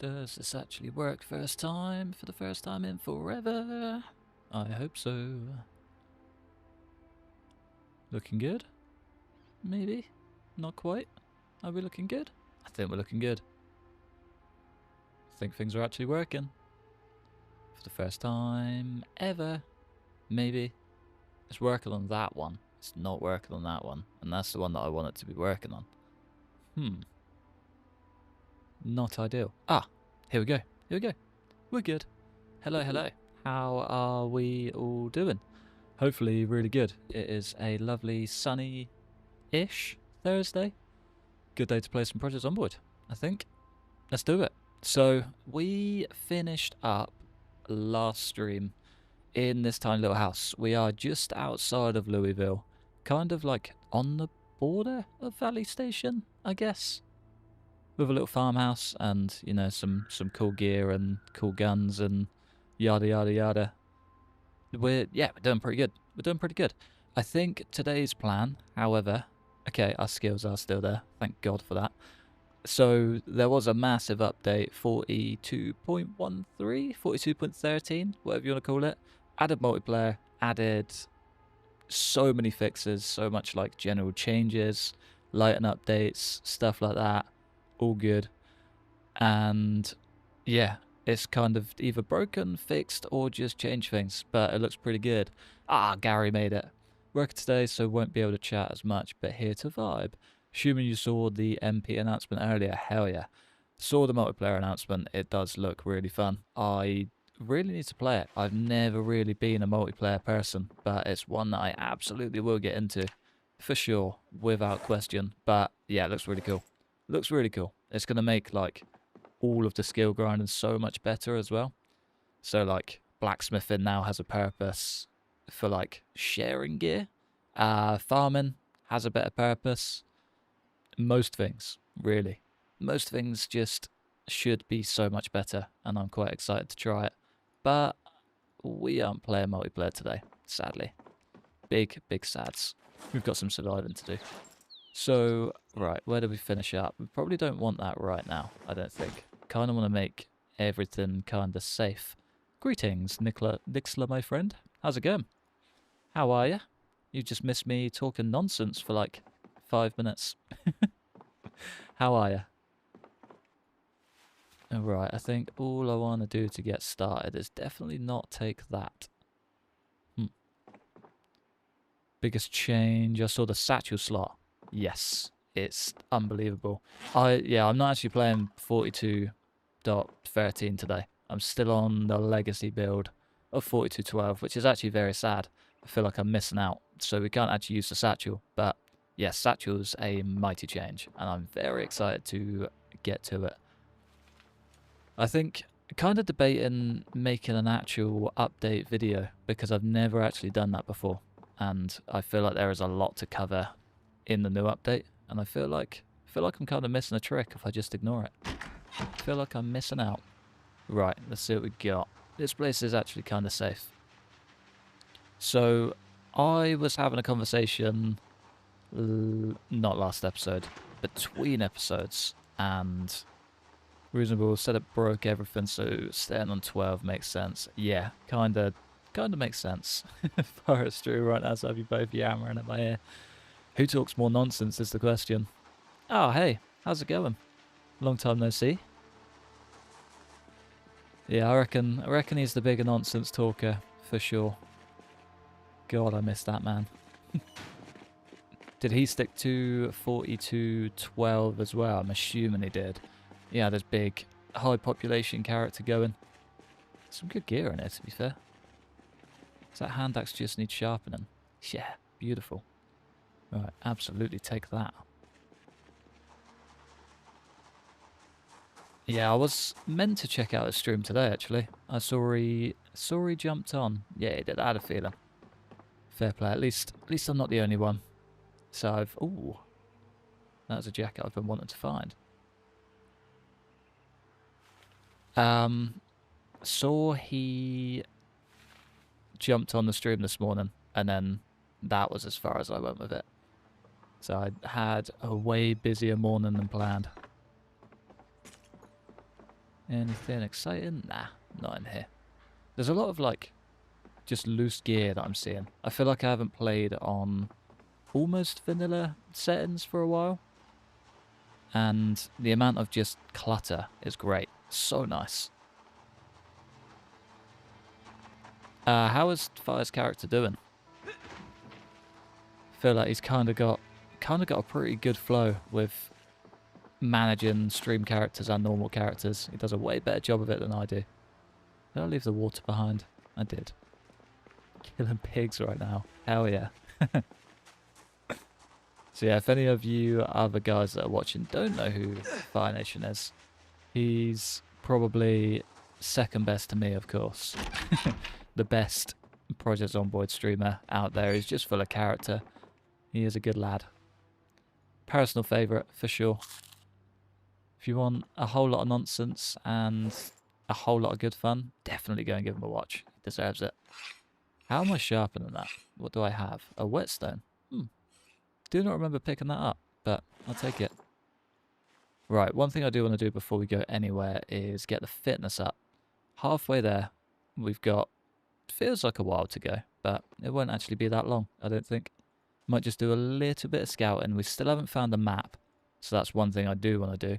Does this actually work first time? For the first time in forever? I hope so. Looking good? Maybe? Not quite? Are we looking good? I think we're looking good. I think things are actually working. For the first time ever. Maybe. It's working on that one. It's not working on that one. And that's the one that I want it to be working on. Not ideal. Ah, here we go. Here we go. We're good. Hello, hello. How are we all doing? Hopefully really good. It is a lovely sunny-ish Thursday. Good day to play some Project Zomboid, I think. Let's do it. So we finished up last stream in this tiny little house. We are just outside of Louisville, kind of like on the border of Valley Station, I guess. With a little farmhouse and, you know, some cool gear and cool guns and yada yada yada. We're doing pretty good. We're doing pretty good. I think today's plan, however, okay, our skills are still there. Thank God for that. So there was a massive update, 42.13, 42.13, whatever you want to call it. Added multiplayer, added so many fixes, so much like general changes, lighten updates, stuff like that. All good. And yeah, it's kind of either broken, fixed, or just changed things, but it looks pretty good. Ah, Gary made it. Working today, so won't be able to chat as much, but here to vibe. Assuming you saw the MP announcement earlier, hell yeah. Saw the multiplayer announcement, it does look really fun. I really need to play it. I've never really been a multiplayer person, but it's one that I absolutely will get into, for sure, without question. But yeah, it looks really cool. Looks really cool. It's going to make like all of the skill grinding so much better as well. So like blacksmithing now has a purpose for like sharing gear. Farming has a better purpose. Most things, really. Most things just should be so much better, and I'm quite excited to try it. But we aren't playing multiplayer today, sadly. Big sads. We've got some surviving to do. So, right, where do we finish up? We probably don't want that right now, I don't think. Kind of want to make everything kind of safe. Greetings, Nixla, my friend. How's it going? How are you? You just missed me talking nonsense for like 5 minutes. How are you? Alright, I think all I want to do to get started is definitely not take that. Biggest change, I saw the satchel slot. Yes, it's unbelievable. I'm not actually playing 42.13 today. I'm still on the legacy build of 42.12, which is actually very sad. I feel like I'm missing out, so we can't actually use the satchel. But yes, satchel's a mighty change, and I'm very excited to get to it. I think kind of debating making an actual update video, because I've never actually done that before, and I feel like there is a lot to cover in the new update, and I feel like I'm kind of missing a trick if I just ignore it. I feel like I'm missing out. Right, let's see what we got. This place is actually kind of safe. So I was having a conversation, not last episode, between episodes, and Reasonable said it broke everything, so staying on 12 makes sense. Yeah, kind of makes sense. Forestry right now, so have you both yammering at my ear. Who talks more nonsense is the question. Oh, hey, how's it going? Long time no see. Yeah, I reckon he's the bigger nonsense talker, for sure. God, I missed that man. Did he stick to 42.12 as well? I'm assuming he did. Yeah, there's big, high population character going. Some good gear in it, to be fair. Does that hand axe just need sharpening? Yeah, beautiful. Right, absolutely take that. Yeah, I was meant to check out his stream today, actually. I saw he jumped on. Yeah, he did. I had a feeling. Fair play. At least I'm not the only one. So ooh, that's a jacket I've been wanting to find. Saw he jumped on the stream this morning, and then that was as far as I went with it. So I had a way busier morning than planned. Anything exciting? Nah, not in here. There's a lot of like just loose gear that I'm seeing. I feel like I haven't played on almost vanilla settings for a while. And the amount of just clutter is great. So nice. How is Fire's character doing? I feel like he's kind of got a pretty good flow with managing stream characters and normal characters. He does a way better job of it than I do. Did I leave the water behind? I did. Killing pigs right now. Hell yeah. So yeah, if any of you other guys that are watching don't know who Fire Nation is, he's probably second best to me, of course. The best Project Zomboid streamer out there. He's just full of character. He is a good lad. Personal favourite, for sure. If you want a whole lot of nonsense and a whole lot of good fun, definitely go and give him a watch. He deserves it. How am I sharpening that? What do I have? A whetstone. Do not remember picking that up, but I'll take it. Right, one thing I do want to do before we go anywhere is get the fitness up. Halfway there, we've got, feels like a while to go, but it won't actually be that long, I don't think. Might just do a little bit of scouting. We still haven't found a map, so that's one thing I do want to do.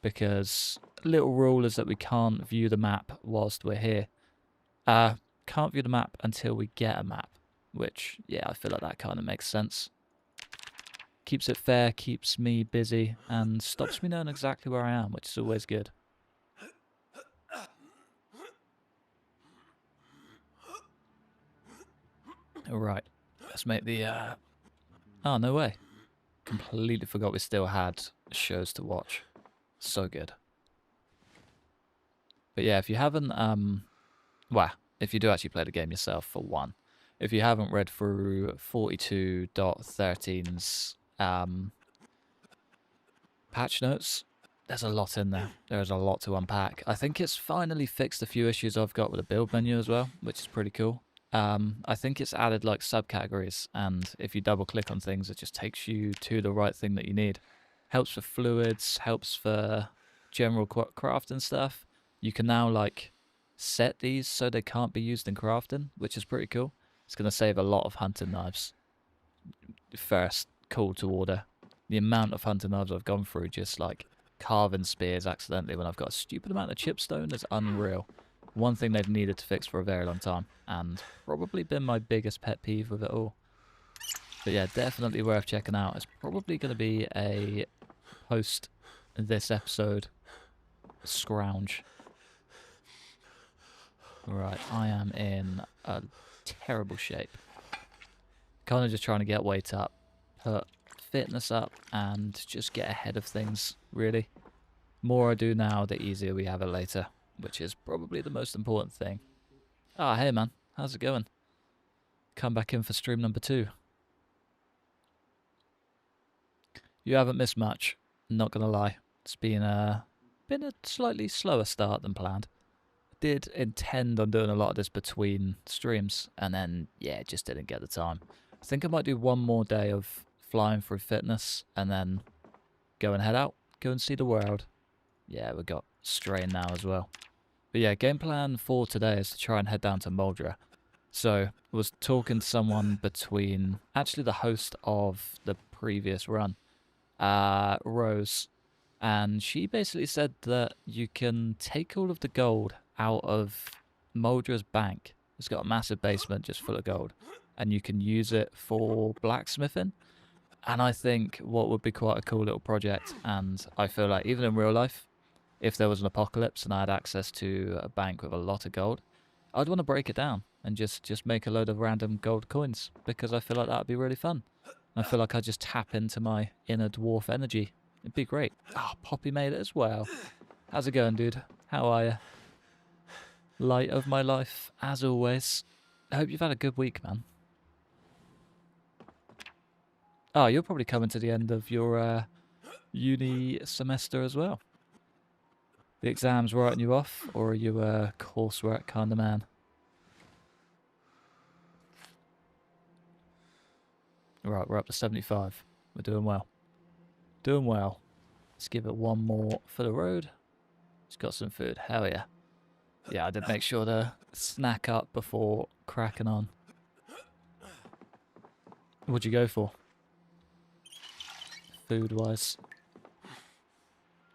Because little rule is that we can't view the map whilst we're here. Can't view the map until we get a map, which, yeah, I feel like that kind of makes sense. Keeps it fair, keeps me busy, and stops me knowing exactly where I am, which is always good. Alright, let's make the... Oh, no way. Completely forgot we still had shows to watch. So good. But yeah, if you haven't... Well, if you do actually play the game yourself, for one. If you haven't read through 42.13's... patch notes, there's a lot in there. There's a lot to unpack. I think it's finally fixed a few issues I've got with the build menu as well, which is pretty cool. I think it's added like subcategories, and if you double click on things, it just takes you to the right thing that you need. Helps for fluids, helps for general crafting stuff. You can now like set these so they can't be used in crafting, which is pretty cool. It's going to save a lot of hunting knives. First call to order. The amount of hunting knives I've gone through just like carving spears accidentally when I've got a stupid amount of chipstone is unreal. One thing they've needed to fix for a very long time, and probably been my biggest pet peeve with it all. But yeah, definitely worth checking out. It's probably going to be a post this episode scrounge. Right, I am in a terrible shape. Kind of just trying to get weight up, put fitness up, and just get ahead of things, really. More I do now, the easier we have it later, which is probably the most important thing. Ah, hey man, how's it going? Come back in for stream number 2. You haven't missed much, not gonna lie. It's been a slightly slower start than planned. I did intend on doing a lot of this between streams, and then, yeah, just didn't get the time. I think I might do one more day of flying through fitness, and then go and head out, go and see the world. Yeah, we got strain now as well. But yeah, game plan for today is to try and head down to Muldraugh. So, I was talking to someone between, actually the host of the previous run, Rose, and she basically said that you can take all of the gold out of Muldraugh's bank. It's got a massive basement just full of gold, and you can use it for blacksmithing. And I think what would be quite a cool little project, and I feel like even in real life, if there was an apocalypse and I had access to a bank with a lot of gold, I'd want to break it down and just make a load of random gold coins, because I feel like that would be really fun. I feel like I'd just tap into my inner dwarf energy. It'd be great. Ah, oh, Poppy made it as well. How's it going, dude? How are you? Light of my life, as always. I hope you've had a good week, man. Oh, you're probably coming to the end of your uni semester as well. The exams writing you off, or are you a coursework kind of man? Right, we're up to 75. We're doing well. Doing well. Let's give it one more for the road. He's got some food. Hell yeah. Yeah, I did make sure to snack up before cracking on. What'd you go for? Food-wise.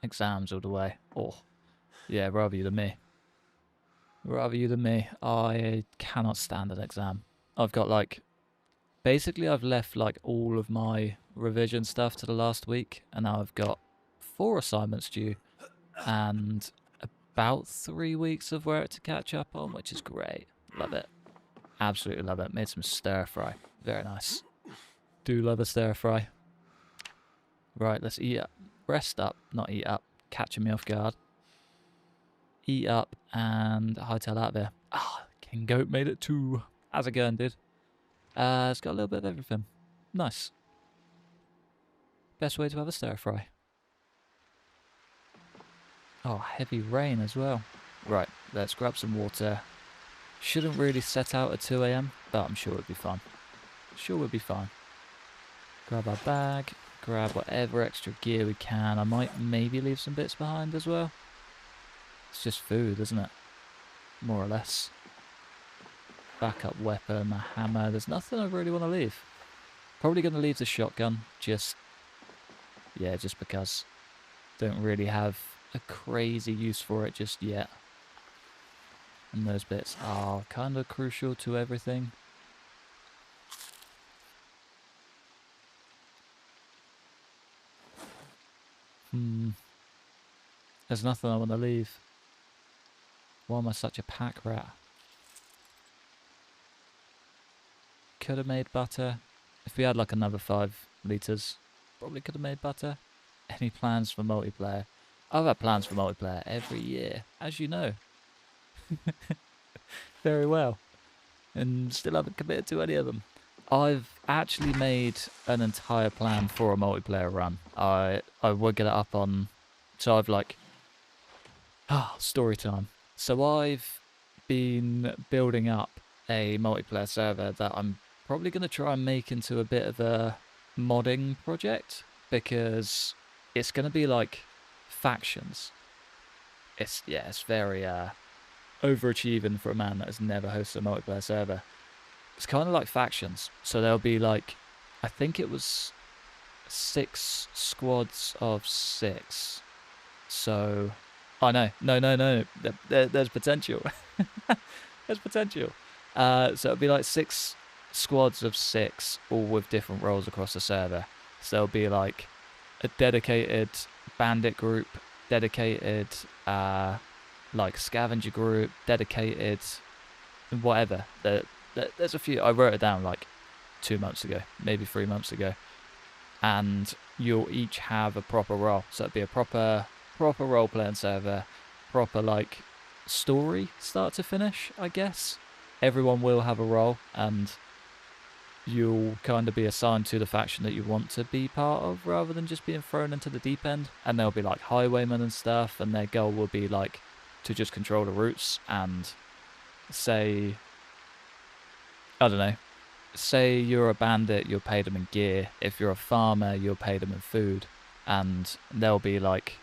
Exams all the way. Oh, yeah, rather you than me. Rather you than me. I cannot stand an exam. I've got like... Basically, I've left like all of my revision stuff to the last week, and now I've got 4 assignments due and about 3 weeks of work to catch up on, which is great. Love it. Absolutely love it. Made some stir fry. Very nice. Do love a stir fry. Right, let's eat up. Rest up, not eat up. Catching me off guard. Eat up and hightail out there. Ah, King Goat made it too. How's it going, dude? It's got a little bit of everything. Nice. Best way to have a stir fry. Oh, heavy rain as well. Right, let's grab some water. Shouldn't really set out at 2 AM, but I'm sure it'll be fine. Sure we'll be fine. Grab our bag. Grab whatever extra gear we can. I might maybe leave some bits behind as well. It's just food, isn't it? More or less. Backup weapon, a hammer. There's nothing I really want to leave. Probably going to leave the shotgun. Just because. Don't really have a crazy use for it just yet. And those bits are kind of crucial to everything. There's nothing I want to leave. Why am I such a pack rat? Could have made butter. If we had like another 5 litres, probably could have made butter. Any plans for multiplayer? I've had plans for multiplayer every year, as you know. Very well. And still haven't committed to any of them. I've actually made an entire plan for a multiplayer run. I will get it up on... So I've like... story time. So I've been building up a multiplayer server that I'm probably going to try and make into a bit of a modding project. Because it's going to be like factions. It's very overachieving for a man that has never hosted a multiplayer server. It's kind of like factions. So there'll be like, I think it was 6 squads of 6. So, oh no. There's potential. There's potential. So it'll be like 6 squads of 6, all with different roles across the server. So there'll be like a dedicated bandit group, dedicated like scavenger group, dedicated whatever. There's a few. I wrote it down like 2 months ago, maybe 3 months ago, and you'll each have a proper role. So it'll be a proper role-playing server, proper like story start to finish, I guess. Everyone will have a role, and you'll kind of be assigned to the faction that you want to be part of, rather than just being thrown into the deep end. And there'll be like highwaymen and stuff, and their goal will be like to just control the routes and say, I don't know, say you're a bandit, you'll pay them in gear. If you're a farmer, you'll pay them in food. And they'll be like,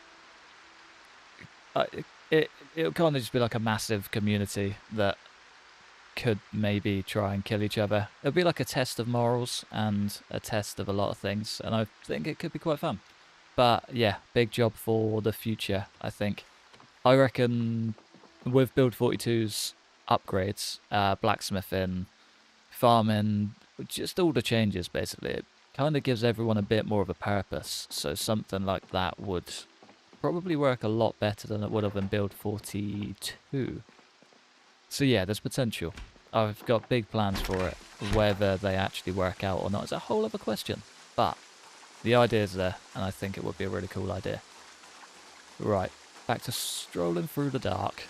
it'll kind of just be like a massive community that could maybe try and kill each other. It'll be like a test of morals and a test of a lot of things, and I think it could be quite fun. But yeah, big job for the future, I think. I reckon with Build 42's upgrades, blacksmithing, farming, just all the changes basically, it kind of gives everyone a bit more of a purpose. So something like that would probably work a lot better than it would have in Build 42. So yeah, there's potential. I've got big plans for it. Whether they actually work out or not is a whole other question. But the idea's there, and I think it would be a really cool idea. Right, back to strolling through the dark.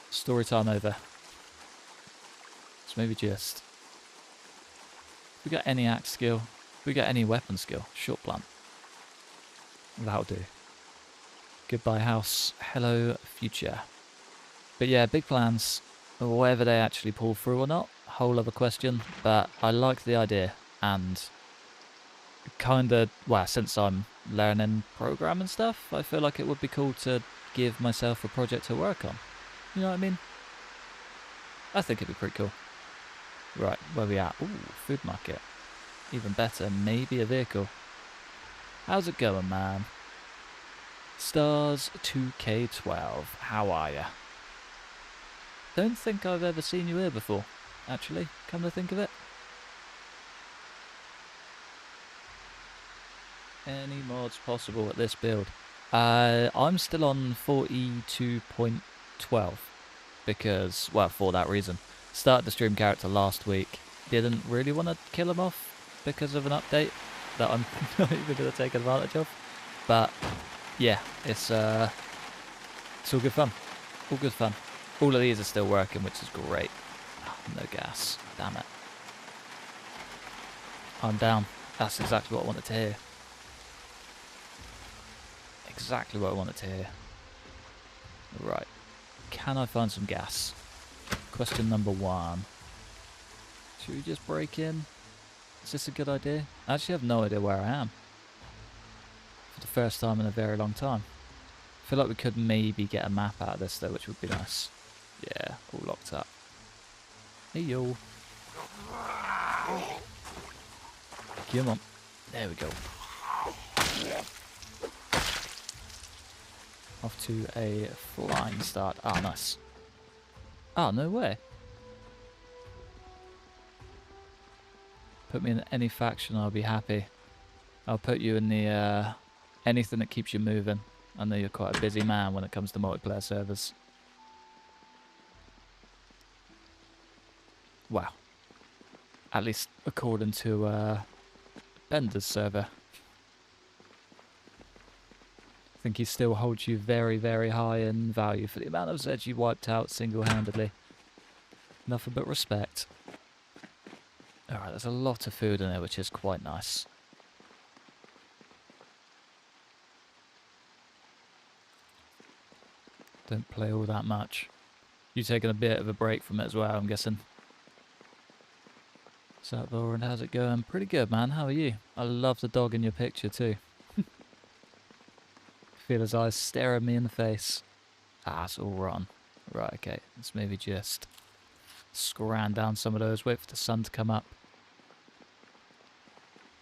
Story time over. So maybe just... we got any axe skill? We got any weapon skill? Short blunt. That'll do. Goodbye house. Hello future. But yeah, big plans. Whether they actually pull through or not, whole other question. But I like the idea, and kind of, well, since I'm learning programming stuff, I feel like it would be cool to give myself a project to work on. You know what I mean? I think it'd be pretty cool. Right, where we at? Ooh, food market. Even better, maybe a vehicle. How's it going, man? Stars 2K12, how are ya? Don't think I've ever seen you here before, actually, come to think of it. Any mods possible at this build? I'm still on 42.12 because, well, for that reason. Started the stream character last week. Didn't really want to kill him off because of an update that I'm not even going to take advantage of. But yeah, it's all good fun. All good fun. All of these are still working, which is great. Oh, no gas. Damn it. I'm down. That's exactly what I wanted to hear. Exactly what I wanted to hear. Right. Can I find some gas? Question number 1. Should we just break in? Is this a good idea? I actually have no idea where I am. For the first time in a very long time. I feel like we could maybe get a map out of this though, which would be nice. Yeah, all locked up. Hey yo. Come on. There we go. Off to a flying start. Ah, nice. Oh, no way. Put me in any faction, I'll be happy. I'll put you in the anything that keeps you moving. I know you're quite a busy man when it comes to multiplayer servers. Wow. At least according to Bender's server. I think he still holds you very, very high in value for the amount of Zeds you wiped out single-handedly. Nothing but respect. Alright, there's a lot of food in there, which is quite nice. Don't play all that much. You taking a bit of a break from it as well, I'm guessing. What's up, Lauren? How's it going? Pretty good, man. How are you? I love the dog in your picture, too. Feel his eyes staring me in the face. Ah, it's all rotten. Right, okay. Let's maybe just scram down some of those. Wait for the sun to come up.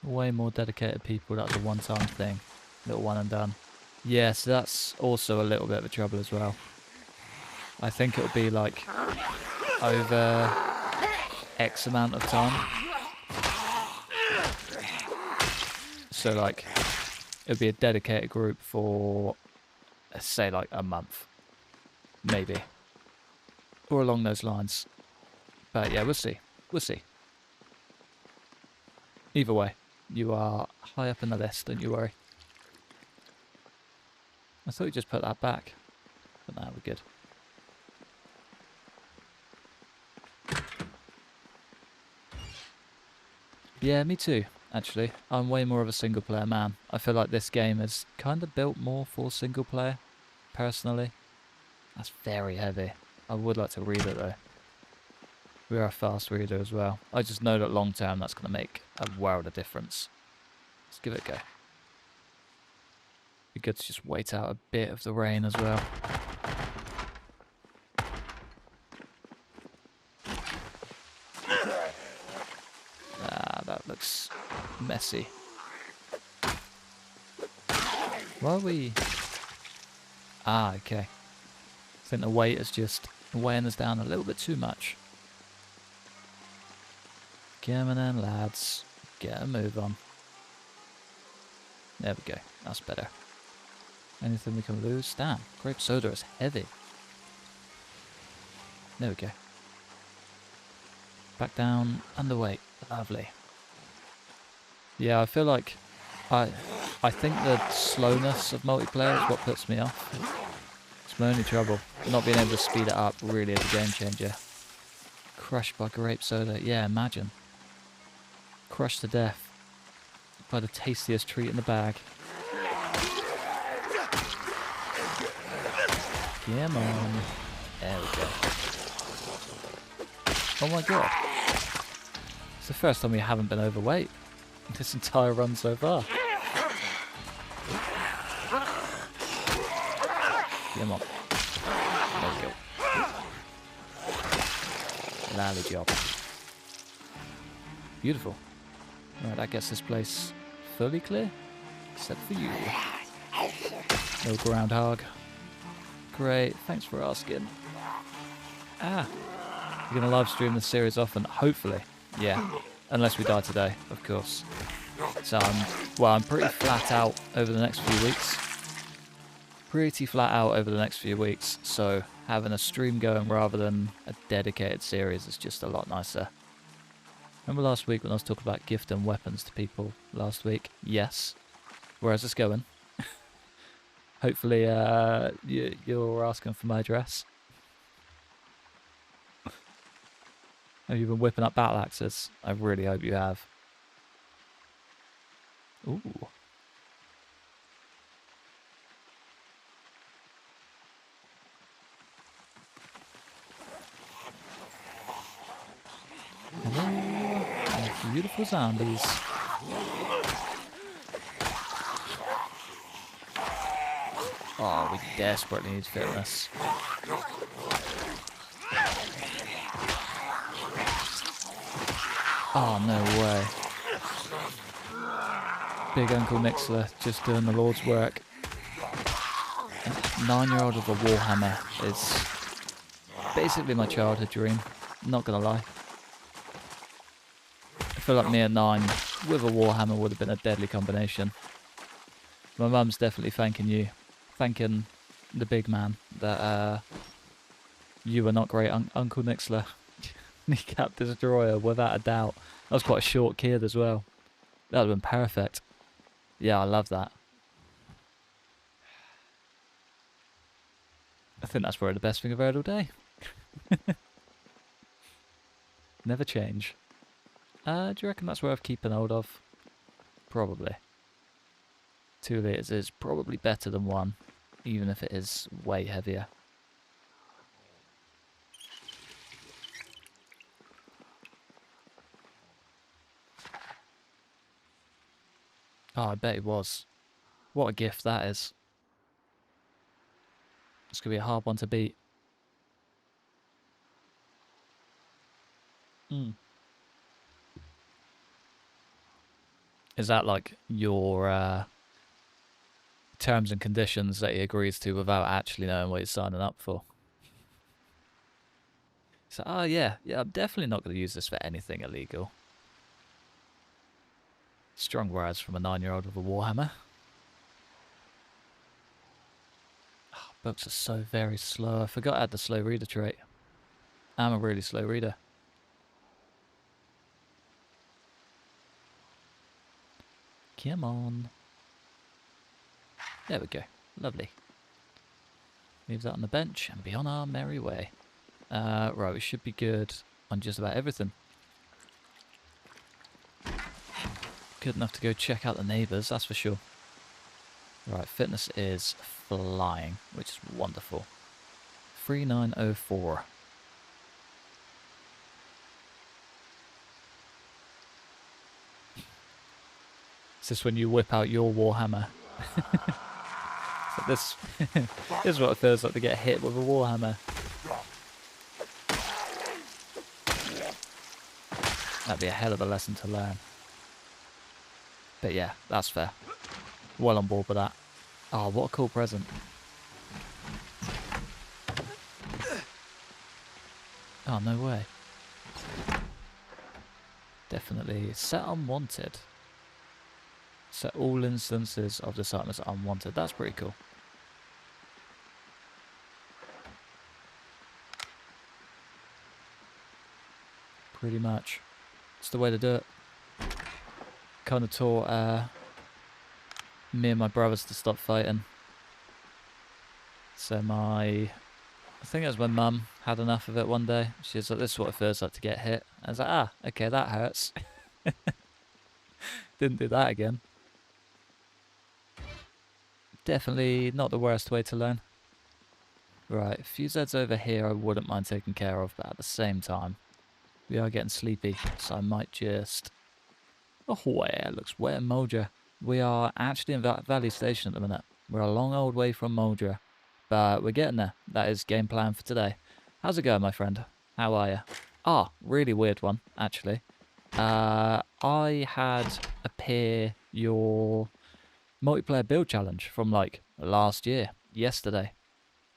Way more dedicated people. That's a one-time thing. Little one and done. Yeah, so that's also a little bit of a trouble as well. I think it'll be like over X amount of time. So like it'll be a dedicated group for, let's say, like a month. Maybe. Or along those lines. But yeah, we'll see. We'll see. Either way, you are high up in the list, don't you worry. I thought you just put that back. But now we're good. Yeah, me too, actually. I'm way more of a single player man. I feel like this game is kind of built more for single player, personally. That's very heavy. I would like to read it though. We are a fast reader as well. I just know that long term that's going to make a world of difference. Let's give it a go. Be good to just wait out a bit of the rain as well. Ah, that looks messy. Why are we... Ah, okay. I think the weight is just weighing us down a little bit too much. Come on then, lads. Get a move on. There we go. That's better. Anything we can lose? Damn, grape soda is heavy. There we go. Back down, underweight. Lovely. Yeah, I feel like I think the slowness of multiplayer is what puts me off. It's my only trouble. Not being able to speed it up really is a game changer. Crushed by grape soda. Yeah, imagine. Crushed to death by the tastiest treat in the bag. Come on. There we go. Oh my god. It's the first time we haven't been overweight this entire run so far. Come on. There we go. Lally job. Beautiful. Right, that gets this place fully clear. Except for you. No groundhog. Great, thanks for asking. Ah. You're going to live stream this series often, hopefully. Yeah. Unless we die today, of course. So I'm pretty flat out over the next few weeks. So having a stream going rather than a dedicated series is just a lot nicer. Remember last week when I was talking about gifting weapons to people last week? Yes. Where's this going? Hopefully you're asking for my address. Have you been whipping up battle axes? I really hope you have. Ooh. Hello, beautiful zombies. Oh, we desperately need fitness. Oh, no way. Big Uncle Nixler just doing the Lord's work. A 9-year-old with a warhammer is basically my childhood dream. Not gonna lie. I feel like me at 9 with a warhammer would have been a deadly combination. My mum's definitely thanking the big man that you were not great, Uncle Nixler. Kneecap destroyer, without a doubt. That was quite a short kid as well. That would have been perfect. Yeah, I love that. I think that's probably the best thing I've heard all day. Never change. Do you reckon that's worth keeping hold of? Probably. 2 litres is probably better than 1, even if it is way heavier. Oh, I bet it was. What a gift that is. It's going to be a hard one to beat. Is that like your terms and conditions that he agrees to without actually knowing what he's signing up for? So, oh yeah, I'm definitely not going to use this for anything illegal. Strong words from a 9-year-old with a warhammer. Oh, books are so very slow. I forgot I had the slow reader trait. I'm a really slow reader. Come on. There we go. Lovely. Leave that on the bench and be on our merry way. Right, we should be good on just about everything. Good enough to go check out the neighbours, that's for sure. Right, fitness is flying, which is wonderful. 3904. Is this when you whip out your warhammer? So this is what it feels like to get hit with a warhammer. That'd be a hell of a lesson to learn. But yeah, that's fair. Well on board with that. Oh, what a cool present. Oh, no way. Definitely set unwanted. Set all instances of the site as unwanted. That's pretty cool. Pretty much. It's the way to do it. Kind of taught me and my brothers to stop fighting. So I think it was when Mum had enough of it one day. She was like, this is what it feels like to get hit. I was like, ah, okay, that hurts. Didn't do that again. Definitely not the worst way to learn. Right, a few Zeds over here I wouldn't mind taking care of, but at the same time, we are getting sleepy, so I might just... Oh, yeah, it looks wet in Muldraugh. We are actually in Valley Station at the minute. We're a long old way from Muldraugh, But we're getting there. That is game plan for today. How's it going, my friend? How are you? Ah, really weird one, actually. I had appear your multiplayer build challenge from like last year, yesterday,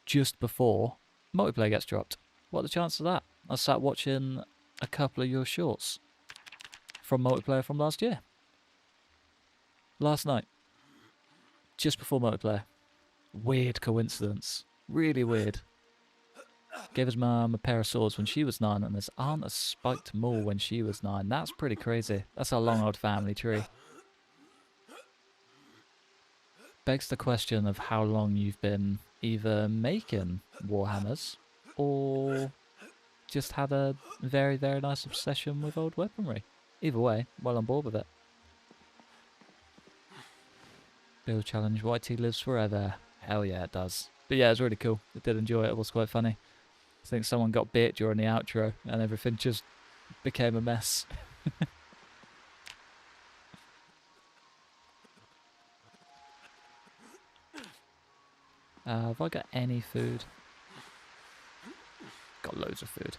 just before multiplayer gets dropped. What are the chances of that? I sat watching a couple of your shorts from multiplayer from last year. Last night. Just before multiplayer. Weird coincidence. Really weird. Gave his mum a pair of swords when she was 9 and his aunt a spiked maul when she was 9. That's pretty crazy. That's a long old family tree. Begs the question of how long you've been either making Warhammers or just had a very, very nice obsession with old weaponry. Either way, well on board with it. Build challenge, YT lives forever. Hell yeah, it does. But yeah, it was really cool. I did enjoy it. It was quite funny. I think someone got bit during the outro and everything just became a mess. Have I got any food? Got loads of food.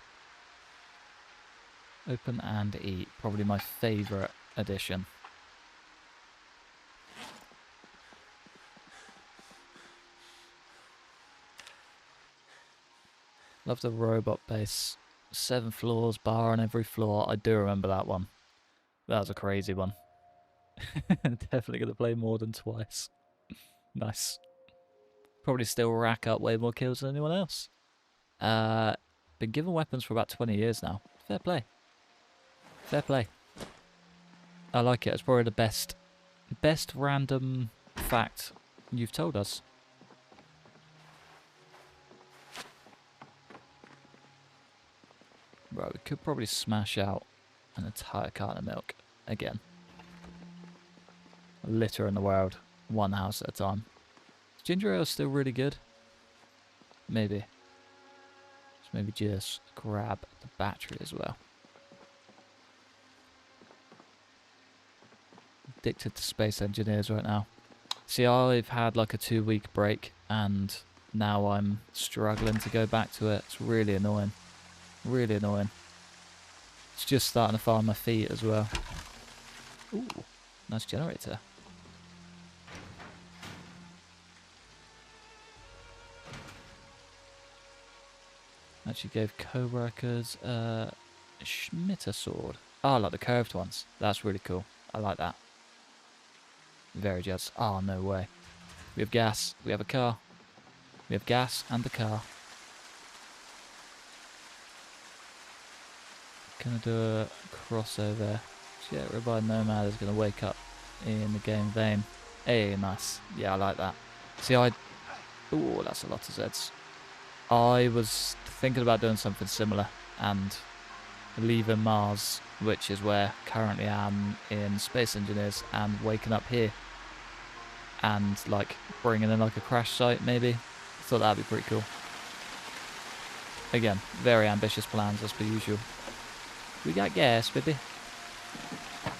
Open and eat. Probably my favourite addition. Love the robot base. 7 floors, bar on every floor. I do remember that one. That was a crazy one. Definitely going to play more than twice. Nice. Probably still rack up way more kills than anyone else. Been given weapons for about 20 years now. Fair play. Fair play. I like it. It's probably the best random fact you've told us. Right, we could probably smash out an entire carton of milk again. A litter in the world, one house at a time. Is ginger ale still really good? Maybe. So maybe just grab the battery as well. Addicted to Space Engineers right now. See, I've had like a 2-week break and now I'm struggling to go back to it. It's really annoying. Really annoying. It's just starting to find my feet as well. Ooh, nice generator. Actually gave co-workers a Schmitter sword. Oh, I like the curved ones. That's really cool. I like that. Very jealous. Oh, no way. We have gas. We have a car. We have gas and a car. Gonna do a crossover. Yeah, Ribeye Nomad is gonna wake up in the game vein. Hey, nice. Yeah, I like that. See, ooh, that's a lot of Zeds. I was thinking about doing something similar and leaving Mars, which is where currently I am in Space Engineers, and waking up here and like bringing in like a crash site maybe. Thought that'd be pretty cool. Again, very ambitious plans as per usual. We got gas, baby.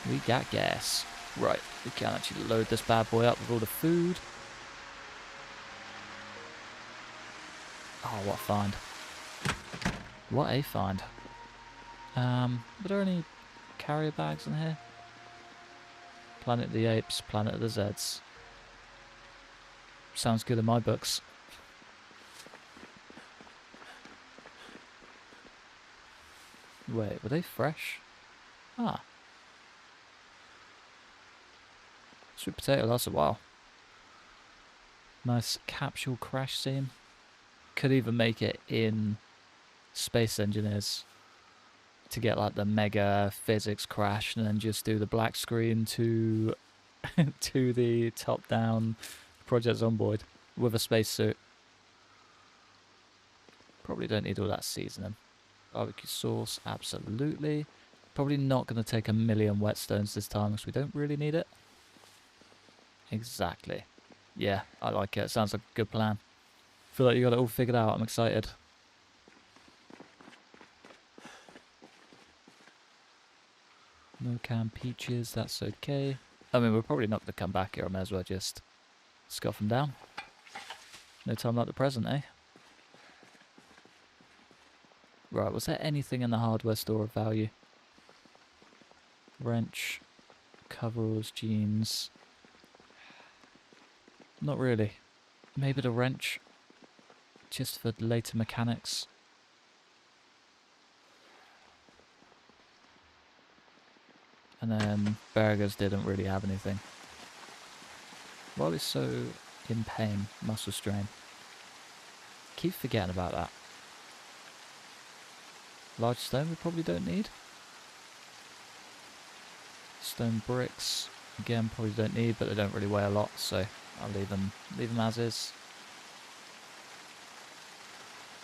We got gas. Right, we can actually load this bad boy up with all the food. Oh, what a find. What a find. Were there any carrier bags in here? Planet of the Apes, Planet of the Zeds. Sounds good in my books. Wait, were they fresh? Ah. Sweet potato lasts a while. Nice capsule crash scene. Could even make it in Space Engineers to get like the mega physics crash and then just do the black screen to to the top down Project Zomboid with a spacesuit. Probably don't need all that seasoning. Barbecue sauce, absolutely. Probably not going to take 1,000,000 whetstones this time because we don't really need it. Exactly. Yeah, I like it. Sounds like a good plan. Feel like you got it all figured out. I'm excited. No canned peaches, that's okay. I mean, we're probably not going to come back here. I may as well just scuff them down. No time like the present, eh? Right, was there anything in the hardware store of value? Wrench, coveralls, jeans. Not really. Maybe the wrench, just for later mechanics. And then Burgers didn't really have anything. Why is so in pain? Muscle strain. Keep forgetting about that. Large stone we probably don't need. Stone bricks, again, probably don't need, but they don't really weigh a lot, so I'll leave them as is.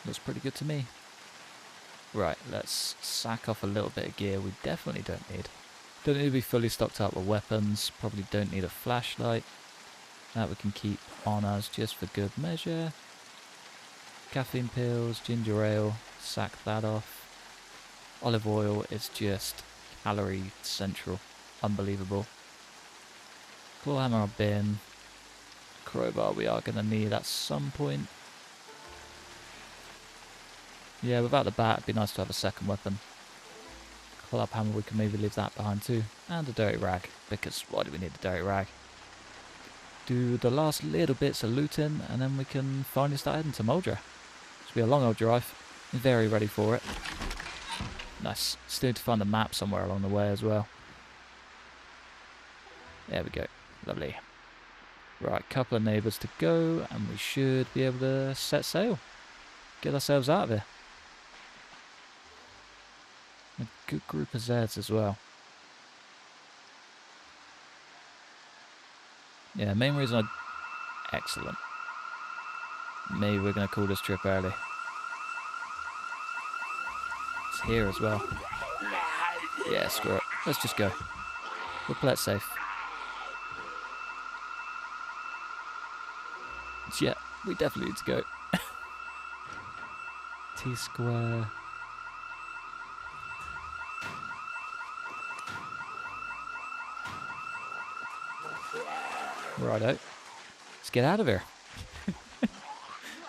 Looks pretty good to me. Right, let's sack off a little bit of gear we definitely don't need. Don't need to be fully stocked up with weapons, probably don't need a flashlight. That we can keep on us just for good measure. Caffeine pills, ginger ale, sack that off. Olive oil is just calorie central. Unbelievable. Claw hammer I'll bin. Crowbar we are going to need at some point. Yeah, without the bat it'd be nice to have a second weapon. Club hammer we can maybe leave that behind too. And a dirty rag, because why do we need a dirty rag? Do the last little bits of looting and then we can finally start heading to Muldraugh. It's be a long old drive. Very ready for it. Nice. Still need to find a map somewhere along the way as well. There we go. Lovely. Right, couple of neighbours to go and we should be able to set sail. Get ourselves out of here. A good group of Zeds as well. Yeah, main reason I... Excellent. Maybe we're going to call this trip early. It's here as well. Yeah, screw it. Let's just go. We'll play it safe. Yeah, we definitely need to go. T-square. Righto. Let's get out of here.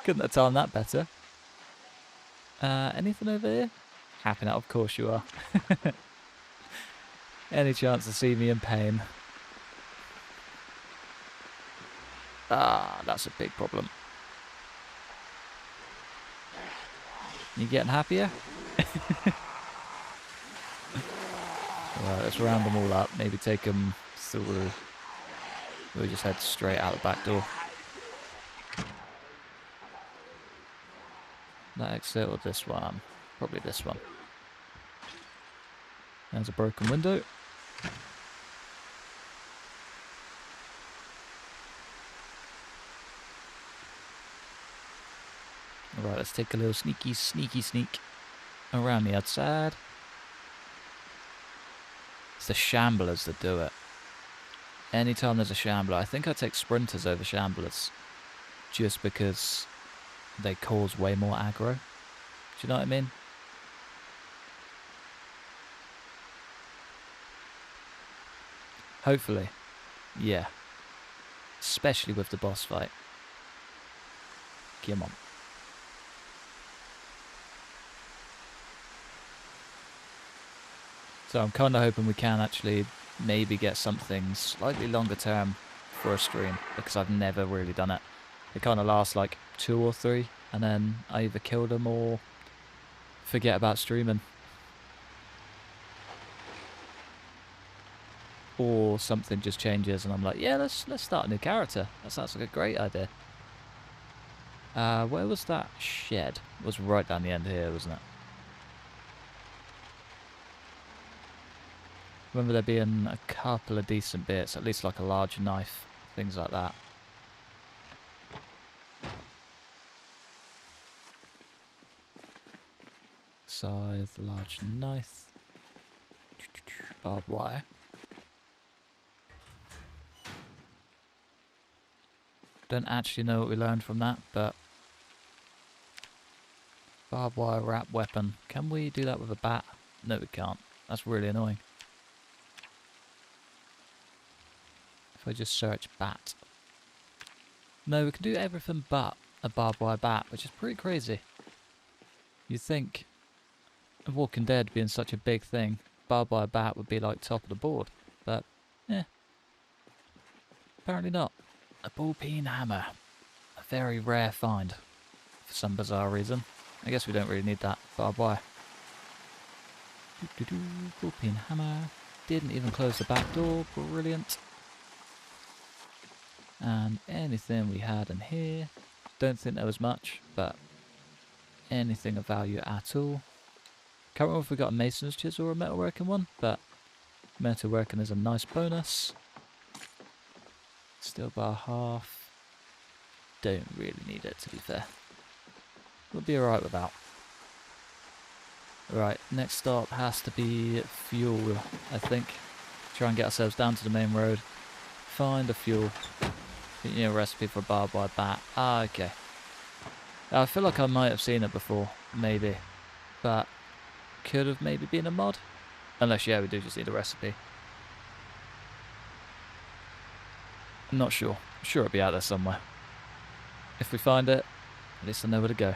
Couldn't have timed that better. Anything over here? Happy now, of course you are. Any chance to see me in pain? Ah, that's a big problem. You getting happier? Right, let's round them all up. Maybe take them through. We'll just head straight out the back door. That exit or this one? Probably this one. There's a broken window. Alright, let's take a little sneak around the outside. It's the shamblers that do it. Anytime there's a shambler, I think I take sprinters over shamblers. Just because they cause way more aggro. Do you know what I mean? Hopefully. Yeah. Especially with the boss fight. Come on. So I'm kind of hoping we can actually maybe get something slightly longer term for a stream, because I've never really done it. It kind of lasts like 2 or 3, and then I either kill them or forget about streaming. Or something just changes and I'm like, yeah, let's start a new character. That sounds like a great idea. Where was that shed? It was right down the end here, wasn't it? Remember there being a couple of decent bits, at least like a large knife, things like that. Scythe, large knife, barbed wire. Don't actually know what we learned from that, but barbed wire wrap weapon. Can we do that with a bat? No, we can't. That's really annoying. If I just search bat. No, we can do everything but a barbed wire bat, which is pretty crazy. You'd think, Walking Dead being such a big thing, barbed wire bat would be like top of the board, but apparently not. A ball-peen hammer. A very rare find, for some bizarre reason. I guess we don't really need that barbed wire. Ball-peen hammer. Didn't even close the back door. Brilliant. And anything we had in here. Don't think there was much, but anything of value at all. Can't remember if we got a mason's chisel or a metalworking one, but metalworking is a nice bonus. Steel bar half. Don't really need it, to be fair. We'll be alright without. Right, next stop has to be fuel, I think. Try and get ourselves down to the main road. Find a fuel. You know, recipe for a barbed wire bat. Ah, okay. I feel like I might have seen it before, maybe. But could have maybe been a mod. Unless, yeah, we do just need a recipe. I'm not sure. I'm sure it'll be out there somewhere. If we find it, at least I know where to go.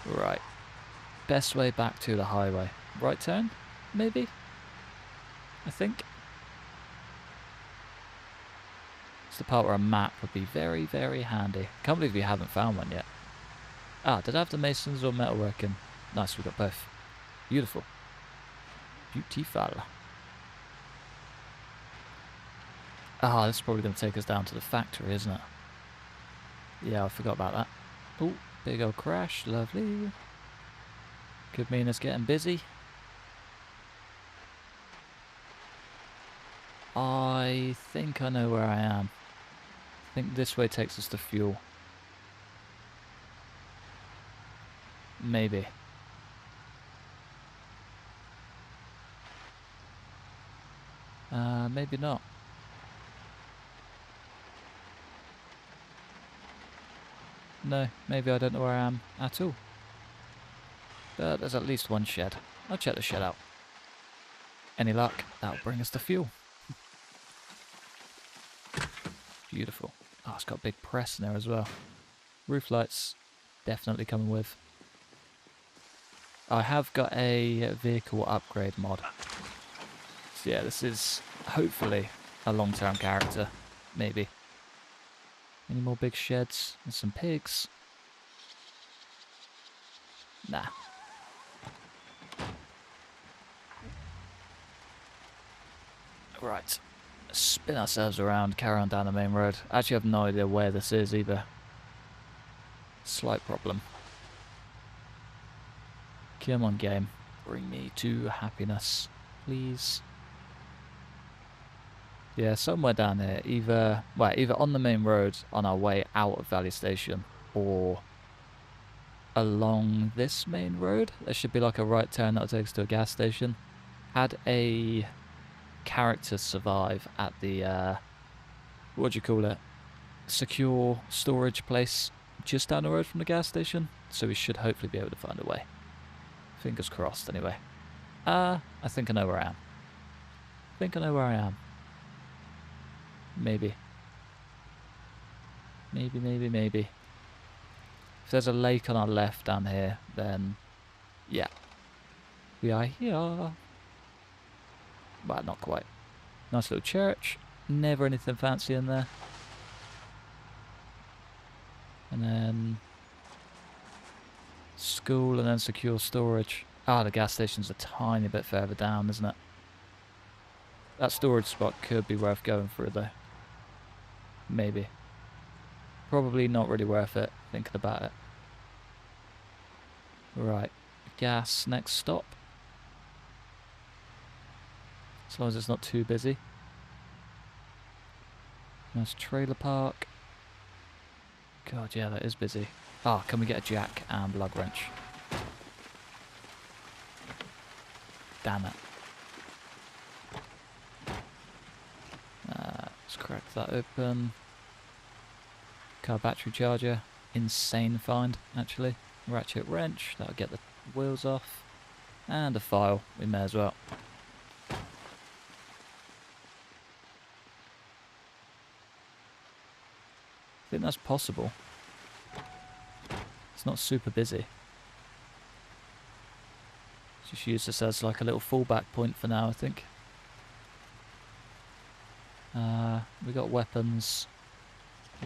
Right. Best way back to the highway. Right turn? Maybe? I think. It's the part where a map would be very, very handy. Can't believe we haven't found one yet. Ah, did I have the masons or metalworking? Nice, we got both. Beautiful. Beautiful. Ah, this is probably going to take us down to the factory, isn't it? Yeah, I forgot about that. Oh, big old crash. Lovely. Could mean it's getting busy. I think I know where I am. I think this way takes us to fuel. Maybe. Maybe not. No, maybe I don't know where I am at all. But there's at least one shed. I'll check the shed out. Any luck, that'll bring us to fuel. Beautiful. Oh, it's got a big press in there as well. Roof lights, definitely coming with. I have got a vehicle upgrade mod. So yeah, this is hopefully a long-term character. Maybe. Any more big sheds and some pigs? Nah. Right. Spin ourselves around, carry on down the main road. Actually, I have no idea where this is either. Slight problem. Come on, game. Bring me to happiness, please. Yeah, somewhere down here. Either on the main road on our way out of Valley Station, or along this main road. There should be like a right turn that'll take us to a gas station. Had a character survive at the what do you call it, secure storage place just down the road from the gas station, so we should hopefully be able to find a way. Fingers crossed anyway. I think I know where I am. Maybe. If there's a lake on our left down here, then yeah, we are here. But not quite. Nice little church. Never anything fancy in there. And then school, and then secure storage. Ah, the gas station's a tiny bit further down, isn't it? That storage spot could be worth going through though. Maybe. Probably not really worth it, thinking about it. Right. Gas, next stop. As long as it's not too busy. Nice trailer park. God, yeah, that is busy. Ah, can we get a jack and lug wrench? Damn it. Let's crack that open. Car battery charger. Insane find, actually. Ratchet wrench, that'll get the wheels off. And a file, we may as well. I think that's possible. It's not super busy. Just use this as like a little fallback point for now, I think. We got weapons.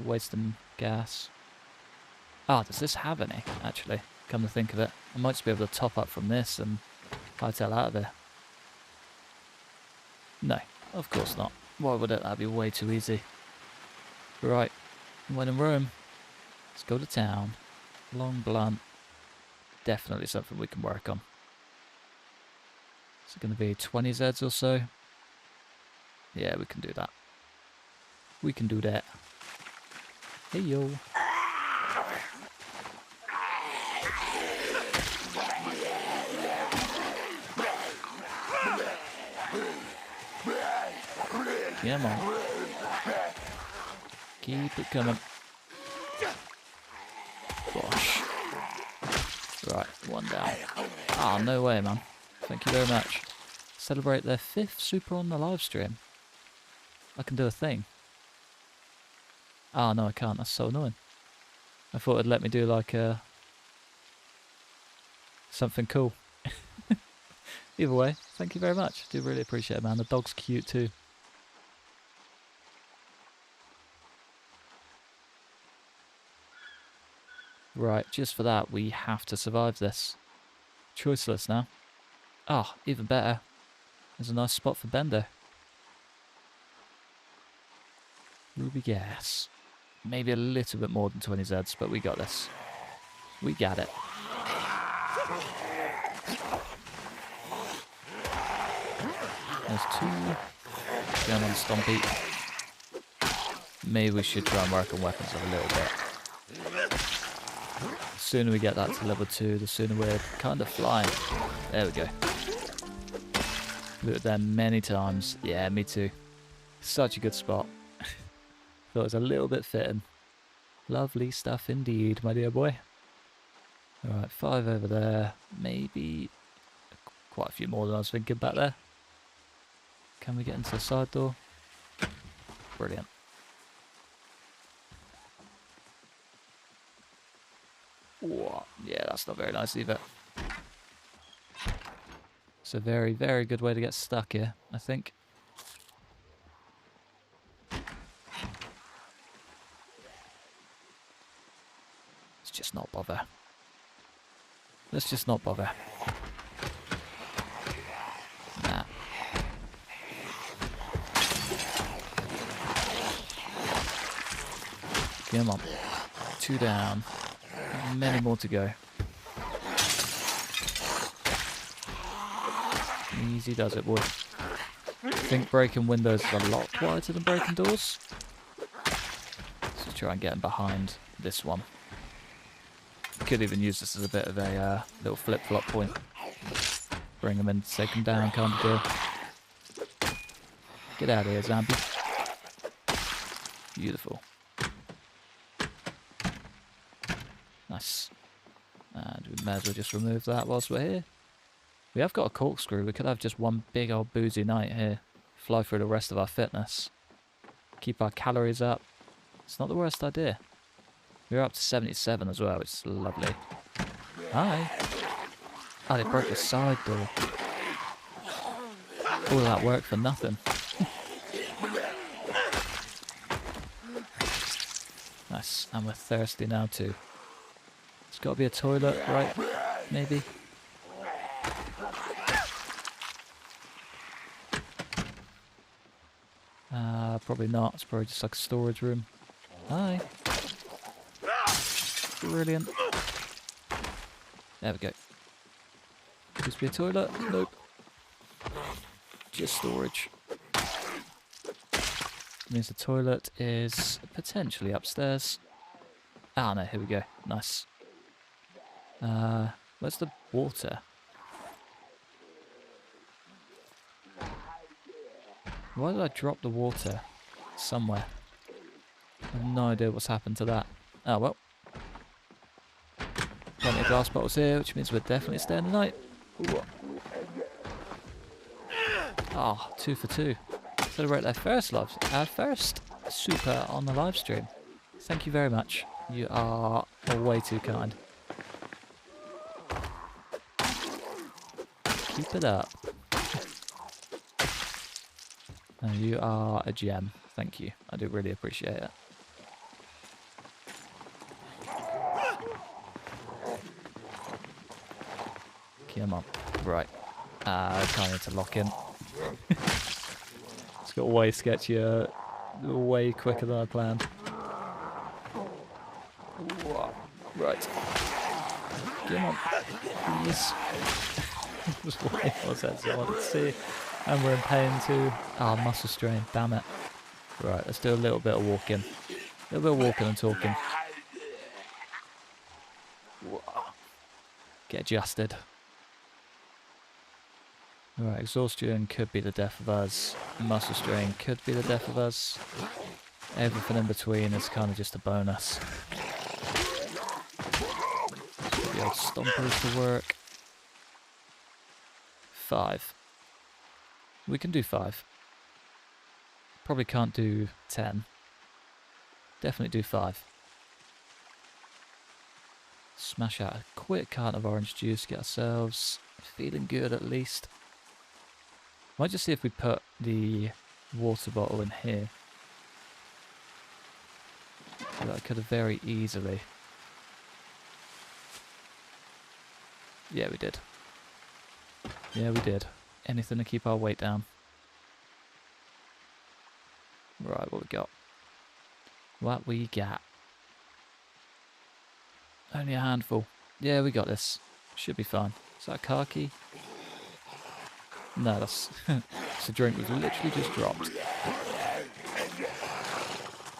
Wasting gas. Ah, does this have any, actually? Come to think of it. I might just be able to top up from this and hightail out of here. No, of course not. Why would it? That'd be way too easy. Right, when in Rome, let's go to town. Long blunt. Definitely something we can work on. Is it going to be 20 Zeds or so? Yeah, we can do that. We can do that. Hey yo. Come on. Keep it coming. Gosh. Right, one down. Ah, no way, man. Thank you very much. Celebrate their 5th super on the live stream. I can do a thing. Ah, no, I can't. That's so annoying. I thought it'd let me do like something cool. Either way, thank you very much. I do really appreciate it, man. The dog's cute too. Right, just for that, we have to survive this. Choiceless now. Ah, even better. There's a nice spot for Bender. Ruby gas. Maybe a little bit more than 20 Zeds, but we got this. We got it. There's 2. Going on Stompy. Maybe we should try and work on weapons a little bit. The sooner we get that to level 2, the sooner we're kind of flying. There we go. Looted them many times. Yeah, me too. Such a good spot. Thought it was a little bit fitting. Lovely stuff indeed, my dear boy. Alright, 5 over there. Maybe quite a few more than I was thinking back there. Can we get into the side door? Brilliant. Whoa. Yeah, that's not very nice either. It's a very, very good way to get stuck here, I think. Let's just not bother. Let's just not bother. Nah. Come on. 2 down. Many more to go. Easy does it, boy. I think breaking windows is a lot quieter than breaking doors. Let's try and get him behind this one. Could even use this as a bit of a little flip-flop point. Bring him in, take him down, kind of deal. Get out of here, zombie. Beautiful. Nice. And we may as well just remove that whilst we're here. We have got a corkscrew. We could have just one big old boozy night here. Fly through the rest of our fitness. Keep our calories up. It's not the worst idea. We're up to 77 as well, which is lovely. Hi. Oh, they broke the side door. All that work for nothing. Nice. And we're thirsty now too. There's got to be a toilet, right? Maybe. Probably not. It's probably just like a storage room. Hi. Brilliant. There we go. Could this be a toilet? Nope. Just storage. Means the toilet is potentially upstairs. Ah, no, here we go. Nice. Where's the water? Why did I drop the water somewhere? I have no idea what's happened to that. Oh, well. Plenty of glass bottles here, which means we're definitely staying the night. Ah, 2 for 2. Celebrate their first super on the live stream. Thank you very much. You are way too kind. Keep it up. No, you are a gem. Thank you. I do really appreciate it. Come on. Right. I can't need to lock in. It's got way sketchier, way quicker than I planned. Whoa. Right. Come on. Please. What's that? So let's see. And we're in pain too. Ah, oh, muscle strain. Damn it. Right, let's do a little bit of walking. A little bit of walking and talking. Whoa. Get adjusted. Right, exhaustion could be the death of us. Muscle strain could be the death of us. Everything in between is kind of just a bonus. Get the old stompers to work. 5. We can do 5. Probably can't do 10. Definitely do 5. Smash out a quick carton of orange juice, get ourselves feeling good at least. Might just see if we put the water bottle in here. But I could have very easily. Yeah, we did. Yeah, we did. Anything to keep our weight down. Right, what we got? What we got? Only a handful. Yeah, we got this. Should be fine. Is that a car key? No, that's it's a drink we've literally just dropped.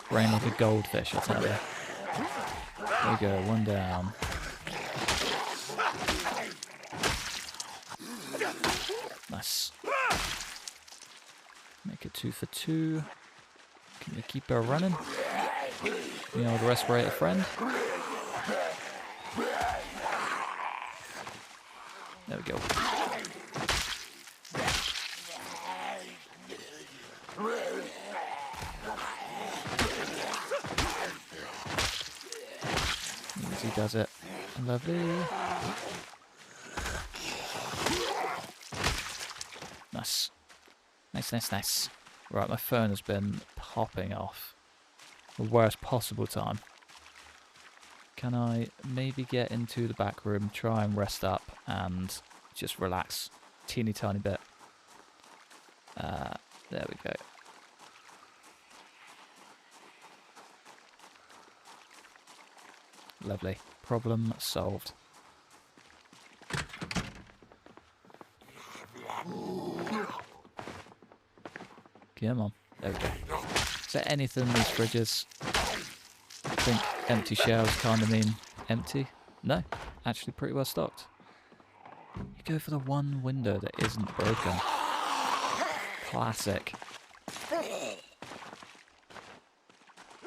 Brain like a goldfish, I tell you. There we go, one down. Nice. Make it 2 for 2. Can you keep her running? You know, the respirator friend. There we go. Easy does it. Lovely. Nice. Nice, nice, nice. Right, my phone has been popping off. The worst possible time. Can I maybe get into the back room, try and rest up, and just relax? Teeny tiny bit. There we go. Lovely. Problem solved. Come on. There we go. Is there anything in these fridges? I think empty shelves kind of mean empty. No, actually pretty well stocked. You go for the one window that isn't broken. Classic. Oh,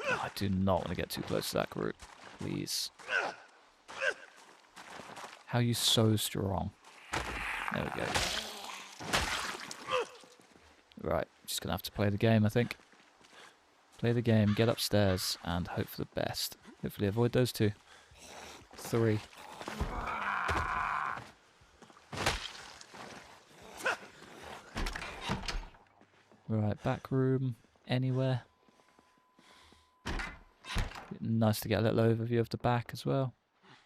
I do not want to get too close to that group. Please. How are you so strong? There we go. Right, just going to have to play the game, I think. Play the game, get upstairs, and hope for the best. Hopefully avoid those 2. 3. Right, back room, anywhere. Nice to get a little overview of the back as well.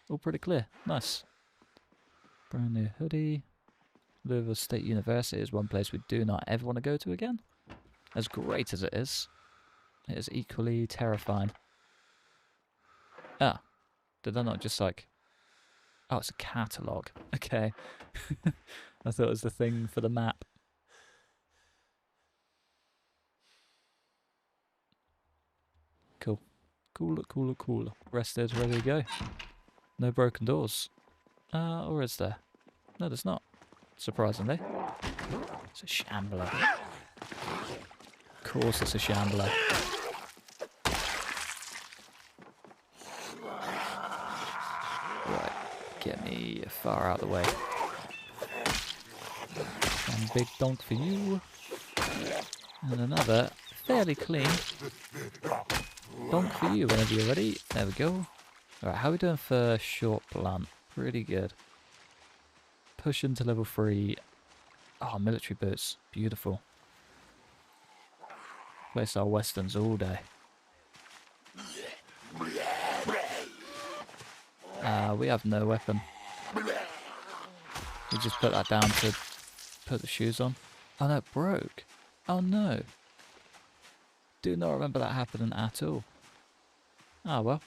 All pretty clear, nice. Brand new hoodie. Louisville State University is one place we do not ever want to go to again. As great as it is equally terrifying. Ah, did I not just like... Oh, it's a catalogue. Okay. I thought it was the thing for the map. Cool. Cooler, cooler, cooler. Rested, ready to go. No broken doors. Or is there? No, there's not. Surprisingly. It's a shambler. Of course it's a shambler. Right, get me far out of the way. One big donk for you. And another fairly clean. Donk for you whenever you're ready. There we go. Alright, how are we doing for short plant? Pretty good. Pushing to level 3. Oh, military boots. Beautiful. Place our westerns all day. We have no weapon. We just put that down to put the shoes on. Oh no, it broke. Oh no. Do not remember that happening at all. Ah well.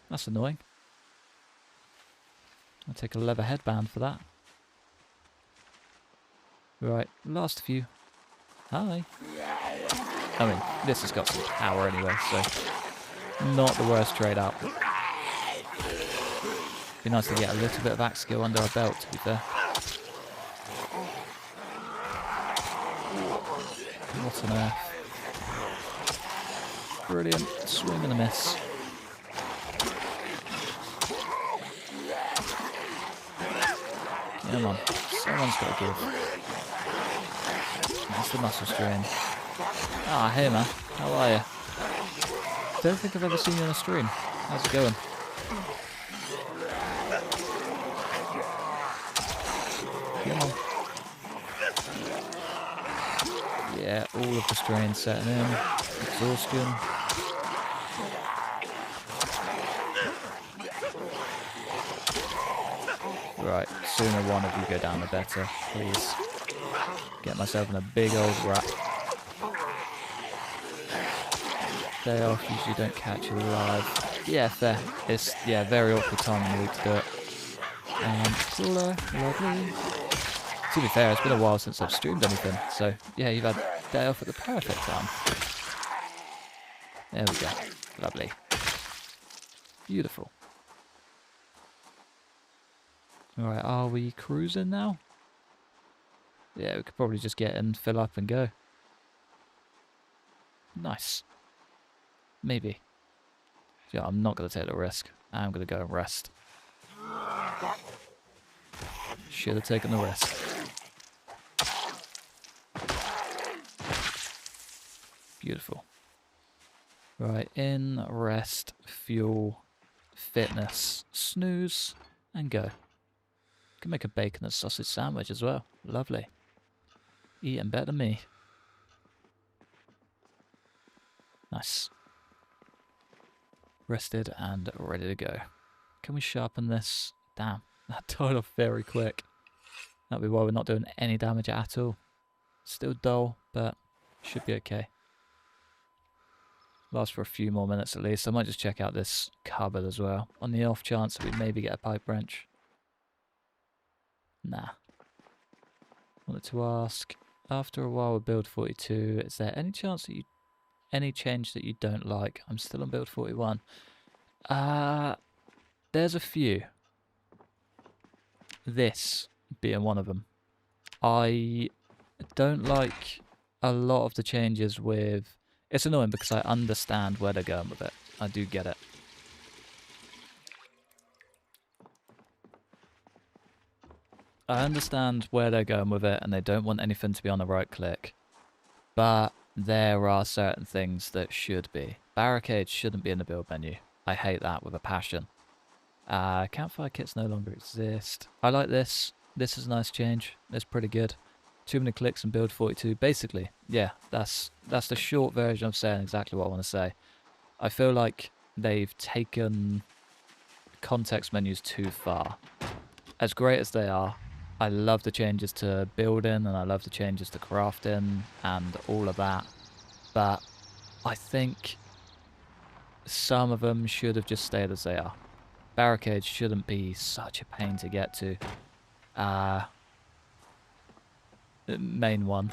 That's annoying. I'll take a leather headband for that. Right, last few. Hi. I mean, this has got some power anyway, so not the worst trade out. Be nice to get a little bit of axe skill under our belt, to be fair. What on earth? Brilliant. Swing and a miss. Come on. Someone's got to give. That's the muscle strain. Ah, hey man. How are you? Don't think I've ever seen you on a stream. How's it going? Come on. Yeah, all of the strain setting in. Exhaustion. Right, sooner one of you go down the better, please. Get myself in a big old rat. Day off, usually don't catch you alive. Yeah, fair. It's, yeah, very awkward time in the week to do it. Cooler, lovely. To be fair, it's been a while since I've streamed anything, so yeah, you've had day off at the perfect time. There we go. Lovely. Beautiful. Alright, are we cruising now? Yeah, we could probably just get in, fill up and go. Nice. Maybe. Yeah, I'm not going to take the risk. I'm going to go and rest. Should have taken the risk. Beautiful. Right, in, rest, fuel, fitness, snooze, and go. Can make a bacon and sausage sandwich as well. Lovely. Eating better than me. Nice. Rested and ready to go. Can we sharpen this? Damn, that died off very quick. That'll be why we're not doing any damage at all. Still dull, but should be okay. Last for a few more minutes at least. I might just check out this cupboard as well, on the off chance that we maybe get a pipe wrench. Nah. Wanted to ask, after a while with build 42, is there any chance that any change that you don't like? I'm still on build 41. There's a few. This being one of them. I don't like a lot of the changes with... It's annoying because I understand where they're going with it. I do get it. I understand where they're going with it and they don't want anything to be on the right click. But there are certain things that should be. Barricades shouldn't be in the build menu. I hate that with a passion. Campfire kits no longer exist. I like this. This is a nice change. It's pretty good. Too many clicks and build 42. Basically, yeah, that's the short version of saying exactly what I want to say. I feel like they've taken context menus too far. As great as they are, I love the changes to building and I love the changes to crafting and all of that. But I think some of them should have just stayed as they are. Barricades shouldn't be such a pain to get to. Main one.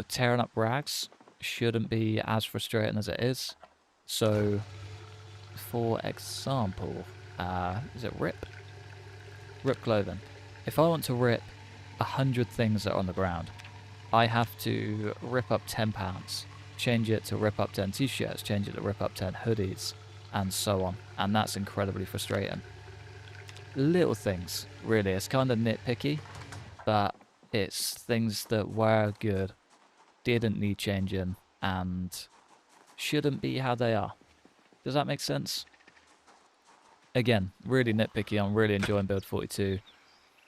Tearing up rags shouldn't be as frustrating as it is. So, for example, is it rip? Rip clothing. If I want to rip 100 things that are on the ground, I have to rip up 10 pounds, change it to rip up 10 t-shirts, change it to rip up 10 hoodies, and so on. And that's incredibly frustrating. Little things, really. It's kind of nitpicky, but it's things that were good, didn't need changing, and shouldn't be how they are. Does that make sense? Again, really nitpicky. I'm really enjoying Build 42.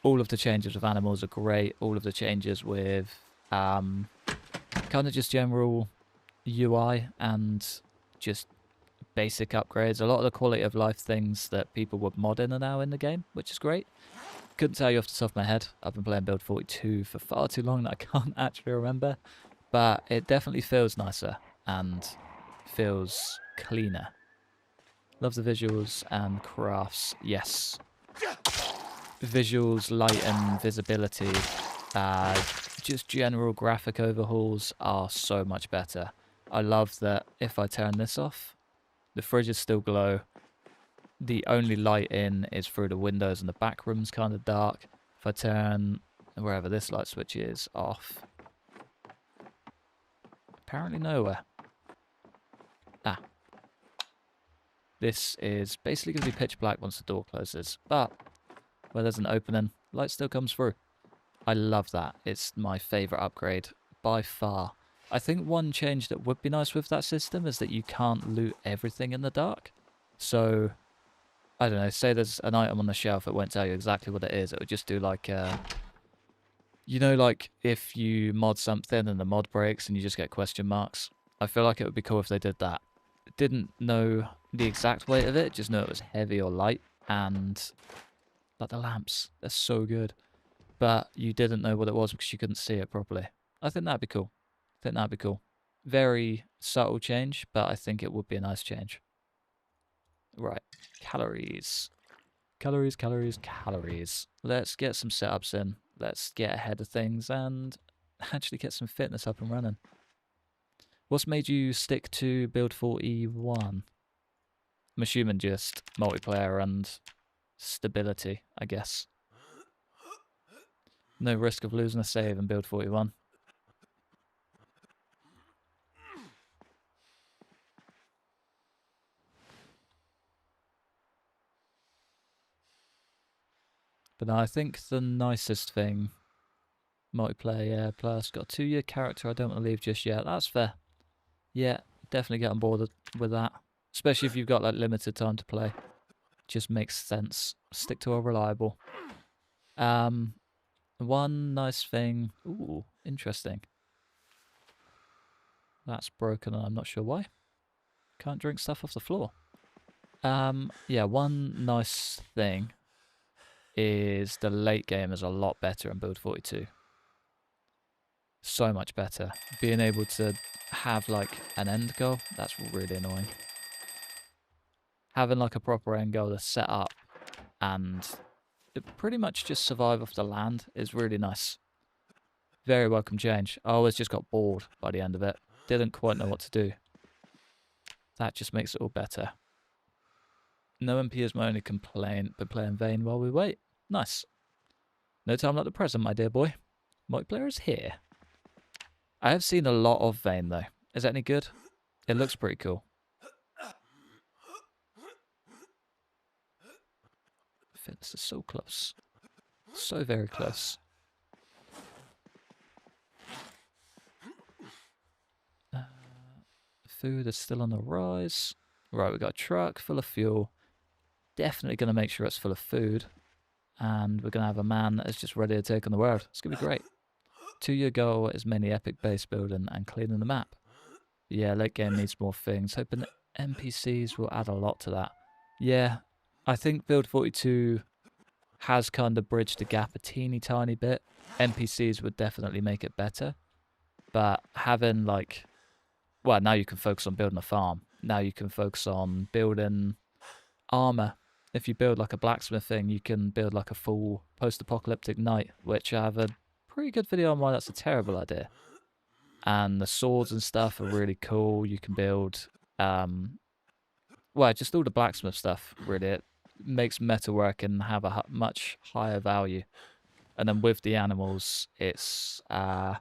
All of the changes with animals are great. All of the changes with kind of just general UI and just basic upgrades. A lot of the quality of life things that people would mod in are now in the game, which is great. Couldn't tell you off the top of my head. I've been playing Build 42 for far too long that I can't actually remember. But it definitely feels nicer and feels cleaner. Love the visuals and crafts. Yes. Visuals, light and visibility. Just general graphic overhauls are so much better. I love that if I turn this off, the fridges still glow. The only light in is through the windows and the back room's kind of dark. If I turn wherever this light switch is off, apparently nowhere. Ah. This is basically going to be pitch black once the door closes, but where there's an opening, light still comes through. I love that. It's my favourite upgrade by far. I think one change that would be nice with that system is that you can't loot everything in the dark. So, I don't know, say there's an item on the shelf, it won't tell you exactly what it is. It would just do like, you know, like if you mod something and the mod breaks and you just get question marks. I feel like it would be cool if they did that. Didn't know the exact weight of it, just know it was heavy or light. And like the lamps, they're so good. But you didn't know what it was because you couldn't see it properly. I think that'd be cool. Very subtle change, but I think it would be a nice change. Right, calories. Calories. Let's get some setups in. Let's get ahead of things and actually get some fitness up and running. What's made you stick to Build 41? I'm assuming just multiplayer and stability, I guess. No risk of losing a save in Build 41. But no, I think the nicest thing, multiplayer, yeah, plus got a 2-year character I don't want to leave just yet. That's fair. Yeah, definitely get on board with that. Especially if you've got like limited time to play. Just makes sense. Stick to a reliable. One nice thing. Ooh, interesting. That's broken and I'm not sure why. Can't drink stuff off the floor. Yeah, one nice thing is the late game is a lot better in Build 42. So much better. Being able to have like an end goal, that's really annoying. Having like a proper end goal that's set up and pretty much just survive off the land is really nice. Very welcome change. I always just got bored by the end of it. Didn't quite know what to do. That just makes it all better. No MP is my only complaint, but play in vain while we wait. Nice. No time like the present, my dear boy. Multiplayer is here. I have seen a lot of Vayne though. Is that any good? It looks pretty cool. Fitness is so close. So very close. Food is still on the rise. Right, we've got a truck full of fuel. Definitely going to make sure it's full of food. And we're going to have a man that is just ready to take on the world. It's going to be great. 2-year goal is mainly epic base building and cleaning the map. Yeah, late game needs more things. Hoping that NPCs will add a lot to that. Yeah, I think Build 42 has kind of bridged the gap a teeny tiny bit. NPCs would definitely make it better. But having like... Well, now you can focus on building a farm. Now you can focus on building armor. If you build like a blacksmith thing, you can build like a full post-apocalyptic knight, which I have a pretty good video on why that's a terrible idea. And the swords and stuff are really cool. You can build, well, just all the blacksmith stuff, really. It makes metalworking have a much higher value. And then with the animals, it's really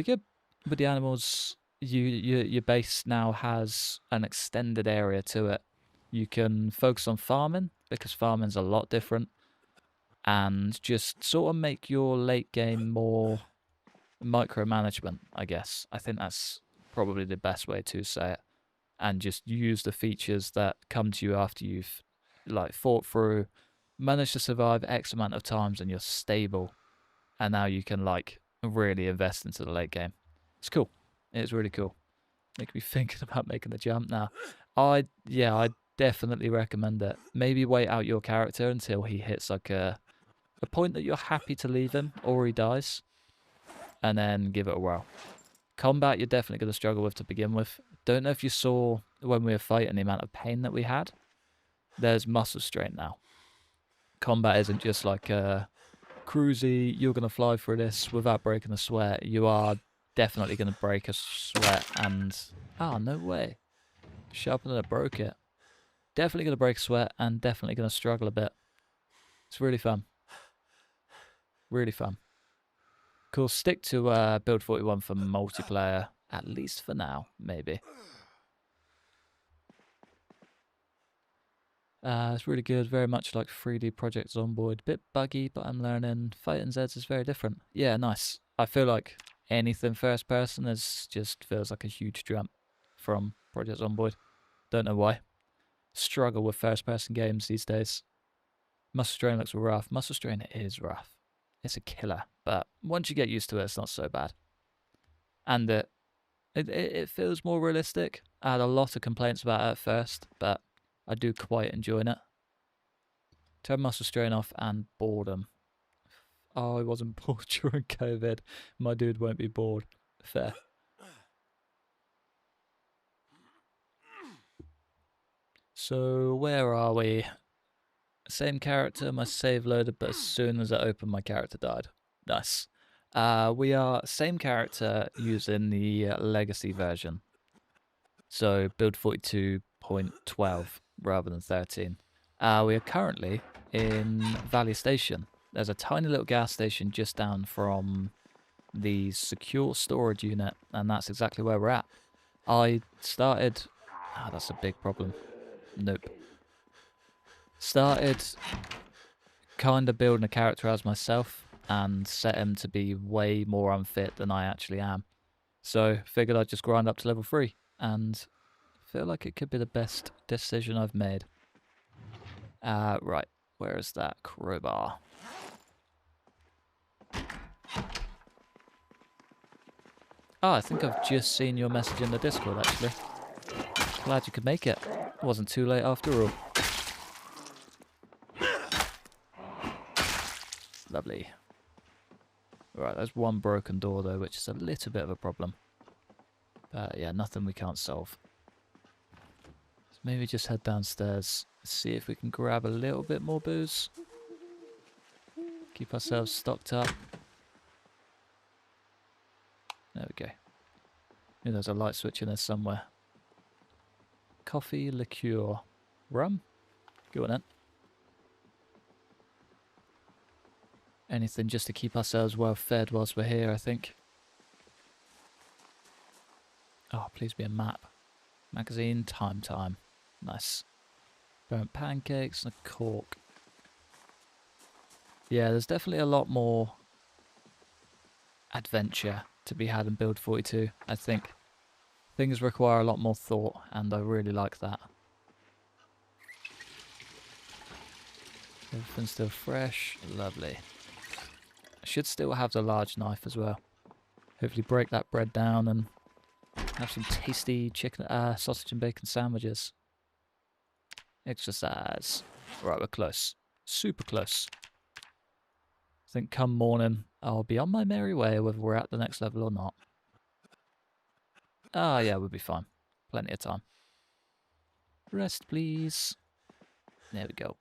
good. With the animals, your base now has an extended area to it. You can focus on farming, because farming's a lot different, and just sort of make your late game more micromanagement, I guess. I think that's probably the best way to say it. And just use the features that come to you after you've like fought through, managed to survive X amount of times, and you're stable. And now you can like really invest into the late game. It's cool. It's really cool. Make me thinking about making the jump now. I definitely recommend it. Maybe wait out your character until he hits like a point that you're happy to leave him or he dies, and then give it a whirl. Combat you're definitely going to struggle with to begin with. Don't know if you saw when we were fighting the amount of pain that we had. There's muscle strain now. Combat isn't just like a cruisy, you're going to fly through this without breaking a sweat. You are definitely going to break a sweat and... Oh, no way. Sharpened and it broke it. Definitely going to break a sweat and definitely going to struggle a bit. It's really fun. Really fun. Cool, stick to Build 41 for multiplayer, at least for now, maybe. It's really good, very much like 3D Project Zomboid. Bit buggy, but I'm learning. Fighting Zeds is very different. Yeah, nice. I feel like anything first person just feels like a huge jump from Project Zomboid. Don't know why. Struggle with first person games these days. Muscle Strain looks rough. Muscle Strain is rough. It's a killer, but once you get used to it, it's not so bad. And it feels more realistic. I had a lot of complaints about it at first, but I do quite enjoy it. Turn muscle strain off and boredom. Oh, I wasn't bored during COVID. My dude won't be bored. Fair. So where are we? Same character, my save loaded, but as soon as I opened, my character died. Nice. We are same character using the legacy version. So build 42.12 rather than 13. We are currently in Valley Station. There's a tiny little gas station just down from the secure storage unit, and that's exactly where we're at. I started... Ah, that's a big problem. Nope. Started kind of building a character as myself and set him to be way more unfit than I actually am. So figured I'd just grind up to level 3 and feel like it could be the best decision I've made. Right, where is that crowbar? Oh, I think I've just seen your message in the Discord actually. Glad you could make it. It wasn't too late after all. Lovely. Right, there's one broken door though, which is a little bit of a problem. But yeah, nothing we can't solve. So maybe just head downstairs, see if we can grab a little bit more booze. Keep ourselves stocked up. There we go. Maybe there's a light switch in there somewhere. Coffee, liqueur, rum? Go on then. Anything just to keep ourselves well fed whilst we're here, I think. Oh, please be a map. Magazine, time. Nice. Burnt pancakes and a cork. Yeah, there's definitely a lot more adventure to be had in Build 42, I think. Things require a lot more thought, and I really like that. Everything's still fresh. Lovely. I should still have the large knife as well. Hopefully break that bread down and have some tasty chicken, sausage and bacon sandwiches. Exercise. Right, we're close. Super close. I think come morning, I'll be on my merry way whether we're at the next level or not. Ah, yeah, we'll be fine. Plenty of time. Rest, please. There we go.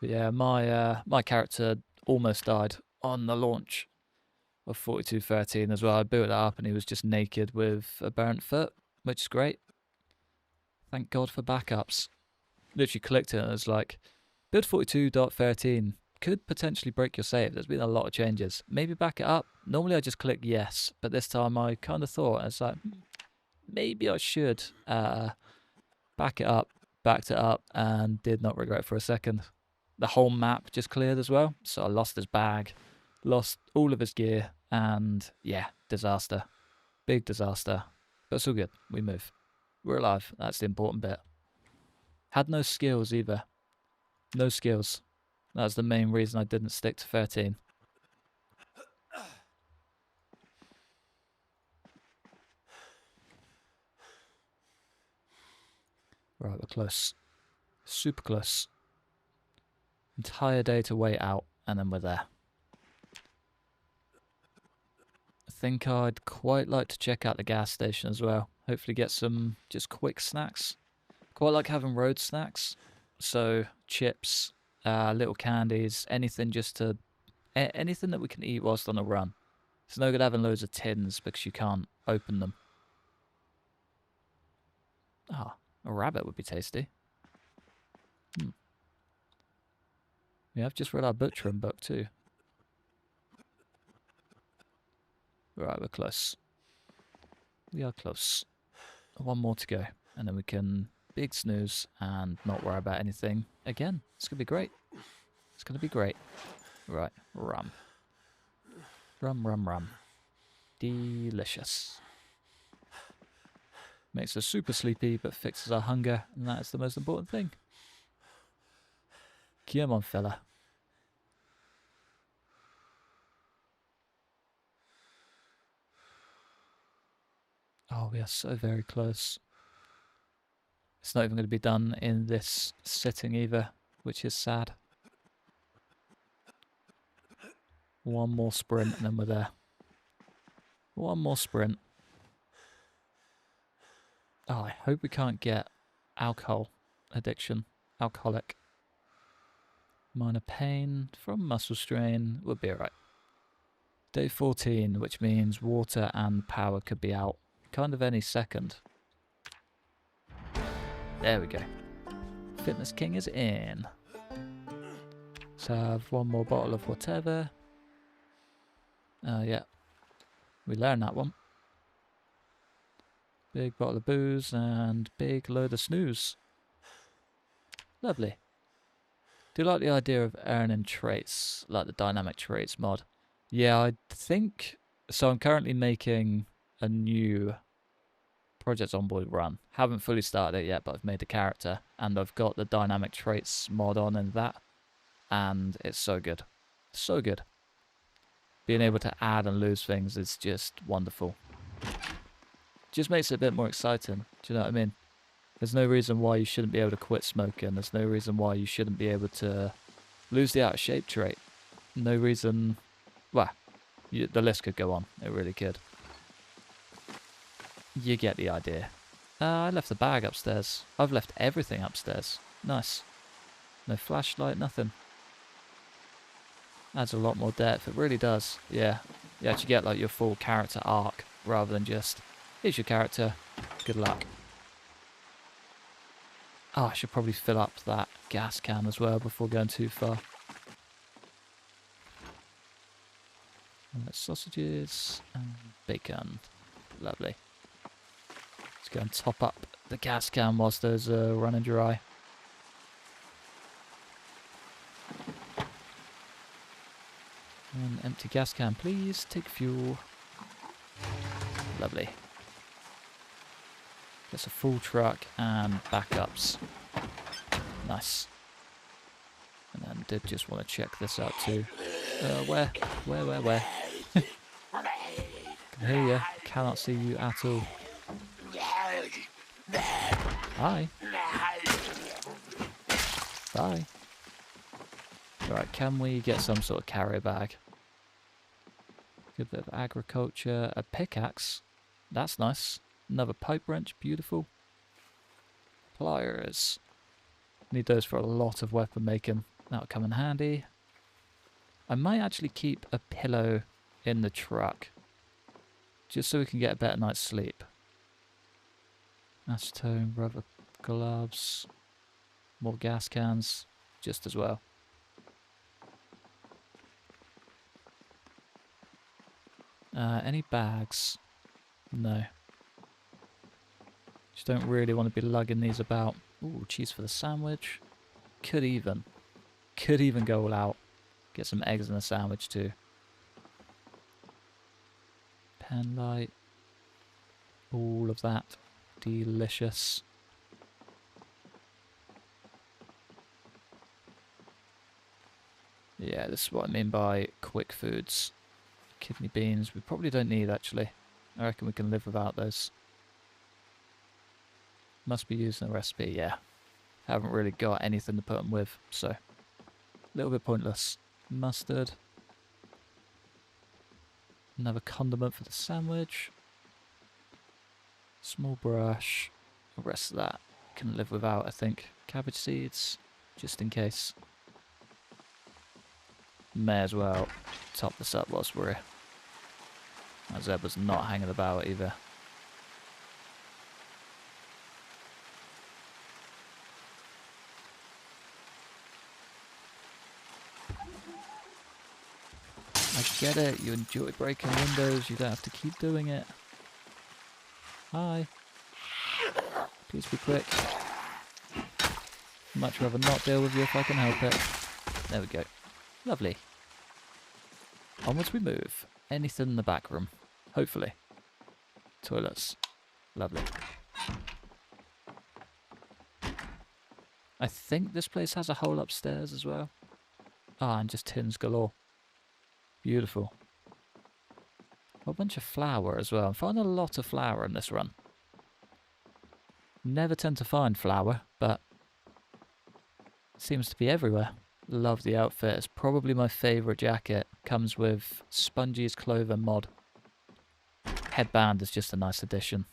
But yeah, my character almost died on the launch of 4213 as well. I built it up and he was just naked with a burnt foot, which is great. Thank God for backups. Literally clicked it and it was like, build 42.13 could potentially break your save. There's been a lot of changes. Maybe back it up. Normally I just click yes, but this time I kind of thought, it's like, maybe I should back it up. Backed it up and did not regret for a second. The whole map just cleared as well, so I lost his bag, lost all of his gear, And yeah, disaster. Big disaster. But it's all good. We move. We're alive. That's the important bit. Had no skills either. No skills. That's the main reason I didn't stick to 13. Right, we're close. Super close. Entire day to wait out, and then we're there. I think I'd quite like to check out the gas station as well. Hopefully get some just quick snacks. Quite like having road snacks. So chips, little candies, anything just to... anything that we can eat whilst on a run. It's no good having loads of tins because you can't open them. Ah, a rabbit would be tasty. Yeah, I've just read our butchering book too. Right, we're close. We are close. One more to go, and then we can big snooze and not worry about anything again. It's going to be great. It's going to be great. Right, rum. Rum, rum, rum. Delicious. Makes us super sleepy, but fixes our hunger, and that is the most important thing. Come on, fella. Oh, we are so very close. It's not even going to be done in this sitting either, which is sad. One more sprint and then we're there. One more sprint. Oh, I hope we can't get alcohol addiction. Alcoholic. Minor pain from muscle strain. We'll be alright. Day 14, which means water and power could be out kind of any second. There we go. Fitness King is in. Let's have one more bottle of whatever. Yeah. We learned that one. Big bottle of booze and big load of snooze. Lovely. Do you like the idea of earning traits, like the dynamic traits mod? Yeah, I think... So I'm currently making a new Project Zomboid run. Haven't fully started it yet, but I've made a character. And I've got the dynamic traits mod on in that. And it's so good. So good. Being able to add and lose things is just wonderful. Just makes it a bit more exciting. Do you know what I mean? There's no reason why you shouldn't be able to quit smoking. There's no reason why you shouldn't be able to lose the out of shape trait. No reason... Well, the list could go on. It really could. You get the idea. I left the bag upstairs. I've left everything upstairs. Nice. No flashlight, nothing. Adds a lot more depth. It really does. Yeah. You actually get like your full character arc rather than just, here's your character. Good luck. Oh, I should probably fill up that gas can as well before going too far. And that's sausages and bacon. Lovely. Let's go and top up the gas can whilst those are running dry. An empty gas can, please. Take fuel. Lovely. Gets a full truck and backups. Nice. And then did just want to check this out too. Where? Can hear you. Cannot see you at all. Hi. Bye. Right, can we get some sort of carrier bag? Good bit of agriculture. A pickaxe. That's nice. Another pipe wrench. Beautiful. Pliers. Need those for a lot of weapon making. That'll come in handy. I might actually keep a pillow in the truck. Just so we can get a better night's sleep. Acetone, rubber gloves. More gas cans. Just as well. Any bags? No. Just don't really want to be lugging these about. Ooh, cheese for the sandwich. Could even go all out. Get some eggs in the sandwich too. pen light, all of that. Delicious. Yeah, this is what I mean by quick foods. Kidney beans, we probably don't need actually. I reckon we can live without those. Must be used in the recipe, yeah. Haven't really got anything to put them with, so a little bit pointless. Mustard. Another condiment for the sandwich. Small brush. The rest of that can live without, I think. Cabbage seeds, just in case. May as well top this up whilst we're here. That zebra's not hanging about either. I get it, you enjoy breaking windows, you don't have to keep doing it. Hi. Please be quick. Much rather not deal with you if I can help it. There we go. Lovely. Onwards we move. Anything in the back room. Hopefully. Toilets. Lovely. I think this place has a hole upstairs as well. Ah, and just tins galore. Beautiful. A bunch of flour as well. I'm finding a lot of flour in this run. Never tend to find flour, but it seems to be everywhere. Love the outfit. It's probably my favourite jacket. Comes with Spongie's Clover mod. Headband is just a nice addition.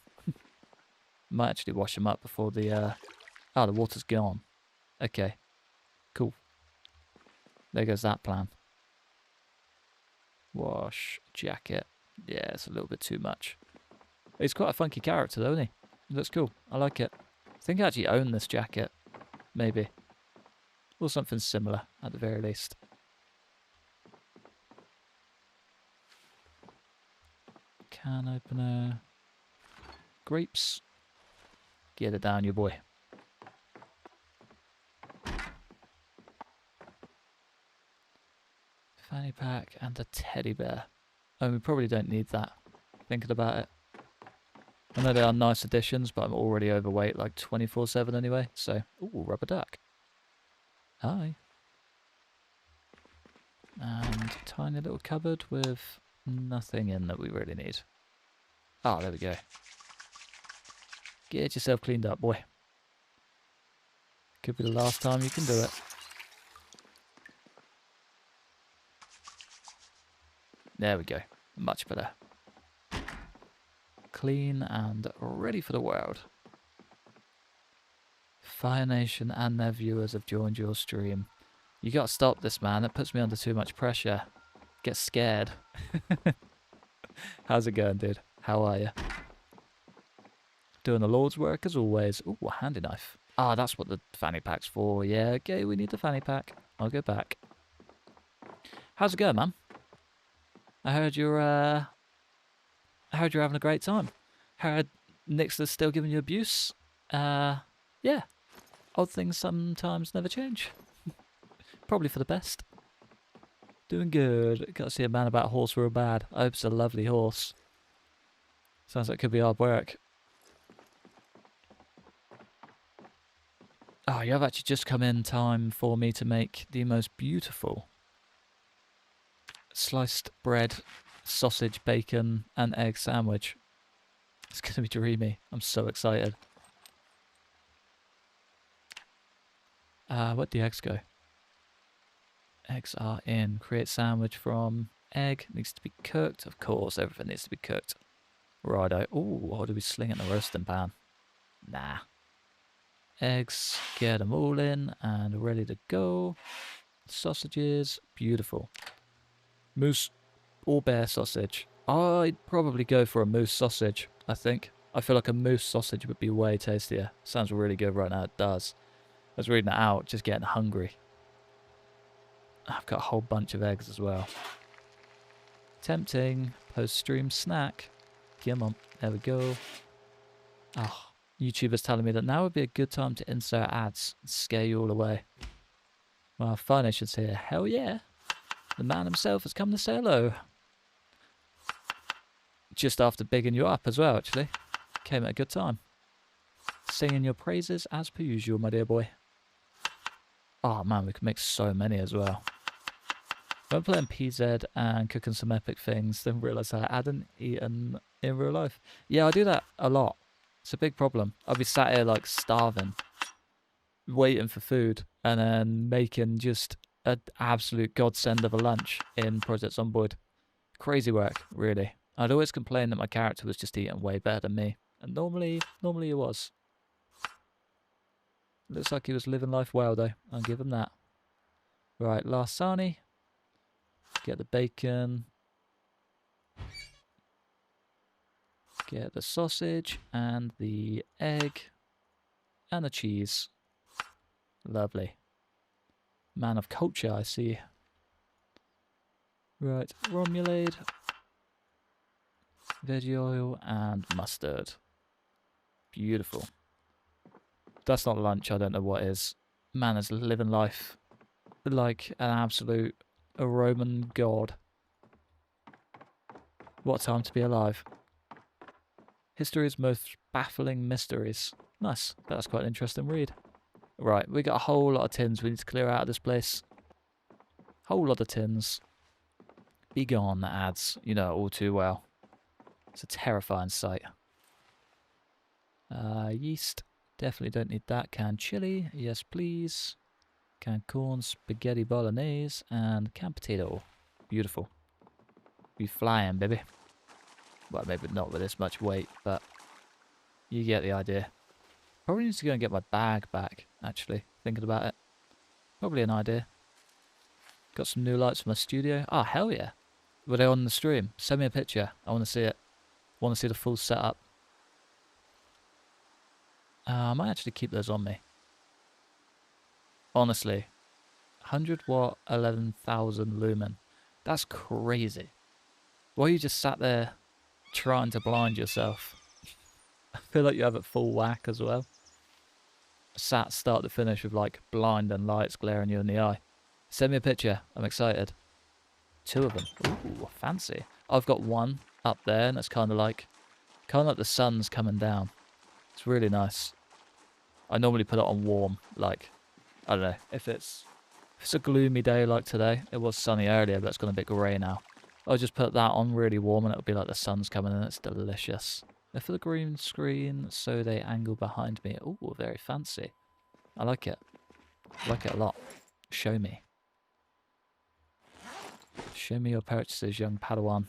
Might actually wash them up before the... Oh, the water's gone. Okay. Cool. There goes that plan. Wash. Jacket. Yeah, it's a little bit too much. He's quite a funky character though, isn't he? He looks cool. I like it. I think I actually own this jacket. Maybe. Or something similar, at the very least. Can opener. Grapes. Get it down, you boy. Fanny pack and a teddy bear. Oh, we probably don't need that. Thinking about it. I know they are nice additions, but I'm already overweight like 24/7 anyway, so... Ooh, rubber duck. Hi. And tiny little cupboard with nothing in that we really need. Ah, there we go. Get yourself cleaned up, boy. Could be the last time you can do it. There we go. Much better. Clean and ready for the world. Fire Nation and their viewers have joined your stream. You gotta stop this, man. It puts me under too much pressure. Get scared. How's it going, dude? How are you? Doing the Lord's work as always. Ooh, a handy knife. Ah, that's what the fanny pack's for. Yeah, okay, we need the fanny pack. I'll go back. How's it going, man? I heard you're having a great time. Heard Nix is still giving you abuse. Yeah. Odd things sometimes never change. Probably for the best. Doing good. Gotta see a man about a horse real bad. I hope it's a lovely horse. Sounds like it could be hard work. Oh, you have actually just come in time for me to make the most beautiful sliced bread, sausage, bacon, and egg sandwich. It's going to be dreamy. I'm so excited. Where'd the eggs go? Eggs are in. Create sandwich from egg. Needs to be cooked. Of course, everything needs to be cooked. Righto. Ooh, or do we sling it in the roasting pan? Nah. Eggs, get them all in and ready to go. Sausages, beautiful. Moose or bear sausage. I'd probably go for a moose sausage, I think. I feel like a moose sausage would be way tastier. Sounds really good right now, it does. I was reading it out, just getting hungry. I've got a whole bunch of eggs as well. Tempting. Post-stream snack. Come on, there we go. Oh, YouTuber's telling me that now would be a good time to insert ads and scare you all away. Well, Fire Nation's here. Hell yeah. The man himself has come to say hello. just after bigging you up as well, actually. Came at a good time. Singing your praises as per usual, my dear boy. Oh man, we can make so many as well. When playing PZ and cooking some epic things, then realise I hadn't eaten in real life. Yeah, I do that a lot. It's a big problem. I'll be sat here like starving, waiting for food, and then making just an absolute godsend of a lunch in Project Zomboid. Crazy work, really. I'd always complain that my character was just eating way better than me. And normally he was. Looks like he was living life well though. I'll give him that. Right, last sarnie. Get the bacon. Get the sausage and the egg. And the cheese. Lovely. Man of culture, I see. Right, romulade. Veggie oil and mustard. Beautiful. That's not lunch, I don't know what is. Man is living life like an absolute Roman god. What time to be alive. History's most baffling mysteries. Nice. That's quite an interesting read. Right, we got a whole lot of tins we need to clear out of this place. Whole lot of tins. Be gone, ads. You know it all too well. It's a terrifying sight. Yeast. Definitely don't need that. Canned chili. Yes, please. Canned corn, spaghetti bolognese, and canned potato. Beautiful. Be flying, baby. Well, maybe not with this much weight, but you get the idea. Probably need to go and get my bag back, actually. Thinking about it. Probably an idea. Got some new lights for my studio. Ah, hell yeah. Were they on the stream? Send me a picture. I want to see it. I want to see the full setup. I might actually keep those on me. Honestly. 100 watt, 11,000 lumen. That's crazy. Why you just sat there trying to blind yourself? I feel like you have it full whack as well. Sat start to finish with like blind and lights glaring you in the eye. Send me a picture. I'm excited. 2 of them. Ooh, fancy. I've got one up there and it's kind of like the sun's coming down. It's really nice. I normally put it on warm, like, I don't know, if it's a gloomy day like today. It was sunny earlier, but it's gone a bit grey now. I'll just put that on really warm and it'll be like the sun's coming in. It's delicious. They're for the green screen, so they angle behind me. Ooh, very fancy. I like it. I like it a lot. Show me. Show me your purchases, young Padawan.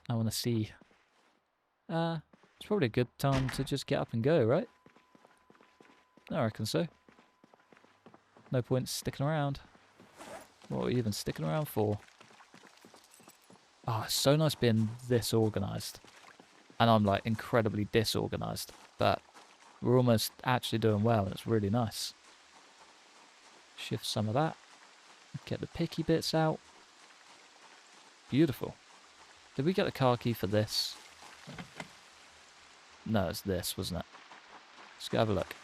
I want to see. It's probably a good time to just get up and go, right? I reckon so. No point sticking around. What are you even sticking around for? Oh, it's so nice being this organised. And I'm like incredibly disorganised. But we're almost actually doing well and it's really nice. Shift some of that. Get the picky bits out. Beautiful. Did we get the car key for this? No, it's this, wasn't it? Let's go have a look.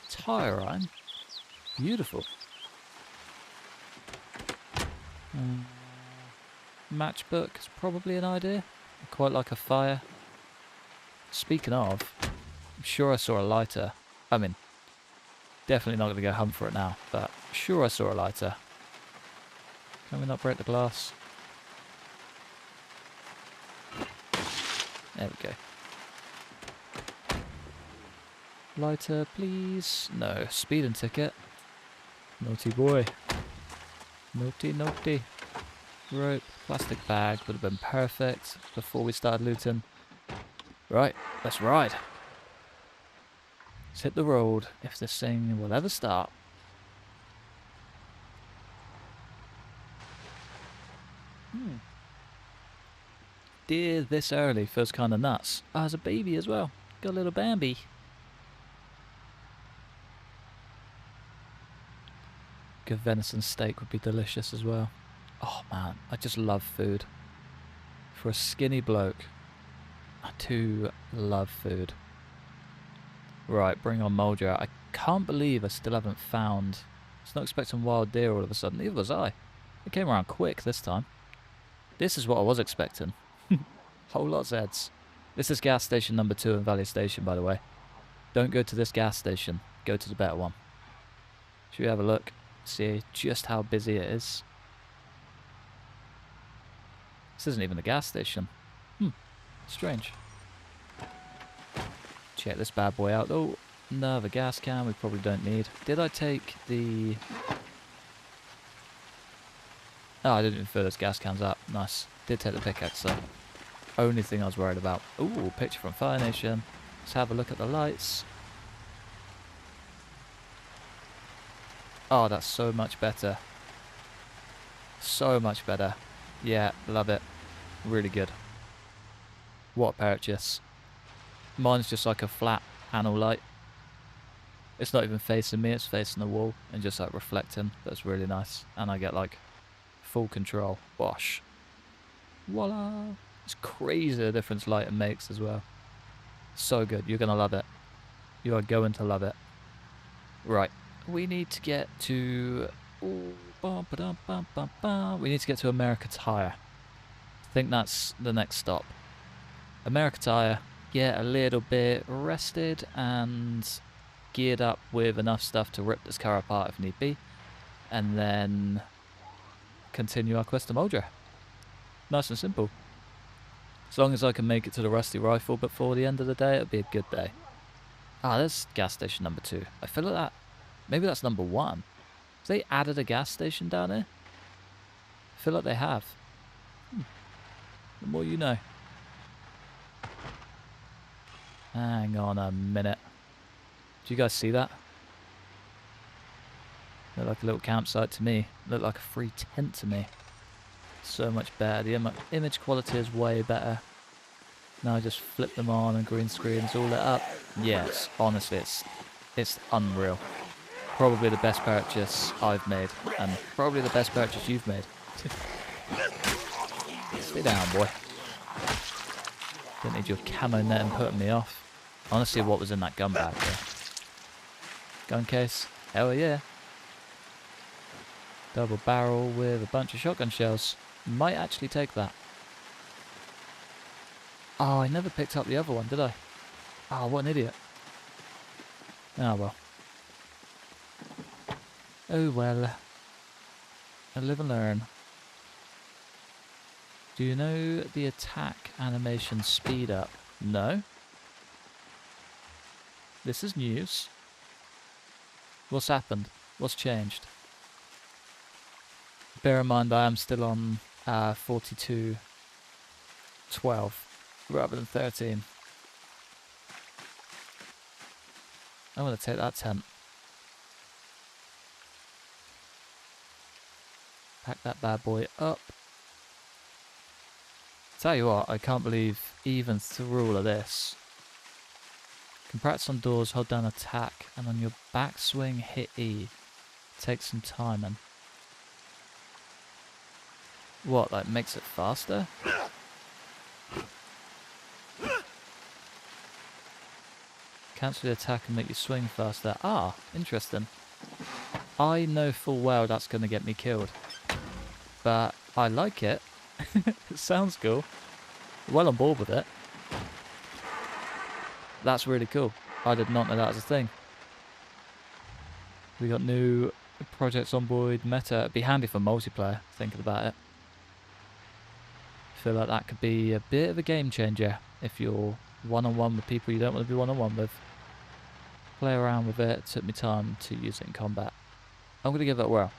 Tire iron. Beautiful. Matchbook is probably an idea. I quite like a fire. Speaking of, I'm sure I saw a lighter. I mean, definitely not going to go hunt for it now, but sure I saw a lighter. Can we not break the glass? There we go. Lighter, please. No, speeding ticket. Naughty boy. Naughty, naughty. Rope, plastic bag would have been perfect before we started looting. Right, let's ride. Let's hit the road if this thing will ever start. Deer this early feels kind of nuts. Oh, there's a baby as well. Got a little Bambi. Good venison steak would be delicious as well. Oh man, I just love food. For a skinny bloke, I do love food. Right, bring on Muldraugh. I can't believe I still haven't found... I was not expecting wild deer all of a sudden. Neither was I. It came around quick this time. This is what I was expecting. Whole lots of heads. This is gas station number 2 in Valley Station, by the way. Don't go to this gas station. Go to the better one. Should we have a look? See just how busy it is. This isn't even a gas station. Strange. Check this bad boy out. Oh, another gas can we probably don't need. Did I take the... Oh, I didn't even fill those gas cans up. Nice. Did take the pickaxe though. Only thing I was worried about. Ooh, picture from Fire Nation. Let's have a look at the lights. Oh, that's so much better. So much better. Yeah, love it. Really good. What a purchase. Mine's just like a flat panel light. It's not even facing me, it's facing the wall and just like reflecting. That's really nice. And I get like full control. Bosh. Voila. It's crazy the difference lighting makes as well. So good. You're going to love it. You are going to love it. Right. We need to get to... Ooh, we need to get to America Tire. I think that's the next stop. America Tire. Get a little bit rested and geared up with enough stuff to rip this car apart if need be. And then continue our quest to Muldraugh. Nice and simple. As long as I can make it to the Rusty Rifle before the end of the day, it'll be a good day. Ah, there's gas station number 2. I feel like that... Maybe that's number 1. Have they added a gas station down here? I feel like they have. The more you know. Hang on a minute. Do you guys see that? Looked like a little campsite to me. Looked like a free tent to me. So much better. The image quality is way better. Now I just flip them on and green screen's all lit up. Yes, honestly, it's unreal. Probably the best purchase I've made, and probably the best purchase you've made. Stay down, boy. Don't need your camo netting putting me off. Honestly, what was in that gun bag there? Gun case? Hell yeah. Double barrel with a bunch of shotgun shells. Might actually take that. Oh, I never picked up the other one, did I? Oh, what an idiot. Oh well. Oh well. I live and learn. Do you know the attack animation speed up? No. This is news. What's happened? What's changed? Bear in mind I am still on 42.12 rather than 13. I'm going to take that tent. Pack that bad boy up. Tell you what, I can't believe even through all of this. Can practice on doors, hold down attack, and on your backswing hit E. Take some time and... What, like makes it faster? Cancel the attack and make you swing faster. Ah, interesting. I know full well that's going to get me killed. But I like it. It sounds cool. Well on board with it. That's really cool. I did not know that was a thing. We got new Project Zomboid meta. It'd be handy for multiplayer, thinking about it. I feel like that could be a bit of a game changer if you're one-on-one with people you don't want to be one-on-one with. Play around with it. It took me time to use it in combat. I'm going to give it a whirl.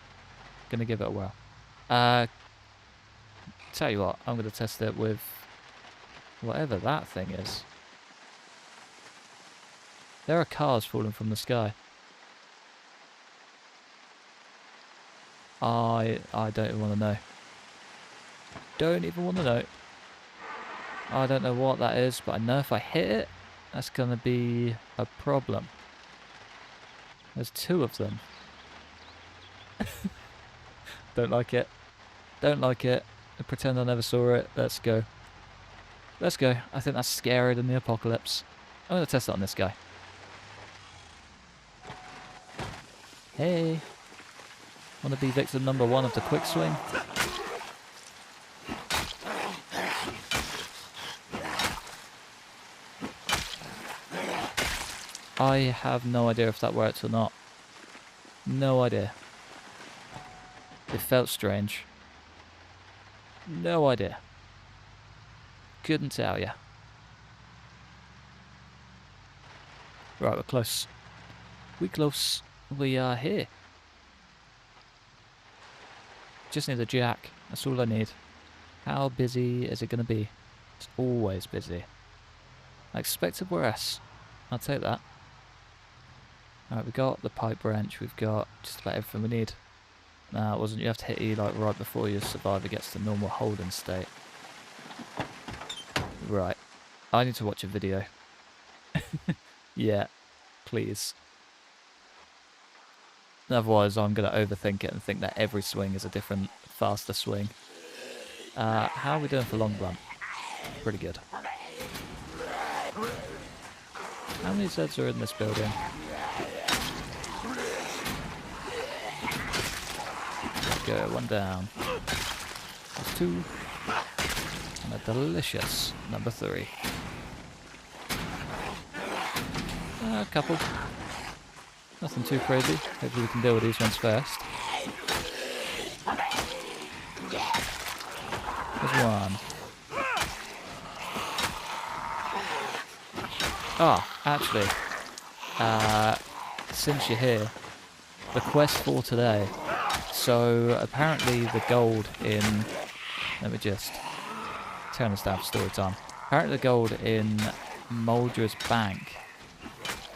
Tell you what, I'm going to test it with whatever that thing is. There are cars falling from the sky. I don't even want to know. Don't even want to know. I don't know what that is, but I know if I hit it, that's going to be a problem. There's 2 of them. Don't like it. Don't like it. I pretend I never saw it. Let's go. Let's go. I think that's scarier than the apocalypse. I'm going to test it on this guy. Hey. Want to be victim number 1 of the quick swing? I have no idea if that worked or not. No idea. It felt strange. No idea. Couldn't tell ya. Right, we're close. We close. We are here. Just need a jack. That's all I need. How busy is it going to be? It's always busy. I expected worse. I'll take that. Alright, we got the pipe wrench. We've got just about everything we need. Nah, it wasn't. You have to hit E like right before your survivor gets to normal holding state. Right. I need to watch a video. Yeah, please. Otherwise, I'm going to overthink it and think that every swing is a different, faster swing. How are we doing for long blunt? Pretty good. How many Zeds are in this building? There we go, one down. That's 2. And a delicious number 3. A couple. Nothing too crazy. Hopefully we can deal with these ones first. There's one. Actually, since you're here, the quest for today. So apparently the gold in... Let me just turn this down for story time. Apparently the gold in Muldraugh's bank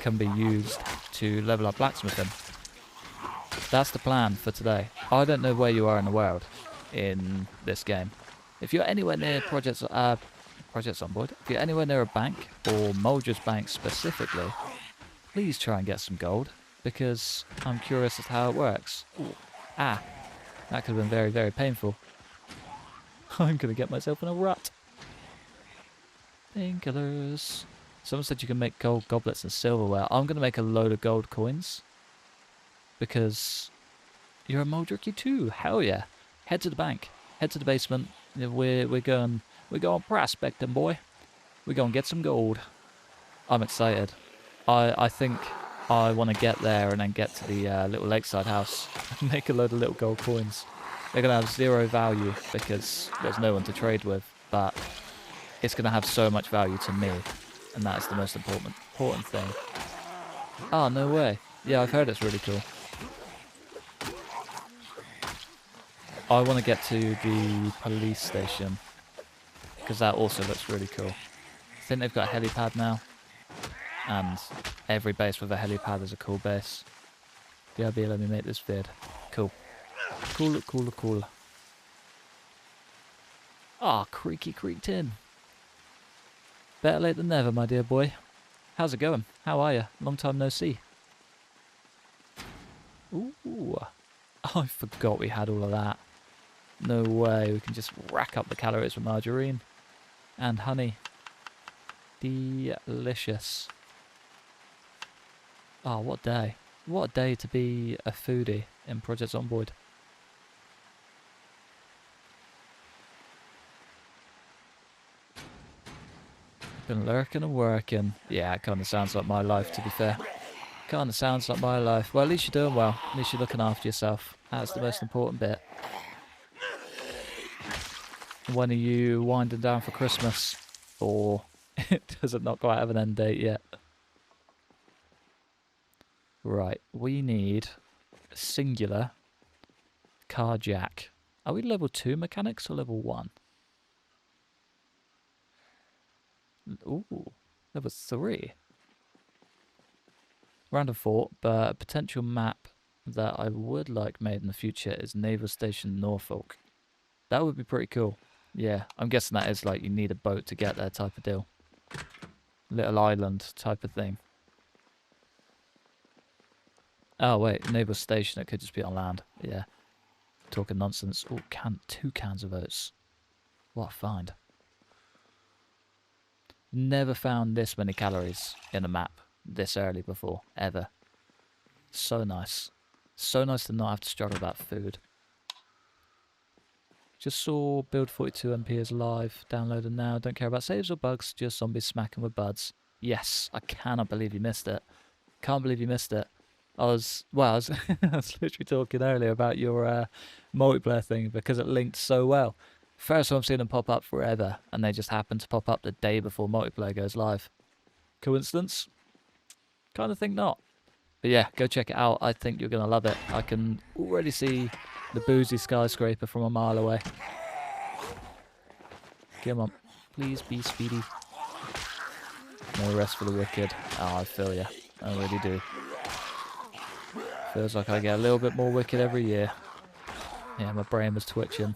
can be used to level up blacksmithing. That's the plan for today. I don't know where you are in the world in this game. If you're anywhere near Project Zomboid, if you're anywhere near a bank, or Muldraugh's bank specifically, please try and get some gold, because I'm curious as to how it works. Ooh. That could have been very, very painful. I'm going to get myself in a rut. Painkillers. Someone said you can make gold goblets and silverware. I'm going to make a load of gold coins. Because you're a Muldraugh too. Hell yeah. Head to the bank. Head to the basement. We're going prospecting, boy. We're going to get some gold. I'm excited. I think I want to get there and then get to the little lakeside house and make a load of little gold coins. They're going to have 0 value because there's no one to trade with, but it's going to have so much value to me, and that's the most important thing. Oh, no way. Yeah, I've heard it's really cool. I want to get to the police station because that also looks really cool. I think they've got a helipad now, and every base with a helipad is a cool base. BRB, let me make this vid. Cool. Cool. Creaky creaked in. Better late than never, my dear boy. How's it going? How are you? Long time no see. Ooh. I forgot we had all of that. No way. We can just rack up the calories with margarine and honey. Delicious. Oh, what day. What a day to be a foodie in Project Zomboid. Been lurking and working. Yeah, it kind of sounds like my life, to be fair. Kind of sounds like my life. Well, at least you're doing well. At least you're looking after yourself. That's the most important bit. When are you winding down for Christmas? Or does it not quite have an end date yet? Right, we need a singular car jack. Are we level 2 mechanics or level 1? Ooh, level 3. Random thought, but a potential map that I would like made in the future is Naval Station Norfolk. That would be pretty cool. Yeah, I'm guessing that is like you need a boat to get there type of deal. Little island type of thing. Oh wait, Naval Station, it could just be on land. Yeah. Talking nonsense. Oh, 2 cans of oats. What a find. Never found this many calories in a map this early before, ever. So nice. So nice to not have to struggle about food. Just saw Build 42 MP is live. Downloaded now. Don't care about saves or bugs. Just zombies smacking with buds. Yes, I cannot believe you missed it. Can't believe you missed it. I was I was literally talking earlier about your multiplayer thing because it linked so well. First time I've seen them pop up forever, and they just happen to pop up the day before multiplayer goes live. Coincidence? Kind of think not. But yeah, go check it out. I think you're going to love it. I can already see the boozy skyscraper from a mile away. Come on. Please be speedy. No rest for the wicked. Oh, I feel ya. I really do. Feels like I get a little bit more wicked every year. Yeah, my brain was twitching.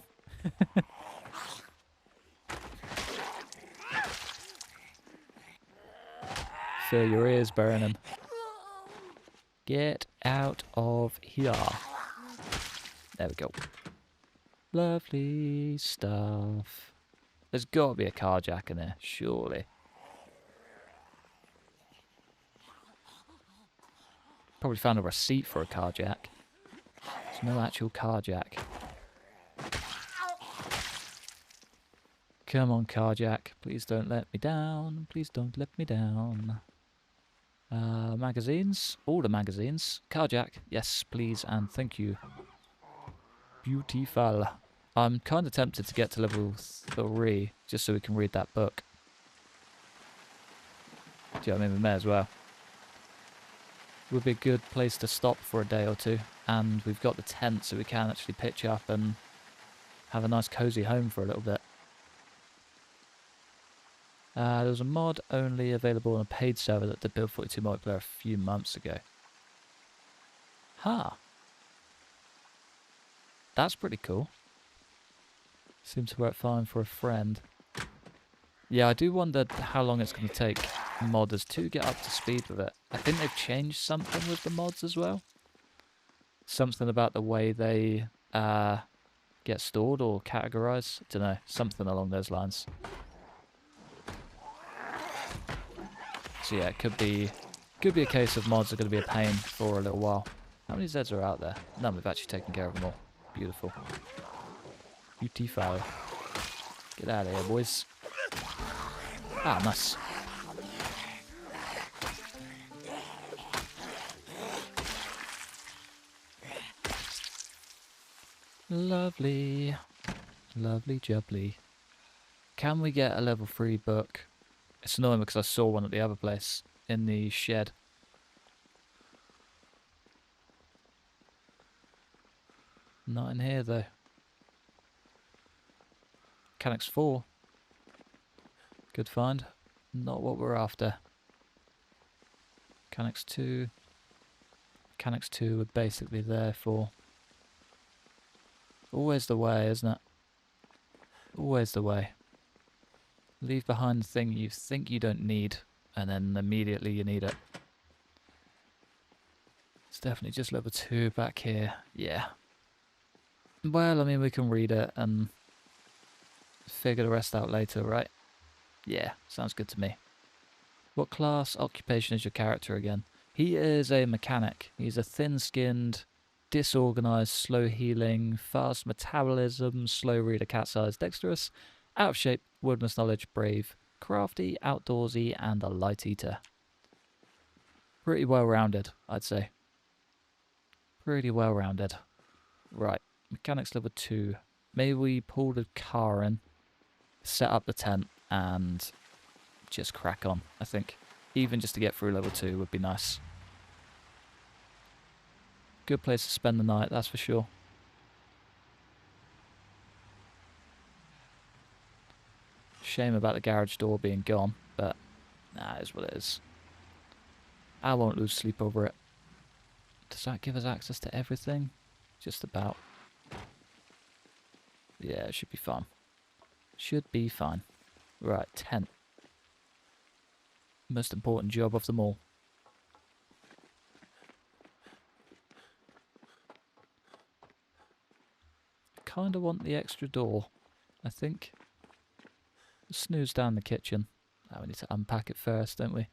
Feel your ears burning. Get out of here. There we go. Lovely stuff. There's got to be a carjack in there, surely. Probably found a receipt for a carjack. There's no actual carjack. Come on, carjack. Please don't let me down. Please don't let me down. Magazines. All the magazines. Carjack. Yes, please and thank you. Beautiful. I'm kind of tempted to get to level 3 just so we can read that book. Do you know what I mean? We may as well. Would be a good place to stop for a day or two. And we've got the tent so we can actually pitch up and have a nice cozy home for a little bit. There was a mod only available on a paid server that did Build 42 multiplayer a few months ago. Huh. That's pretty cool. Seems to work fine for a friend. Yeah, I do wonder how long it's going to take modders to get up to speed with it. I think they've changed something with the mods as well. Something about the way they get stored or categorized. I don't know, something along those lines. So yeah, it could be a case of mods are going to be a pain for a little while. How many Zeds are out there? None, we've actually taken care of them all. Beautiful. Beautiful. Get out of here, boys. Ah, nice. Lovely. Lovely jubbly. Can we get a level 3 book? It's annoying because I saw one at the other place in the shed. Not in here though. Mechanics 4. Good find. Not what we're after. Mechanics 2. Mechanics 2 are basically there for... Always the way, isn't it? Always the way. Leave behind the thing you think you don't need, and then immediately you need it. It's definitely just level 2 back here. Yeah. Well, I mean, we can read it and figure the rest out later, right? Yeah, sounds good to me. What class occupation is your character again? He is a mechanic. He's a thin-skinned, disorganized, slow healing, fast metabolism, slow reader, cat-sized, dexterous, out of shape, wilderness knowledge, brave, crafty, outdoorsy, and a light eater. Pretty well-rounded, I'd say. Pretty well-rounded. Right, mechanics level 2. Maybe we pull the car in, set up the tent, and just crack on, I think. Even just to get through level 2 would be nice. Good place to spend the night, that's for sure. Shame about the garage door being gone, but nah, it is what it is. I won't lose sleep over it. Does that give us access to everything? Just about. Yeah, it should be fine. Should be fine. Right, tent. Most important job of them all. Kinda want the extra door, I think. Snooze down the kitchen. Now we need to unpack it first, don't we?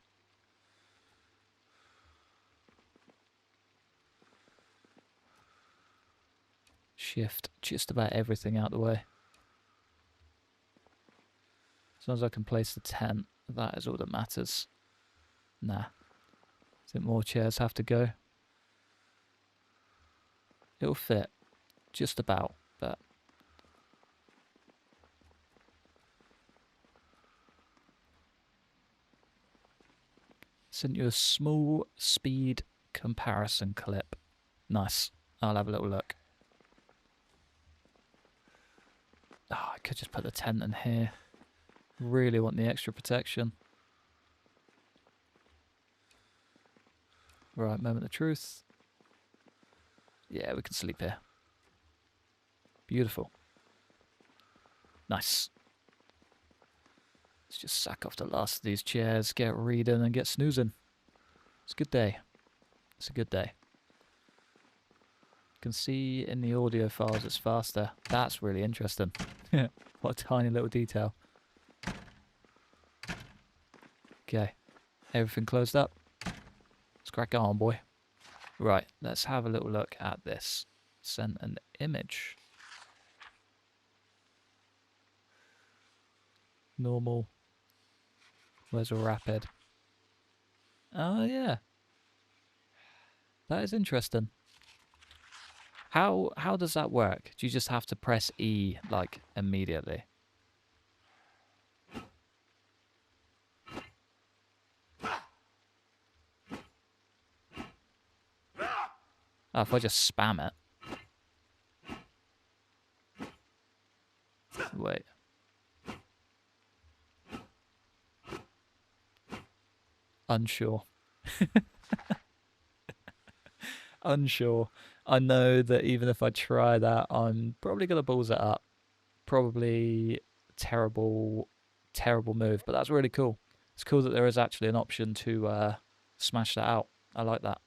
Shift just about everything out the way. As long as I can place the tent, that is all that matters. Nah. I think more chairs have to go. It'll fit. Just about, but... Sent you a small speed comparison clip. Nice. I'll have a little look. Oh, I could just put the tent in here. Really want the extra protection. Right, moment of truth. Yeah, we can sleep here. Beautiful. Nice. Let's just sack off the last of these chairs, get reading and get snoozing. It's a good day. It's a good day. You can see in the audio files it's faster. That's really interesting. What a tiny little detail. Okay. Everything closed up. Let's crack on, boy. Right, let's have a little look at this. Send an image. Normal. Where's a rapid? Oh, yeah. That is interesting. How does that work? Do you just have to press E, like, immediately? Oh, if I just spam it. Wait. Unsure. Unsure. I know that even if I try that, I'm probably going to balls it up. Probably terrible, terrible move, but that's really cool. It's cool that there is actually an option to smash that out. I like that.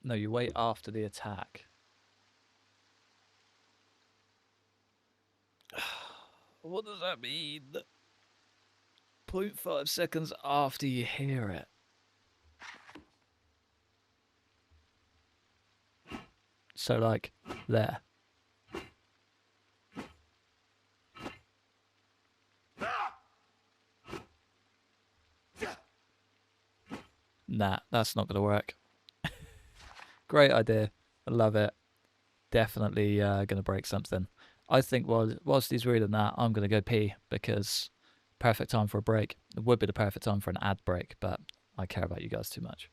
No, you wait after the attack. What does that mean? 0.5 seconds after you hear it. So, like, there. Nah, that's not going to work. Great idea. I love it. Definitely going to break something. I think whilst he's reading that, I'm going to go pee because perfect time for a break. It would be the perfect time for an ad break, but I care about you guys too much.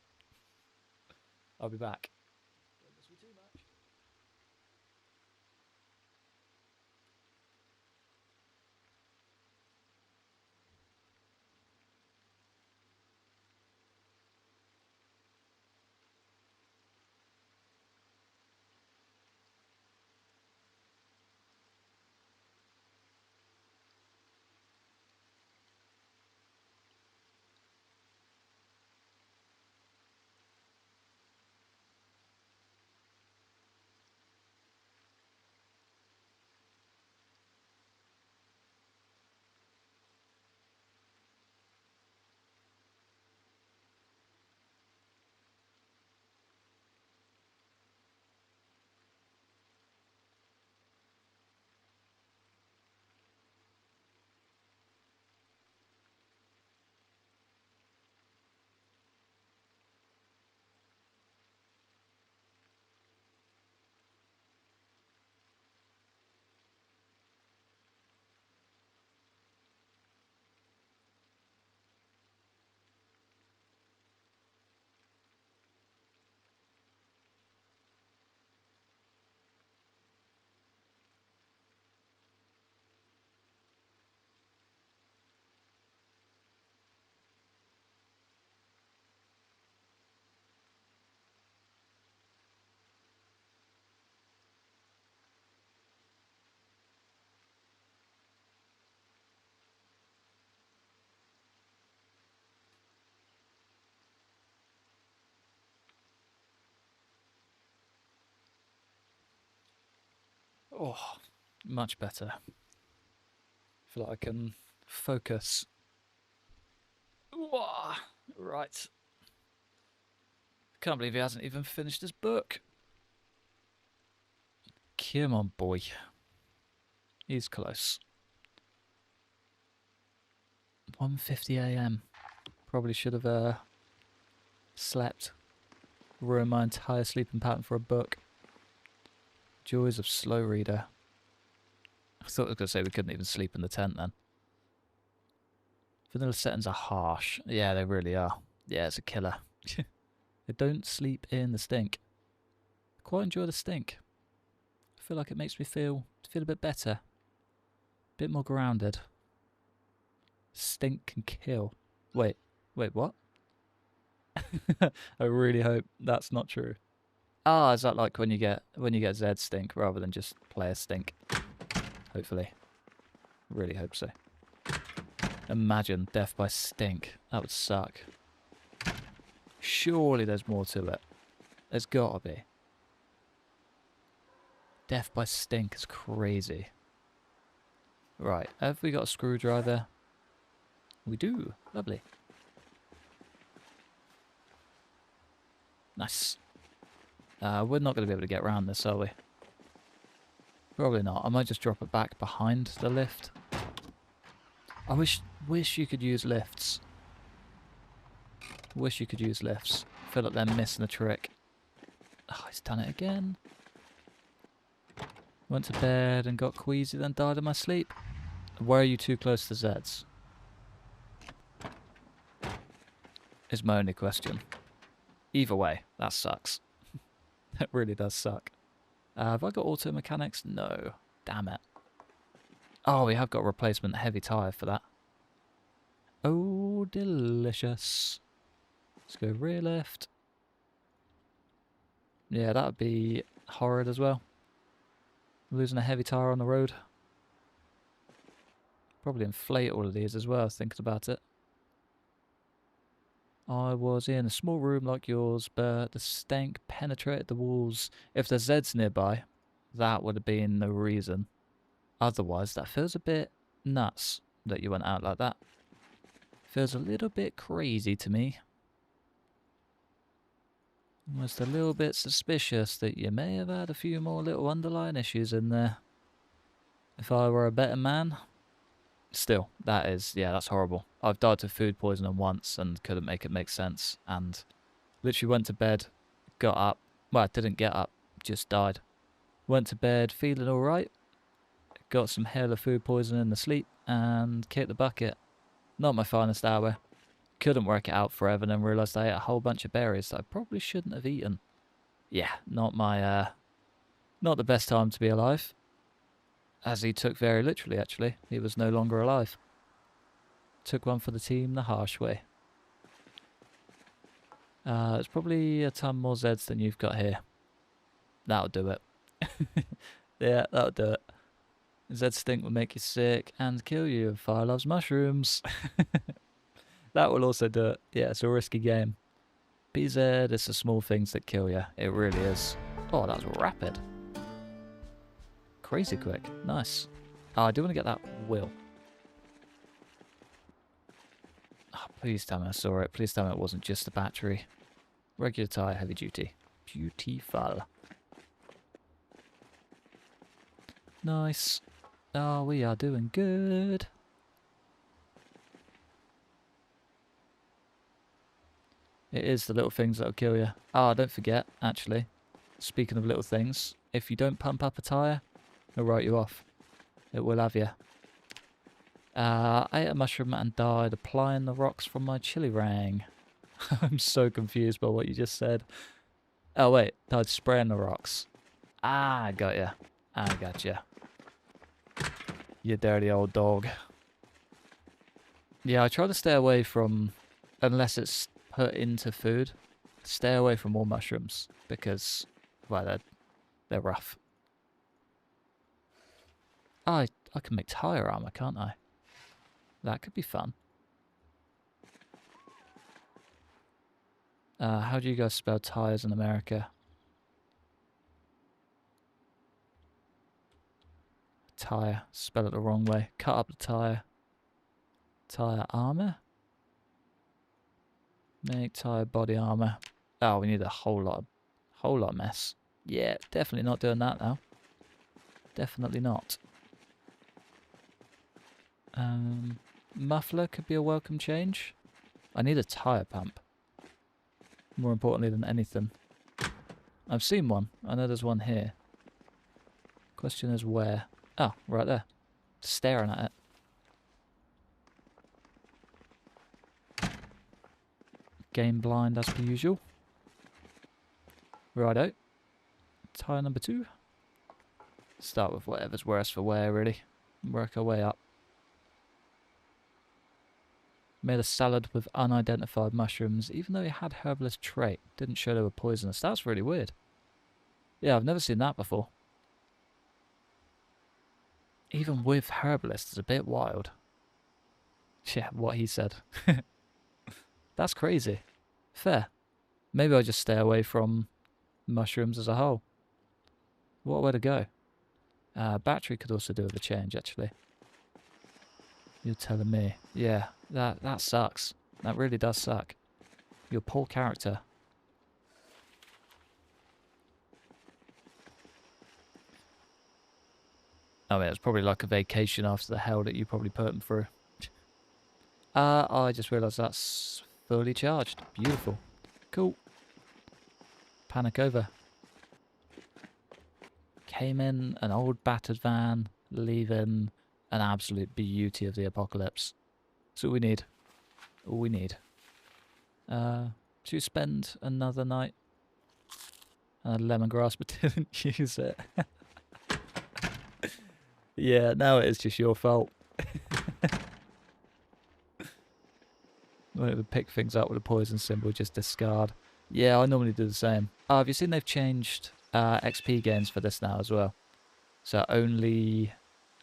I'll be back. Don't miss me too much. Oh, much better. I feel like I can focus. Ooh, right. Can't believe he hasn't even finished his book. Come on, boy. He's close. 1:50 a.m. Probably should have slept. Ruined my entire sleeping pattern for a book. Joys of slow reader. I thought I was going to say we couldn't even sleep in the tent then. Vanilla settings are harsh. Yeah, they really are. Yeah, it's a killer. They don't sleep in the stink. I quite enjoy the stink. I feel like it makes me feel a bit better. A bit more grounded. Stink can kill. Wait, what? I really hope that's not true. Ah, is that like when you get Zed stink rather than just player stink? Hopefully. Really hope so. Imagine death by stink. That would suck. Surely there's more to it. There's gotta be. Death by stink is crazy. Right, have we got a screwdriver? We do. Lovely. Nice. We're not going to be able to get around this, are we? Probably not. I might just drop it back behind the lift. I wish you could use lifts. Wish you could use lifts. Feel like they're missing a trick. Oh, he's done it again. Went to bed and got queasy, then died in my sleep. Why are you too close to Zeds? Is my only question. Either way, that sucks. That really does suck. Have I got auto mechanics? No. Damn it. Oh, we have got a replacement heavy tyre for that. Oh, delicious. Let's go rear left. Yeah, that would be horrid as well. Losing a heavy tyre on the road. Probably inflate all of these as well, thinking about it. I was in a small room like yours, but the stank penetrated the walls. If there's Zeds nearby, that would have been the reason. Otherwise, that feels a bit nuts that you went out like that. Feels a little bit crazy to me. Almost a little bit suspicious that you may have had a few more little underlying issues in there. If I were a better man... Still, that's horrible. I've died to food poisoning once and couldn't make it make sense. And literally went to bed, got up. Well, I didn't get up, just died. Went to bed feeling alright. Got some hell of food poisoning in the sleep and kicked the bucket. Not my finest hour. Couldn't work it out forever and then realised I ate a whole bunch of berries that I probably shouldn't have eaten. Yeah, not the best time to be alive. As he took very literally, actually. He was no longer alive. Took one for the team the harsh way. It's probably a ton more Zeds than you've got here. That'll do it. Yeah, that'll do it. Zed stink will make you sick and kill you. Fire loves mushrooms. That will also do it. Yeah, it's a risky game. BZ, it's the small things that kill you. It really is. Oh, that was rapid. Crazy quick. Nice. Oh, I do want to get that wheel. Oh, please tell me I saw it. Please tell me it wasn't just the battery. Regular tyre, heavy duty. Beautiful. Nice. Oh, we are doing good. It is the little things that'll kill you. Ah, don't forget, actually. Speaking of little things, if you don't pump up a tyre, it'll write you off. It will have you. I ate a mushroom and died applying the rocks from my chili rang. I'm so confused by what you just said. Oh wait, died spraying the rocks. Ah, I got you. I got you. You dirty old dog. Yeah, I try to stay away from, unless it's put into food, stay away from all mushrooms because, well, they're rough. I can make tire armor, can't I? That could be fun. How do you guys spell tires in America? Tire. Spell it the wrong way. Cut up the tire. Tire armor? Make tire body armor. Oh, we need a whole lot of mess. Yeah, definitely not doing that now. Definitely not. muffler could be a welcome change. I need a tyre pump. More importantly than anything. I've seen one. I know there's one here. Question is where? Oh, right there. Staring at it. Game blind as per usual. Righto. Tyre number 2. Start with whatever's worse for wear, really. Work our way up. Made a salad with unidentified mushrooms, even though it had herbalist trait. Didn't show they were poisonous. That's really weird. Yeah, I've never seen that before. Even with herbalist, it's a bit wild. Yeah, what he said. That's crazy. Fair. Maybe I'll just stay away from mushrooms as a whole. What a way to go. Battery could also do with a change, actually. You're telling me. Yeah, that sucks. That really does suck. You're a poor character. I mean, it's probably like a vacation after the hell that you probably put them through. I just realised that's fully charged. Beautiful. Cool. Panic over. Came in an old battered van, leaving an absolute beauty of the apocalypse. That's all we need. All we need. To spend another night. Lemongrass, but didn't use it. Yeah, now it is just your fault. When it would pick things up with a poison symbol, just discard. Yeah, I normally do the same. Oh, have you seen they've changed XP gains for this now as well? So only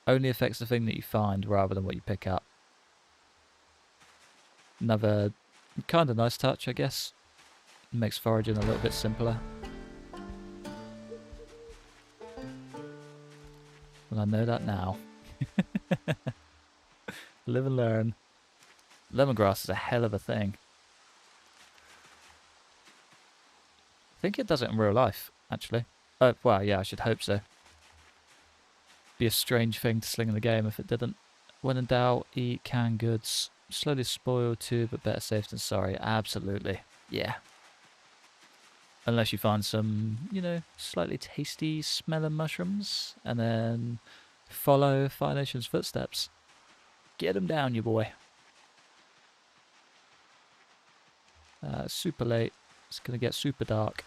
affects the thing that you find rather than what you pick up. Another kind of nice touch, I guess. Makes foraging a little bit simpler. Well, I know that now. Live and learn. Lemongrass is a hell of a thing. I think it does it in real life, actually. Well, yeah, I should hope so. Be a strange thing to sling in the game if it didn't. When in doubt, eat canned goods. Slowly spoil too, but better safe than sorry. Absolutely. Yeah. Unless you find some, you know, slightly tasty smelling mushrooms, and then follow Fire Nation's footsteps. Get them down, you boy. Super late. It's going to get super dark.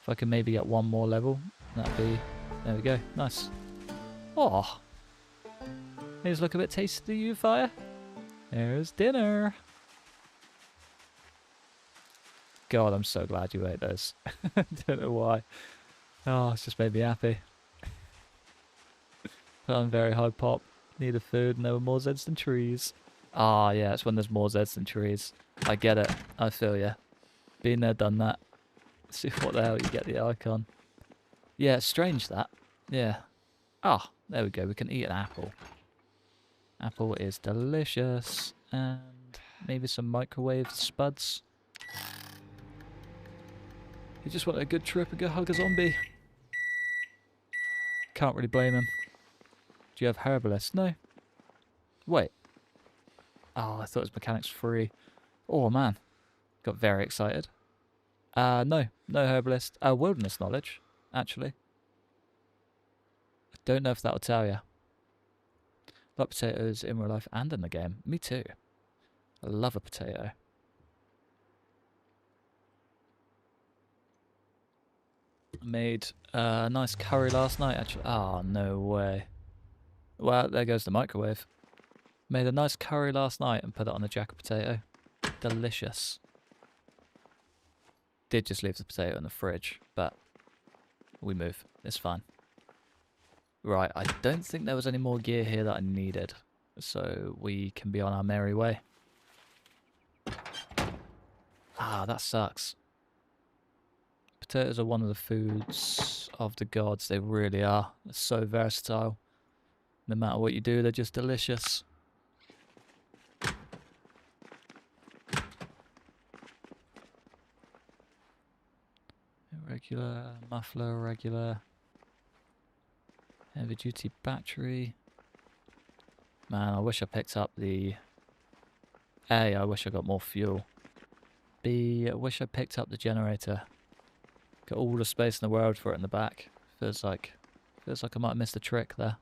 If I can maybe get one more level, that'd be... There we go. Nice. Oh. These look a bit tasty to you, Fire. There's dinner. God, I'm so glad you ate those. Don't know why. Oh, it's just made me happy. Put on very high pop. Needed food and there were more Zeds than trees. Ah, yeah, it's when there's more Zeds than trees. I get it. I feel ya. Been there, done that. See what the hell you get the icon. Yeah, it's strange that. Yeah. Ah, there we go. We can eat an apple. Apple is delicious. And maybe some microwave spuds. He just wanted a good trip and go hug a zombie. Can't really blame him. Do you have herbalist? No. Wait. Oh, I thought it was mechanics free. Oh man. Got very excited. No. No herbalist. Wilderness knowledge, actually. I don't know if that'll tell you. Like potatoes in real life and in the game. Me too. I love a potato. Made a nice curry last night, actually. Oh, no way. Well, there goes the microwave. Made a nice curry last night and put it on a jacket potato. Delicious. Did just leave the potato in the fridge, but we move. It's fine. Right, I don't think there was any more gear here that I needed, so we can be on our merry way. Ah, that sucks. Potatoes are one of the foods of the gods. They really are. They're so versatile. No matter what you do, they're just delicious. Regular, muffler, regular. Heavy duty battery. Man, I wish I picked up the A, I wish I got more fuel. B, I wish I picked up the generator. Got all the space in the world for it in the back. Feels like I might have missed a trick there.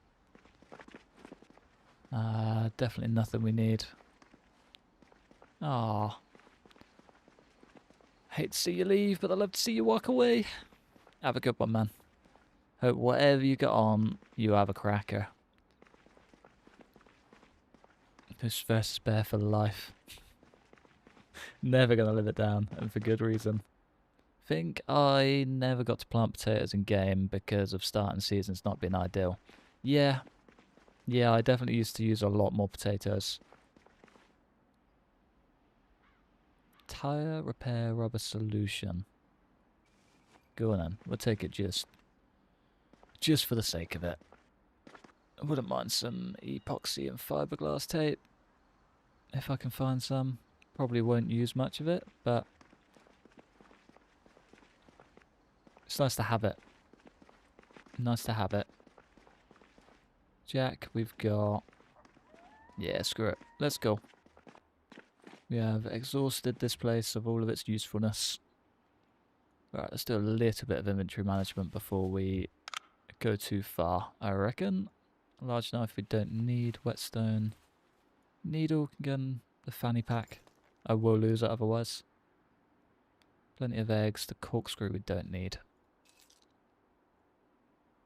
Definitely nothing we need. Ah, hate to see you leave, but I love to see you walk away. Have a good one, man. Hope whatever you got on, you have a cracker. This verse is bare for life. Never gonna live it down, and for good reason. Think I never got to plant potatoes in game because of starting seasons not being ideal. Yeah, I definitely used to use a lot more potatoes. Tire repair rubber solution. Go on then, we'll take it just for the sake of it. I wouldn't mind some epoxy and fiberglass tape if I can find some. Probably won't use much of it, but it's nice to have it. Nice to have it. Jack, we've got... Yeah, screw it. Let's go. We have exhausted this place of all of its usefulness. Right, let's do a little bit of inventory management before we go too far, I reckon. A large knife we don't need. Whetstone. Needle gun. The fanny pack. I will lose it otherwise. Plenty of eggs. The corkscrew we don't need.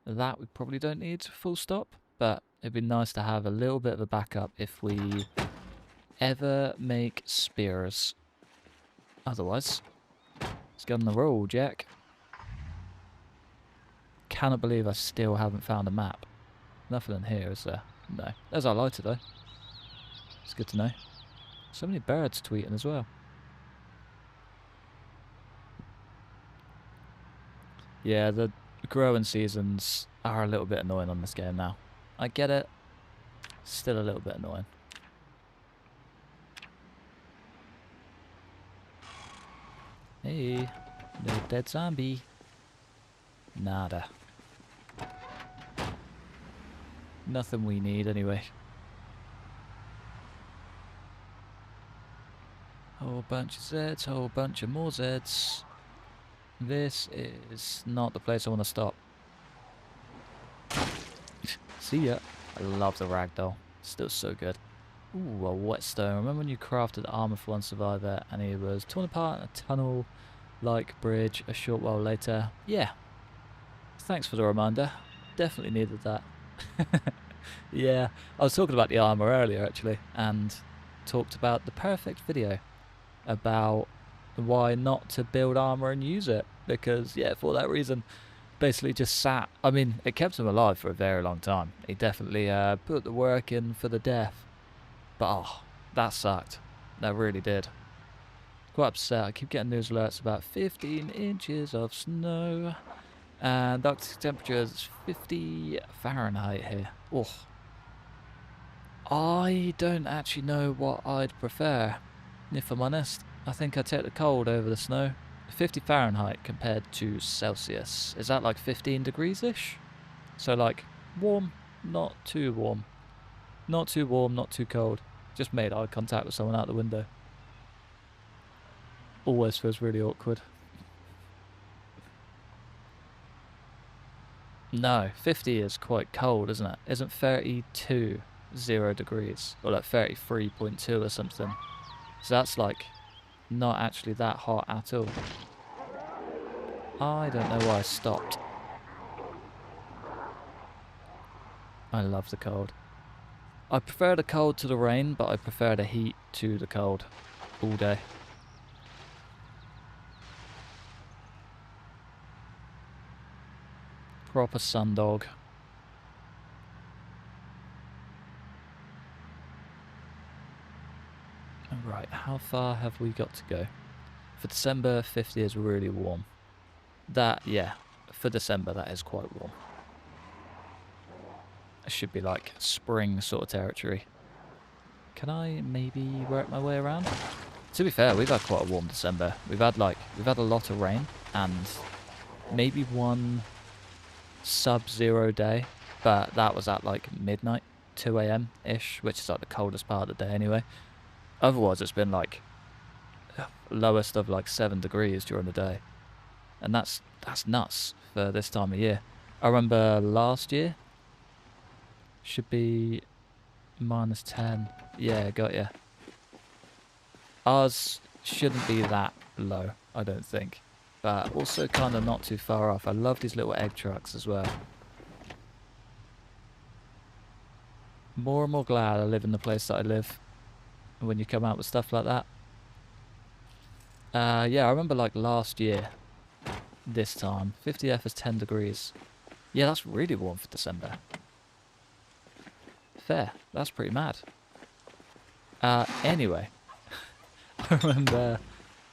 That we probably don't need, full stop. But it'd be nice to have a little bit of a backup if we ever make spears. Otherwise, let's get on the roll, Jack. Cannot believe I still haven't found a map. Nothing in here, is there? No. There's our lighter, though. It's good to know. So many birds tweeting as well. Yeah, the growing seasons are a little bit annoying on this game now. I get it. Still a little bit annoying. Hey, no dead zombie. Nada. Nothing we need anyway. Whole bunch of Zeds, whole bunch of more Zeds. This is not the place I want to stop. See ya. I love the ragdoll. Still so good. Ooh, a whetstone. Remember when you crafted armor for one survivor and he was torn apart in a tunnel-like bridge a short while later? Yeah. Thanks for the reminder. Definitely needed that. Yeah, I was talking about the armor earlier actually, and talked about the perfect video about why not to build armor and use it, because yeah, for that reason, basically just sat. I mean, it kept him alive for a very long time. He definitely put the work in for the death, but oh, that sucked. That really did. Quite upset. I keep getting news alerts about 15 inches of snow. And the Arctic temperature is 50 Fahrenheit here. Oh. I don't actually know what I'd prefer, if I'm honest. I think I'd take the cold over the snow. 50 Fahrenheit compared to Celsius. Is that like 15 degrees-ish? So like warm, not too warm. Not too warm, not too cold. Just made eye contact with someone out the window. Always feels really awkward. No, 50 is quite cold, isn't it? Isn't 32 0 degrees? Or like 33.2 or something. So that's like not actually that hot at all. I don't know why I stopped. I love the cold. I prefer the cold to the rain, but I prefer the heat to the cold all day. Proper sundog. Right, how far have we got to go? For December, 50 is really warm. That, yeah, for December that is quite warm. It should be like spring sort of territory. Can I maybe work my way around? To be fair, we've had quite a warm December. We've had a lot of rain and maybe one sub-zero day, but that was at like midnight, 2 AM ish, which is like the coldest part of the day anyway. Otherwise, it's been like lowest of like 7 degrees during the day, and that's nuts for this time of year. I remember last year should be -10. Yeah, got ya. Ours shouldn't be that low, I don't think, but also kind of not too far off. I love these little egg trucks as well. More and more glad I live in the place that I live when you come out with stuff like that. Yeah, I remember like last year, this time, 50F is 10 degrees. Yeah, that's really warm for December. Fair, that's pretty mad. Anyway, I remember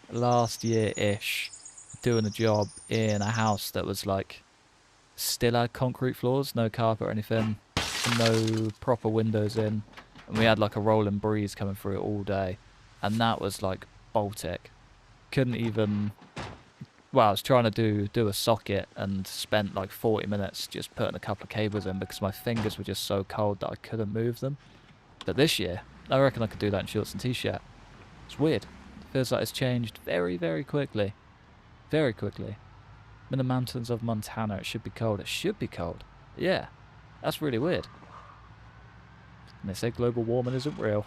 last year-ish doing a job in a house that was like, still had concrete floors, no carpet or anything, no proper windows in, and we had like a rolling breeze coming through it all day, and that was like Baltic. Couldn't even, well, I was trying to do a socket and spent like 40 minutes just putting a couple of cables in because my fingers were just so cold that I couldn't move them. But this year, I reckon I could do that in shorts and t-shirt. It's weird. It feels like it's changed very, very quickly. Very quickly. I'm in the mountains of Montana. It should be cold. It should be cold. Yeah. That's really weird. And they say global warming isn't real.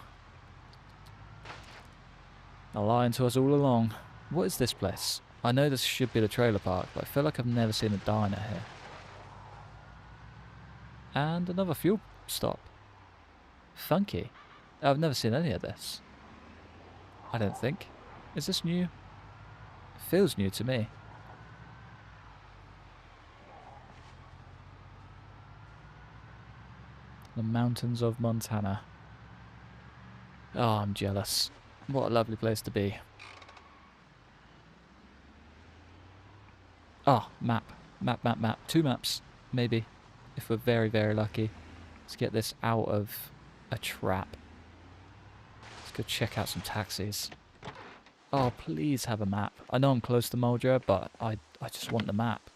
They're lying to us all along. What is this place? I know this should be the trailer park, but I feel like I've never seen a diner here. And another fuel stop. Funky. I've never seen any of this. I don't think. Is this new? It feels new to me. The mountains of Montana. Oh, I'm jealous. What a lovely place to be. Oh, map. Map. 2 maps, maybe. If we're very, very lucky. Let's get this out of a trap. Let's go check out some taxis. Oh, please have a map. I know I'm close to Muldraugh, but I just want the map.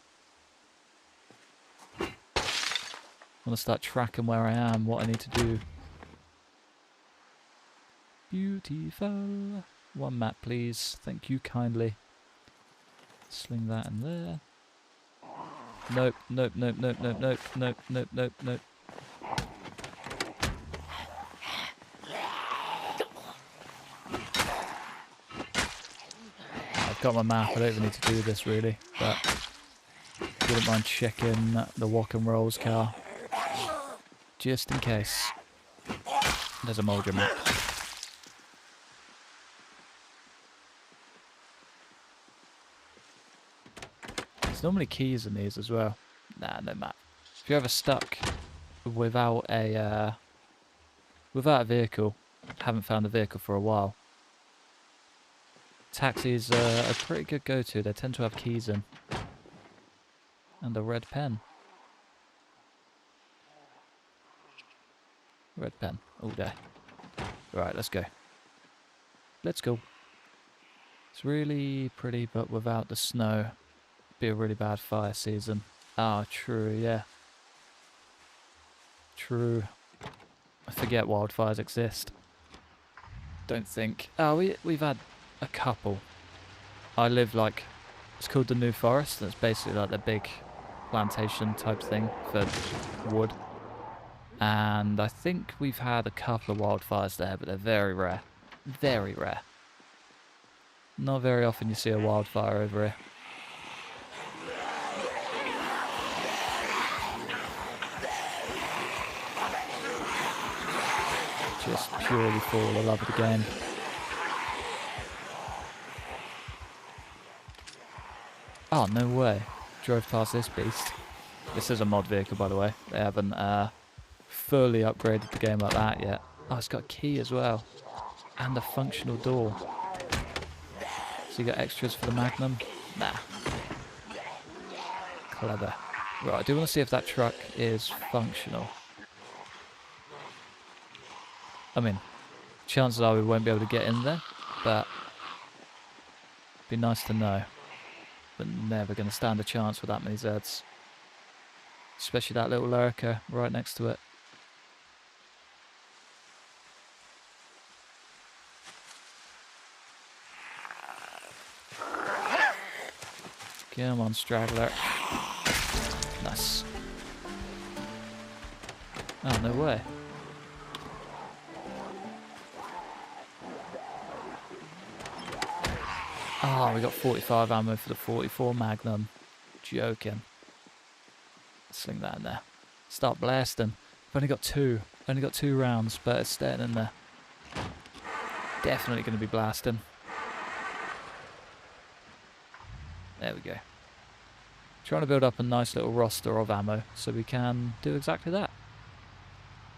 I want to start tracking where I am, what I need to do. Beautiful. 1 map, please. Thank you kindly. Sling that in there. Nope. I've got my map. I don't even need to do this really, but wouldn't mind checking the Walk and Rolls car. Just in case. There's a Muldraugh map. There's normally keys in these as well. Nah, no map. If you're ever stuck without a vehicle, haven't found a vehicle for a while, taxis are a pretty good go-to. They tend to have keys in. And a red pen. Red pen, all day. Right, let's go. Let's go. It's really pretty, but without the snow, be a really bad fire season. Ah, true, yeah. True. I forget wildfires exist. Don't think. Oh, we've had a couple. I live like, it's called the New Forest, and it's basically like the big plantation type thing for wood. And I think we've had a couple of wildfires there, but they're very rare. Very rare. Not very often you see a wildfire over here. Just purely for the love of the game. Oh, no way. Drove past this beast. This is a mod vehicle, by the way. They haven't fully upgraded the game like that yet. Oh, it's got a key as well. And a functional door. So you got extras for the Magnum? Nah. Clever. Right, I do want to see if that truck is functional. I mean, chances are we won't be able to get in there, but it'd be nice to know. But never going to stand a chance with that many Zeds. Especially that little lurker right next to it. Come on, straggler. Nice. Oh, no way. Oh, we got 45 ammo for the 44 Magnum. Joking. Sling that in there. Start blasting. I've only got two. Only got 2 rounds, but it's staying in there. Definitely going to be blasting. There we go. Trying to build up a nice little roster of ammo so we can do exactly that.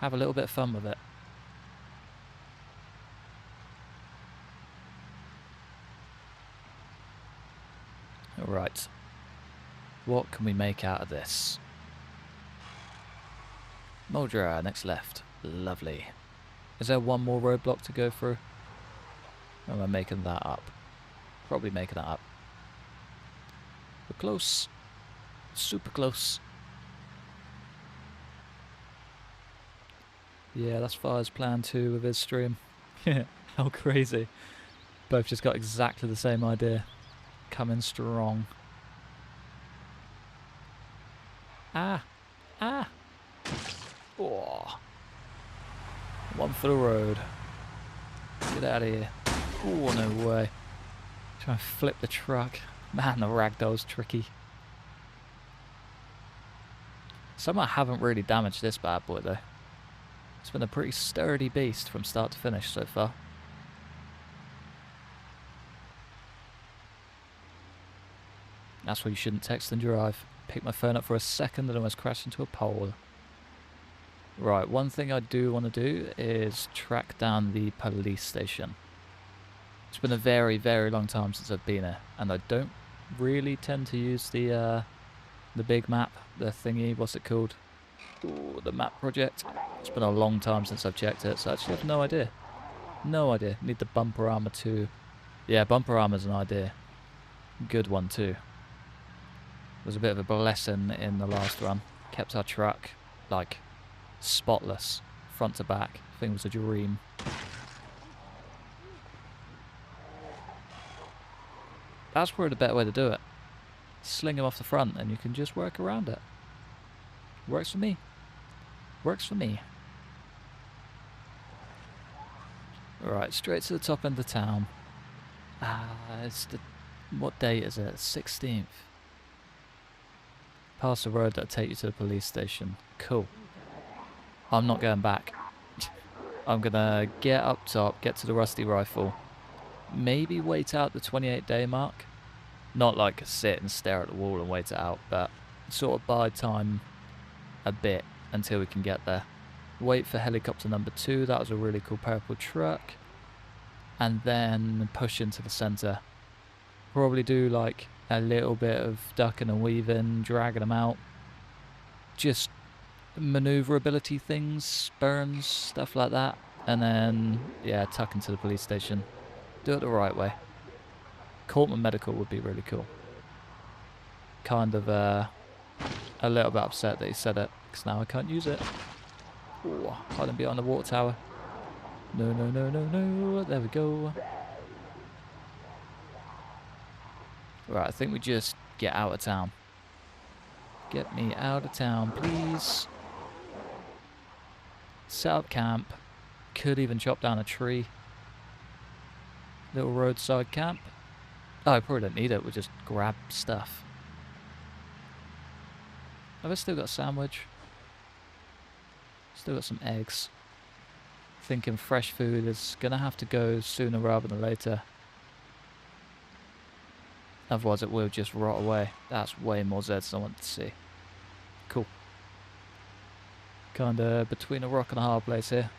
Have a little bit of fun with it. Alright. What can we make out of this? Muldraugh, next left. Lovely. Is there one more roadblock to go through? Or am I making that up? Probably making that up. We're close. Super close. Yeah, that's Fire's plan too with his stream. How crazy. Both just got exactly the same idea. Coming strong. Ah! Ah! Oh. One for the road. Get out of here. Oh, no way. Try and flip the truck. Man, the ragdoll's tricky. Somehow I haven't really damaged this bad boy though. It's been a pretty sturdy beast from start to finish so far. That's why you shouldn't text and drive. Picked my phone up for a second and almost crashed into a pole. Right, one thing I do want to do is track down the police station. It's been a very, very long time since I've been here, and I don't really tend to use the big map, the thingy, what's it called? Ooh, the map project. It's been a long time since I've checked it, so I actually have no idea. No idea. Need the bumper armor too. Yeah, bumper armor's an idea. Good one too. It was a bit of a blessing in the last run. Kept our truck, like, spotless, front to back. I think it was a dream. That's probably the better way to do it. Sling him off the front and you can just work around it. Works for me. Works for me. Alright, straight to the top end of town. It's the... what date is it? 16th. Past the road that'll take you to the police station. Cool. I'm not going back. I'm gonna get up top, get to the rusty rifle. Maybe wait out the 28-day mark. Not like sit and stare at the wall and wait it out, but sort of buy time a bit until we can get there. Wait for helicopter number 2, that was a really cool purple truck. And then push into the centre. Probably do like a little bit of ducking and weaving, dragging them out. Just maneuverability things, burns, stuff like that. And then, yeah, tuck into the police station. Do it the right way. Cortman Medical would be really cool. Kind of a little bit upset that he said it, because now I can't use it. Ooh, hiding behind the water tower. No, no, no, no, no. There we go. Right, I think we just get out of town. Get me out of town, please. Set up camp. Could even chop down a tree. Little roadside camp. Oh, I probably don't need it. We'll just grab stuff. Have I still got a sandwich? Still got some eggs. Thinking fresh food is going to have to go sooner rather than later. Otherwise it will just rot away. That's way more Zeds than I want to see. Cool. Kinda between a rock and a hard place here.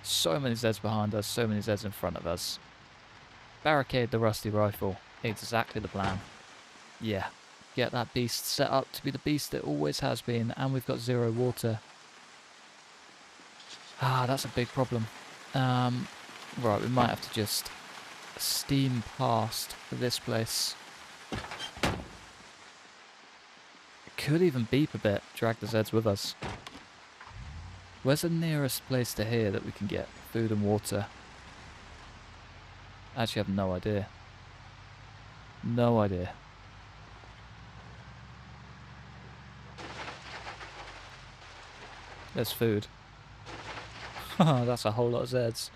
So many Zeds behind us, so many Zeds in front of us. Barricade the rusty rifle. Exactly the plan. Yeah. Get that beast set up to be the beast it always has been, and we've got 0 water. Ah, that's a big problem. Right, we might have to just steam past this place. Could even beep a bit, drag the Zeds with us. Where's the nearest place to here that we can get food and water? I actually have no idea. No idea. There's food. That's a whole lot of Zeds.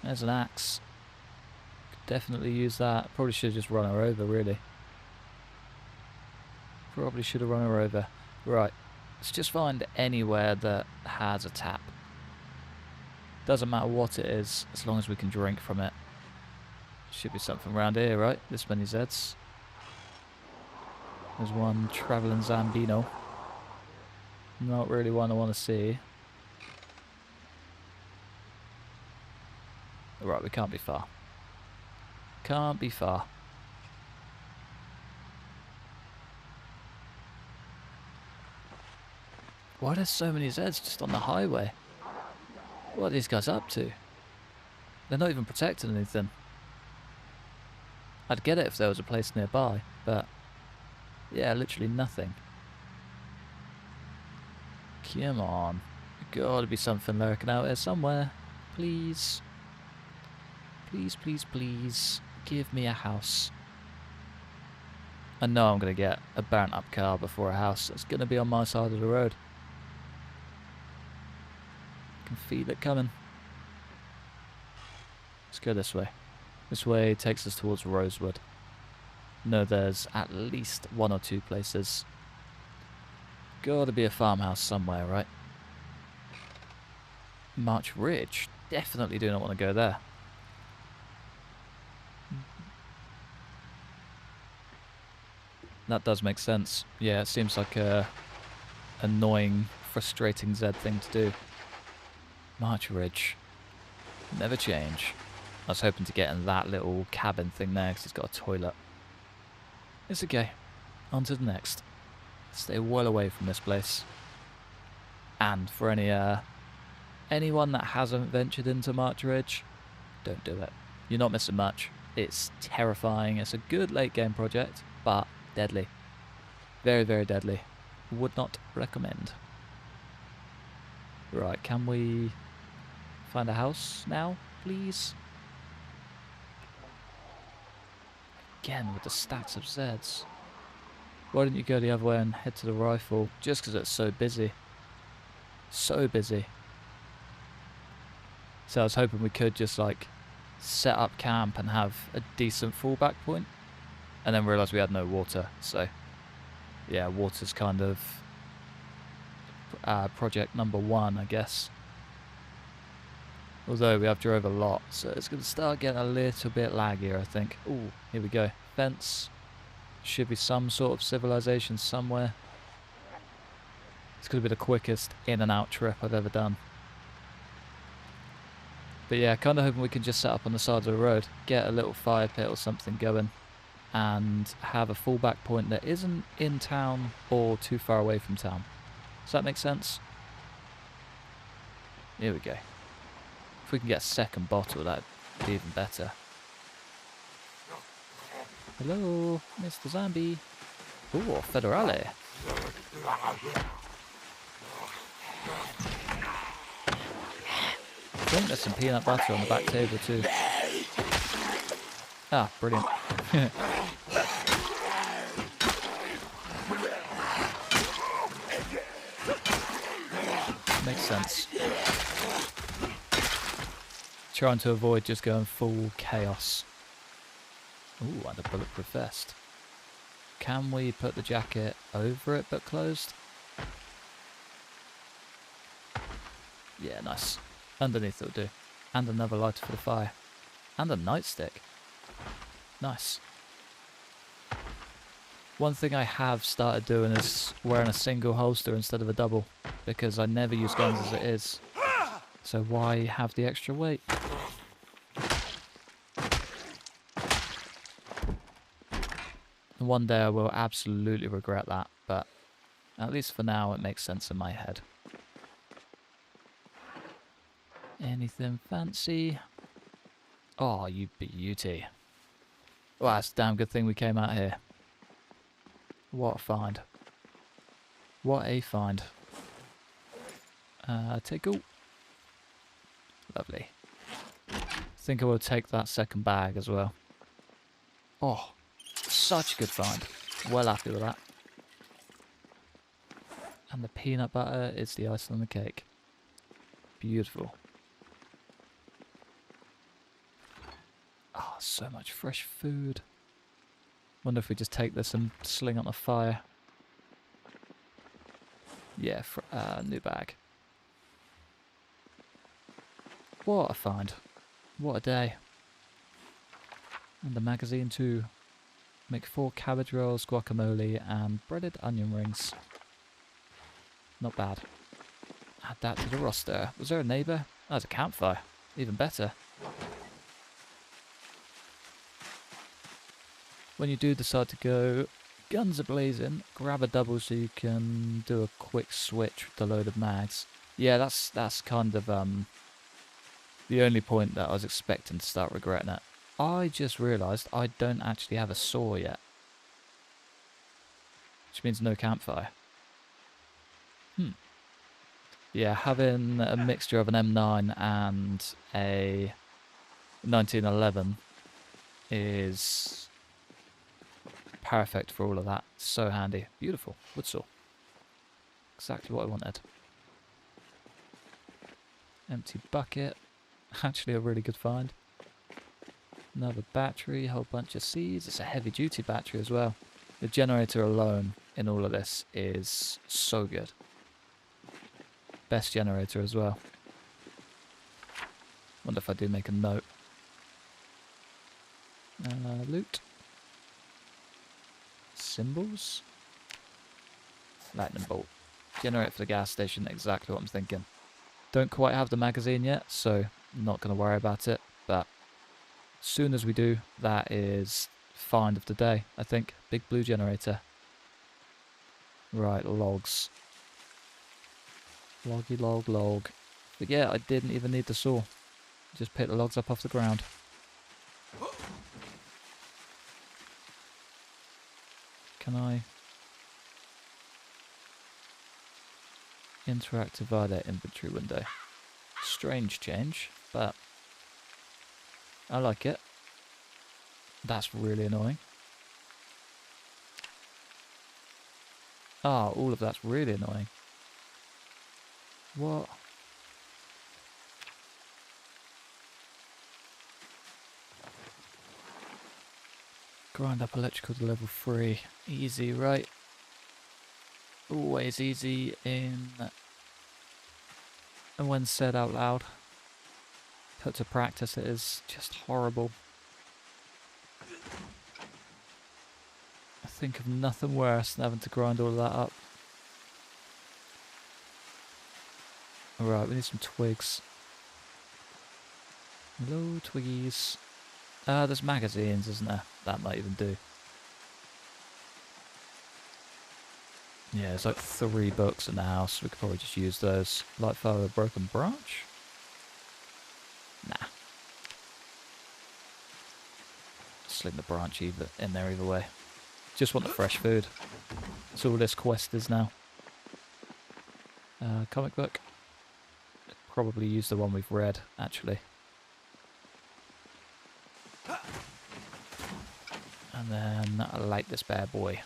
There's an axe. Could definitely use that. Probably should have just run her over, really. Probably should have run her over. Right. Let's just find anywhere that has a tap. Doesn't matter what it is, as long as we can drink from it. Should be something around here, right? This many Zeds. There's one travelling Zambino. Not really one I want to see. Right, we can't be far. Can't be far. Why are there so many Zeds just on the highway? What are these guys up to? They're not even protecting anything. I'd get it if there was a place nearby, but yeah, literally nothing. Come on. Gotta be something lurking out here somewhere. Please. Please, please, please. Give me a house. I know I'm gonna get a burnt up car before a house that's gonna be on my side of the road. I can feel it coming. Let's go this way. This way takes us towards Rosewood. No, there's at least one or two places. Gotta be a farmhouse somewhere, right? March Ridge. Definitely do not want to go there. That does make sense. Yeah, it seems like a annoying, frustrating Z thing to do. March Ridge. Never change. I was hoping to get in that little cabin thing there because it's got a toilet. It's okay. On to the next. Stay well away from this place. And for anyone that hasn't ventured into March Ridge, don't do it. You're not missing much. It's terrifying. It's a good late game project, but deadly. Very, very deadly. Would not recommend. Right, can we find a house now, please? Again with the stacks of Zeds. Why didn't you go the other way and head to the rifle? Just because it's so busy. So busy. So I was hoping we could just like set up camp and have a decent fallback point. And then realise we had no water. So yeah, water's kind of project number one, I guess. Although we have drove a lot, so it's going to start getting a little bit laggier, I think. Ooh, here we go. Fence. Should be some sort of civilization somewhere. It's going to be the quickest in and out trip I've ever done. But yeah, kind of hoping we can just set up on the side of the road, get a little fire pit or something going, and have a fallback point that isn't in town or too far away from town. Does that make sense? Here we go. If we can get a second bottle, that'd be even better. Hello, Mr. Zombie. Ooh, Federale. I think there's some peanut butter on the back table too. Ah, brilliant. Makes sense. Trying to avoid just going full chaos. Ooh, and a bulletproof vest. Can we put the jacket over it but closed? Yeah, nice. Underneath it'll do. And another lighter for the fire. And a nightstick. Nice. One thing I have started doing is wearing a single holster instead of a double. Because I never use guns as it is. So why have the extra weight? And one day I will absolutely regret that, but at least for now it makes sense in my head. Anything fancy? Oh, you beauty. Well, that's a damn good thing we came out here. What a find. What a find. Tickle. Lovely. I think I will take that second bag as well. Oh, such a good find. Well happy with that. And the peanut butter is the icing on the cake. Beautiful. Oh, so much fresh food. Wonder if we just take this and sling it on the fire. Yeah, new bag. What a find. What a day. And the magazine too. Make 4 cabbage rolls, guacamole, and breaded onion rings. Not bad. Add that to the roster. Was there a neighbour? Oh, there's a campfire. Even better. When you do decide to go guns a-blazing, grab a double so you can do a quick switch with the loaded mags. Yeah, that's kind of the only point that I was expecting to start regretting it. I just realised I don't actually have a saw yet. Which means no campfire. Yeah, having a mixture of an M9 and a 1911 is perfect for all of that. So handy. Beautiful. Wood saw. Exactly what I wanted. Empty bucket. Actually a really good find. Another battery, a whole bunch of seeds. It's a heavy duty battery as well. The generator alone in all of this is so good. Best generator as well. Wonder if I do make a note. Loot. Symbols. Lightning bolt. Generate for the gas station, exactly what I'm thinking. Don't quite have the magazine yet, so I'm not going to worry about it. But as soon as we do, that is find of the day, I think. Big blue generator. Right, logs. Loggy log. But yeah, I didn't even need the saw. Just pick the logs up off the ground. Can I interact via their inventory window? Strange change, but I like it. That's really annoying. Ah, all of that's really annoying. What? Grind up electrical to level 3. Easy, right? Always easy in... And when said out loud. Put to practice it is just horrible. I think of nothing worse than having to grind all of that up. Alright, we need some twigs. Hello, twiggies. There's magazines, isn't there? That might even do. Yeah, there's like 3 books in the house. We could probably just use those. Light fire with a broken branch? Nah. Sling the branch in there either way. Just want the fresh food. That's all this quest is now. Comic book. Probably use the one we've read, actually. And then I light this bad boy.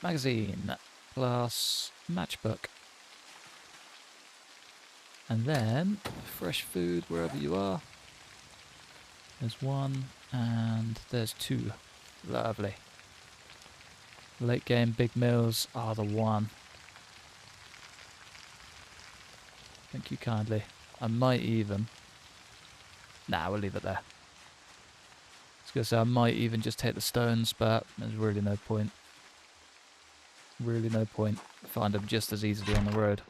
Magazine plus matchbook. And then fresh food wherever you are. There's 1 and there's 2. Lovely. Late game big meals are the one. Thank you kindly. I might even... Nah, we'll leave it there. I was going to say I might even just take the stones, but there's really no point. Really no point. Find them just as easily on the road.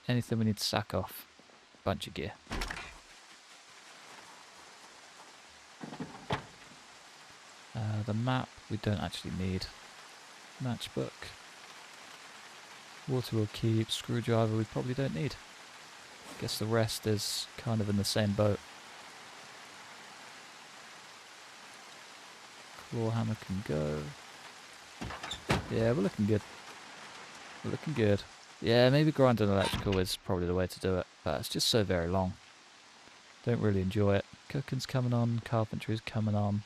Anything we need to sack off. Bunch of gear. The map we don't actually need. Matchbook. Water will keep. Screwdriver we probably don't need. Guess the rest is kind of in the same boat. Claw hammer can go. Yeah, we're looking good. We're looking good. Yeah, maybe grinding electrical is probably the way to do it, but it's just so very long. Don't really enjoy it. Cooking's coming on, carpentry's coming on.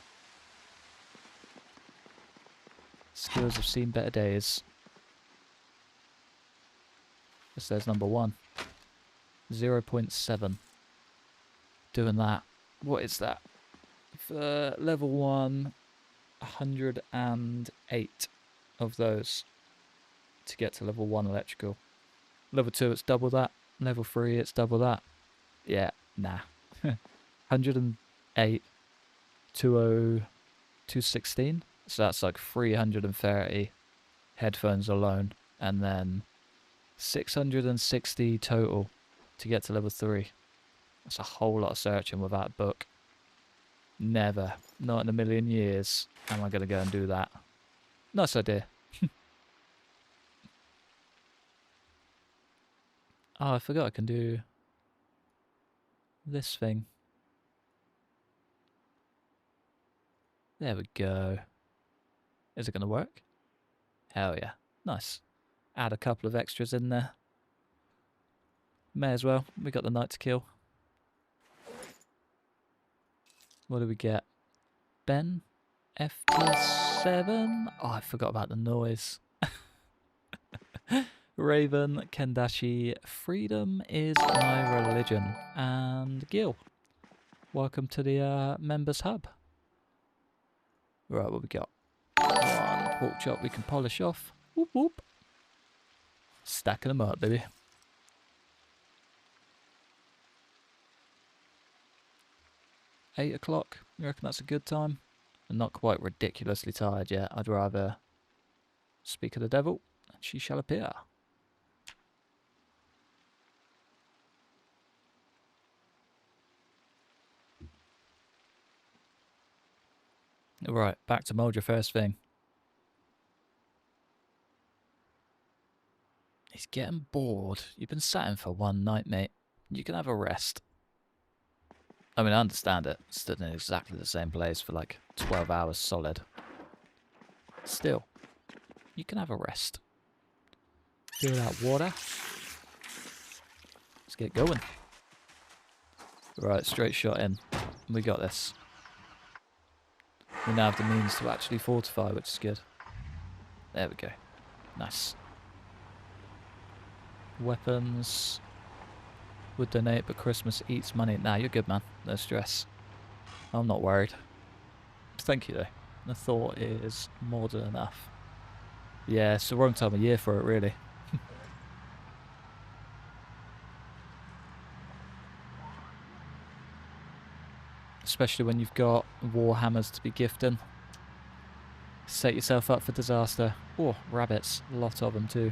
Skills have seen better days. This there's number 1. 0.7. Doing that. What is that? For level 1, 108 of those to get to level 1 electrical. Level 2, it's double that. Level 3, it's double that. Yeah, nah. 108, 216. So that's like 330 headphones alone. And then 660 total to get to level 3. That's a whole lot of searching with that book. Never, not in a million years, am I going to go and do that. Nice idea. Oh, I forgot I can do this thing. There we go. Is it going to work? Hell yeah. Nice. Add a couple of extras in there. May as well. We got the night to kill. What do we get? Ben? FT7? Oh, I forgot about the noise. Raven, Kendashi, freedom is my religion. And Gil, welcome to the members hub. Right, what we got? 1 pork chop we can polish off. Whoop whoop. Stacking them up, baby. $8 you reckon that's a good time? I'm not quite ridiculously tired yet. I'd rather speak of the devil and she shall appear. Right, back to Muldraugh first thing. He's getting bored. You've been sat in for one night, mate. You can have a rest. I mean, I understand it. Stood in exactly the same place for like 12 hours solid. Still, you can have a rest. Feel that water. Let's get going. Right, straight shot in. We got this. We now have the means to actually fortify, which is good. There we go. Nice. Weapons. Would donate, but Christmas eats money. Nah, you're good, man. No stress. I'm not worried. Thank you, though. The thought is more than enough. Yeah, it's the wrong time of year for it, really. Especially when you've got warhammers to be gifting. Set yourself up for disaster. Oh, rabbits. A lot of them, too.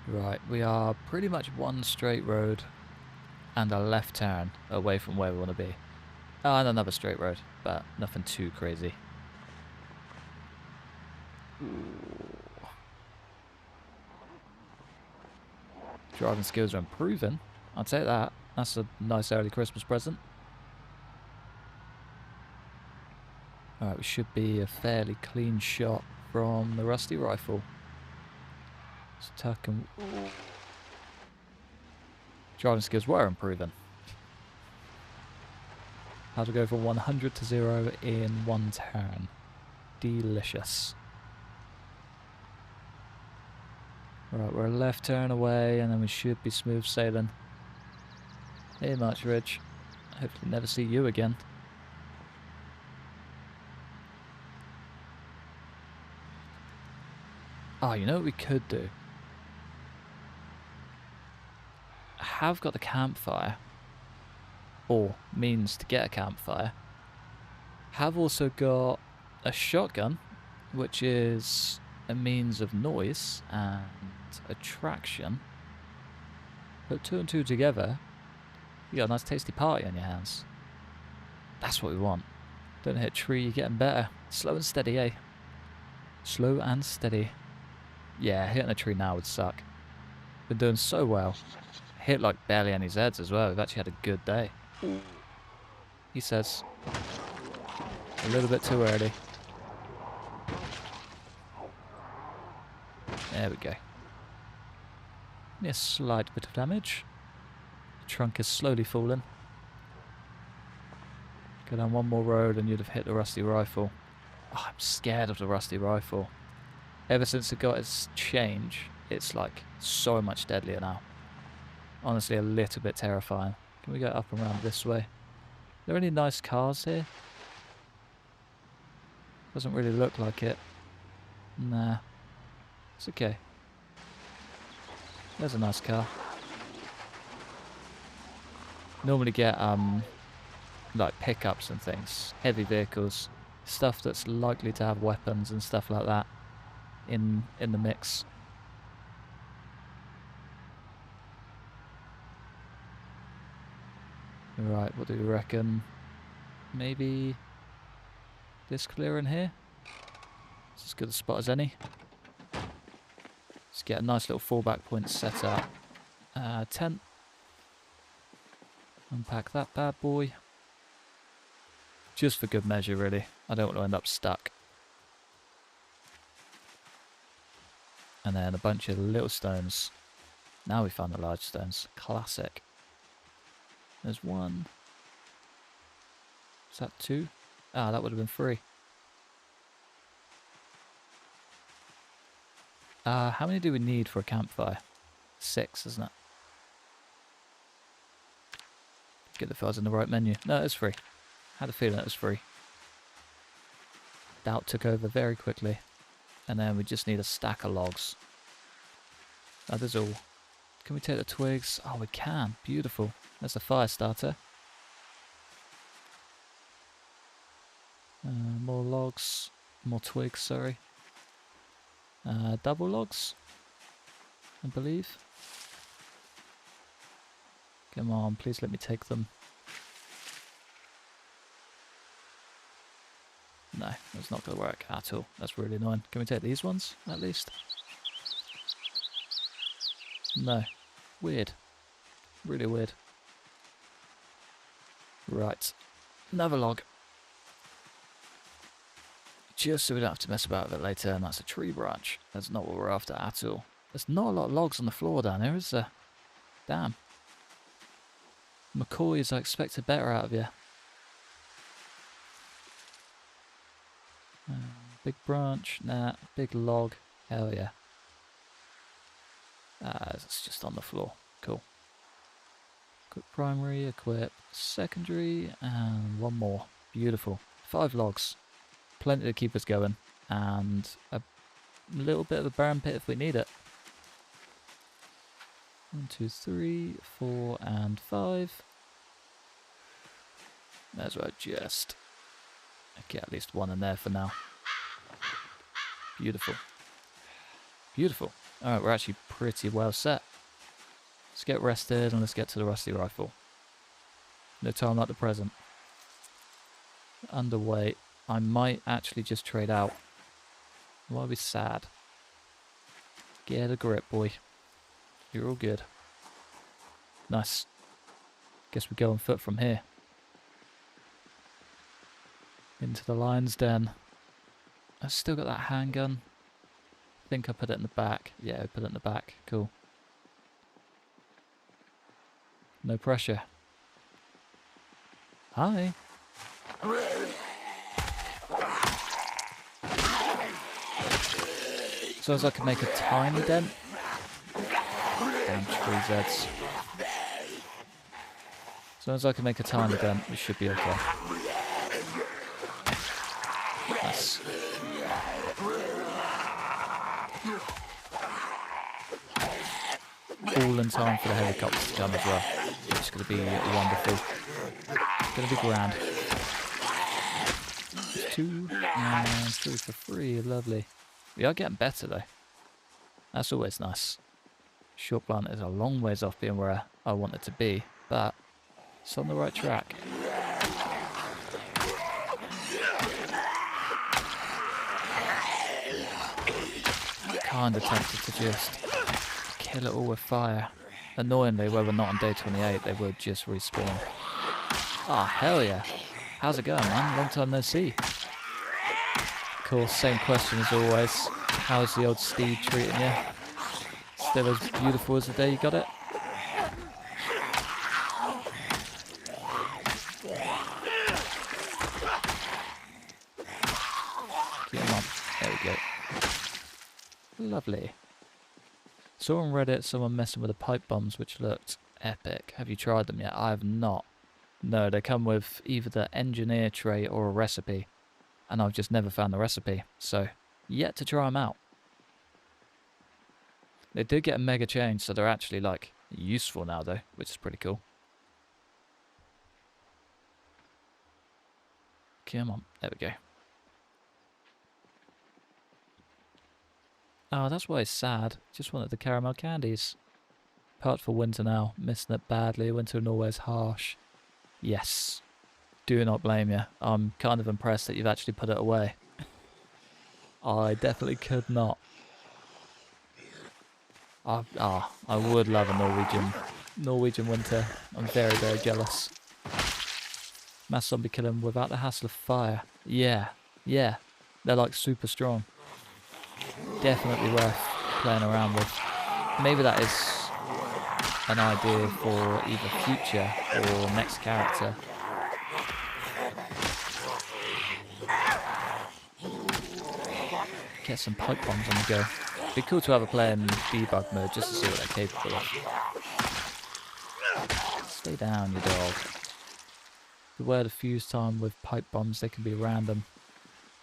Right, we are pretty much one straight road and a left turn away from where we want to be. Oh, and another straight road, but nothing too crazy. Ooh. Driving skills are improving. I'll take that. That's a nice early Christmas present. Alright, we should be a fairly clean shot from the rusty rifle. Let's tuck and... Driving skills were improving. How to go from 100 to 0 in one turn. Delicious. Right, we're a left turn away and then we should be smooth sailing. Hey March Ridge. Hopefully never see you again. Oh, you know what we could do? I have got the campfire. Or means to get a campfire. Have also got a shotgun, which is a means of noise and attraction. Put 2 and 2 together, you got a nice tasty party on your hands. That's what we want. Don't hit a tree, you're getting better. Slow and steady, eh? Slow and steady. Yeah, hitting a tree now would suck. Been doing so well. Hit like barely any Zeds as well. We've actually had a good day. He says. A little bit too early. There we go. Only a slight bit of damage. trunk is slowly falling. Go down one more road and you'd have hit the rusty rifle. Oh, I'm scared of the rusty rifle. Ever since it got its change, it's like so much deadlier now. Honestly, a little bit terrifying. Can we go up and around this way? Are there any nice cars here? Doesn't really look like it. Nah. It's okay. There's a nice car. Normally get like pickups and things, heavy vehicles, stuff that's likely to have weapons and stuff like that in the mix. Right, what do we reckon? Maybe this clearing here? It's as good a spot as any. Let's get a nice little fallback point set up. Tent. Unpack that bad boy. Just for good measure, really. I don't want to end up stuck. And then a bunch of little stones. Now we found the large stones. Classic. There's one. Is that two? Ah, that would have been three. How many do we need for a campfire? 6, isn't it? Get if I was in the right menu. No, it's free. Had a feeling it was free. Doubt took over very quickly. And then we just need a stack of logs. That is all. Can we take the twigs? Oh, we can. Beautiful. There's a fire starter. More logs. More twigs, sorry. Double logs, I believe. Come on, please let me take them. No, that's not going to work at all. That's really annoying. Can we take these ones, at least? No. Weird. Really weird. Right. Another log. Just so we don't have to mess about with it later, and that's a tree branch. That's not what we're after at all. There's not a lot of logs on the floor down here, is there? Damn. McCoys, I expected better out of you. Big branch, nah. Big log, hell yeah. It's just on the floor. Cool. Equip primary, equip secondary, and one more. Beautiful. 5 logs. Plenty to keep us going, and a little bit of a burn pit if we need it. 1, 2, 3, 4, and 5. May as well just get at least one in there for now. Beautiful. Beautiful. Alright, we're actually pretty well set. Let's get rested and let's get to the rusty rifle. No time like the present. Underweight. I might actually just trade out. Why be sad? Get a grip, boy. You're all good. Nice. Guess we go on foot from here. Into the lion's den. I've still got that handgun. I think I put it in the back. Yeah, I put it in the back. Cool. No pressure. Hi. So as I can make a tiny dent. Damn tree Zeds. So as I can make a tiny dent, we should be okay. Nice. All in time for the helicopters to come as well. It's going to be wonderful. It's going to be grand. 2 and 3 for free. Lovely. We are getting better though. That's always nice. Short plant is a long ways off being where I want it to be, but it's on the right track. Kind of tempted to just kill it all with fire. Annoyingly, where we're not on day 28, they will just respawn. Ah, hell yeah. How's it going, man? Long time no see. Of course, same question as always. How's the old steed treating you? Still as beautiful as the day you got it? Lovely. Saw on Reddit someone messing with the pipe bombs, which looked epic. Have you tried them yet? I have not. No, they come with either the engineer tray or a recipe, and I've just never found the recipe, so yet to try them out. They did get a mega change, so they're actually like useful now though, which is pretty cool. Come on, there we go. Oh, that's why it's sad. Just wanted the caramel candies. Part for winter now, missing it badly. Winter in Norway is harsh. Yes. Do not blame you. I'm kind of impressed that you've actually put it away. I definitely could not. I would love a Norwegian winter. I'm very, very jealous. Mass zombie killing without the hassle of fire. Yeah. They're like super strong. Definitely worth playing around with. Maybe that is an idea for either future or next character. Get some pipe bombs on the go. Be cool to have a player in debug mode just to see what they're capable of. Stay down, you dog. Beware the fuse time with pipe bombs, they can be random.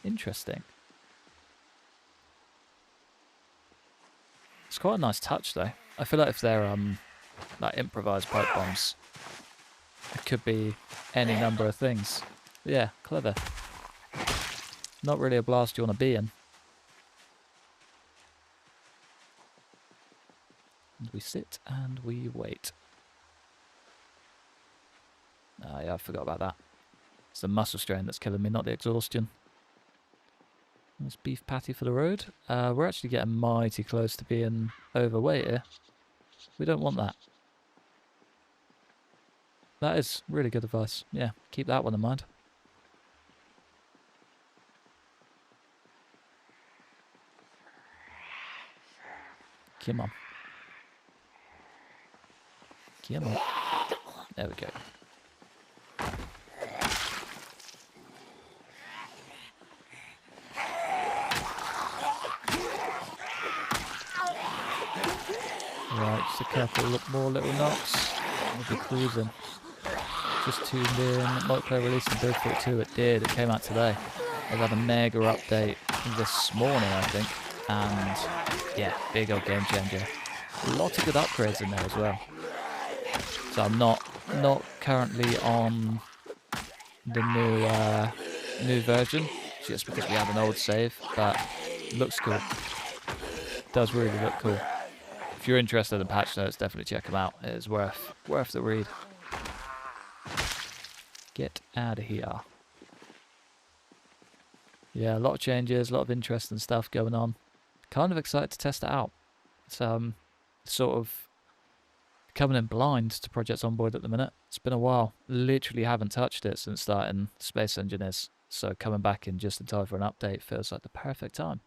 Interesting. It's quite a nice touch though. I feel like if they're like improvised pipe bombs, it could be any number of things. But yeah, clever. Not really a blast you want to be in. And we sit and we wait. Ah, yeah, I forgot about that. It's the muscle strain that's killing me, not the exhaustion. Nice beef patty for the road. We're actually getting mighty close to being overweight here. We don't want that. That is really good advice. Yeah, keep that one in mind. Come on. Come on. There we go. Right, just a couple more little knocks. We'll be cruising. Just tuned in. Muldraugh released in Build 42. It did. It came out today. They've had a mega update this morning, I think. And yeah, big old game changer. A lot of good upgrades in there as well. So I'm not currently on the new version, just because we have an old save, but it looks cool. It does really look cool. If you're interested in patch notes, definitely check them out. It is worth the read. Get out of here. Yeah, a lot of changes, a lot of interesting stuff going on. Kind of excited to test it out. It's sort of coming in blind to Project Zomboid at the minute. It's been a while. Literally haven't touched it since starting Space Engineers. So coming back in just in time for an update feels like the perfect time.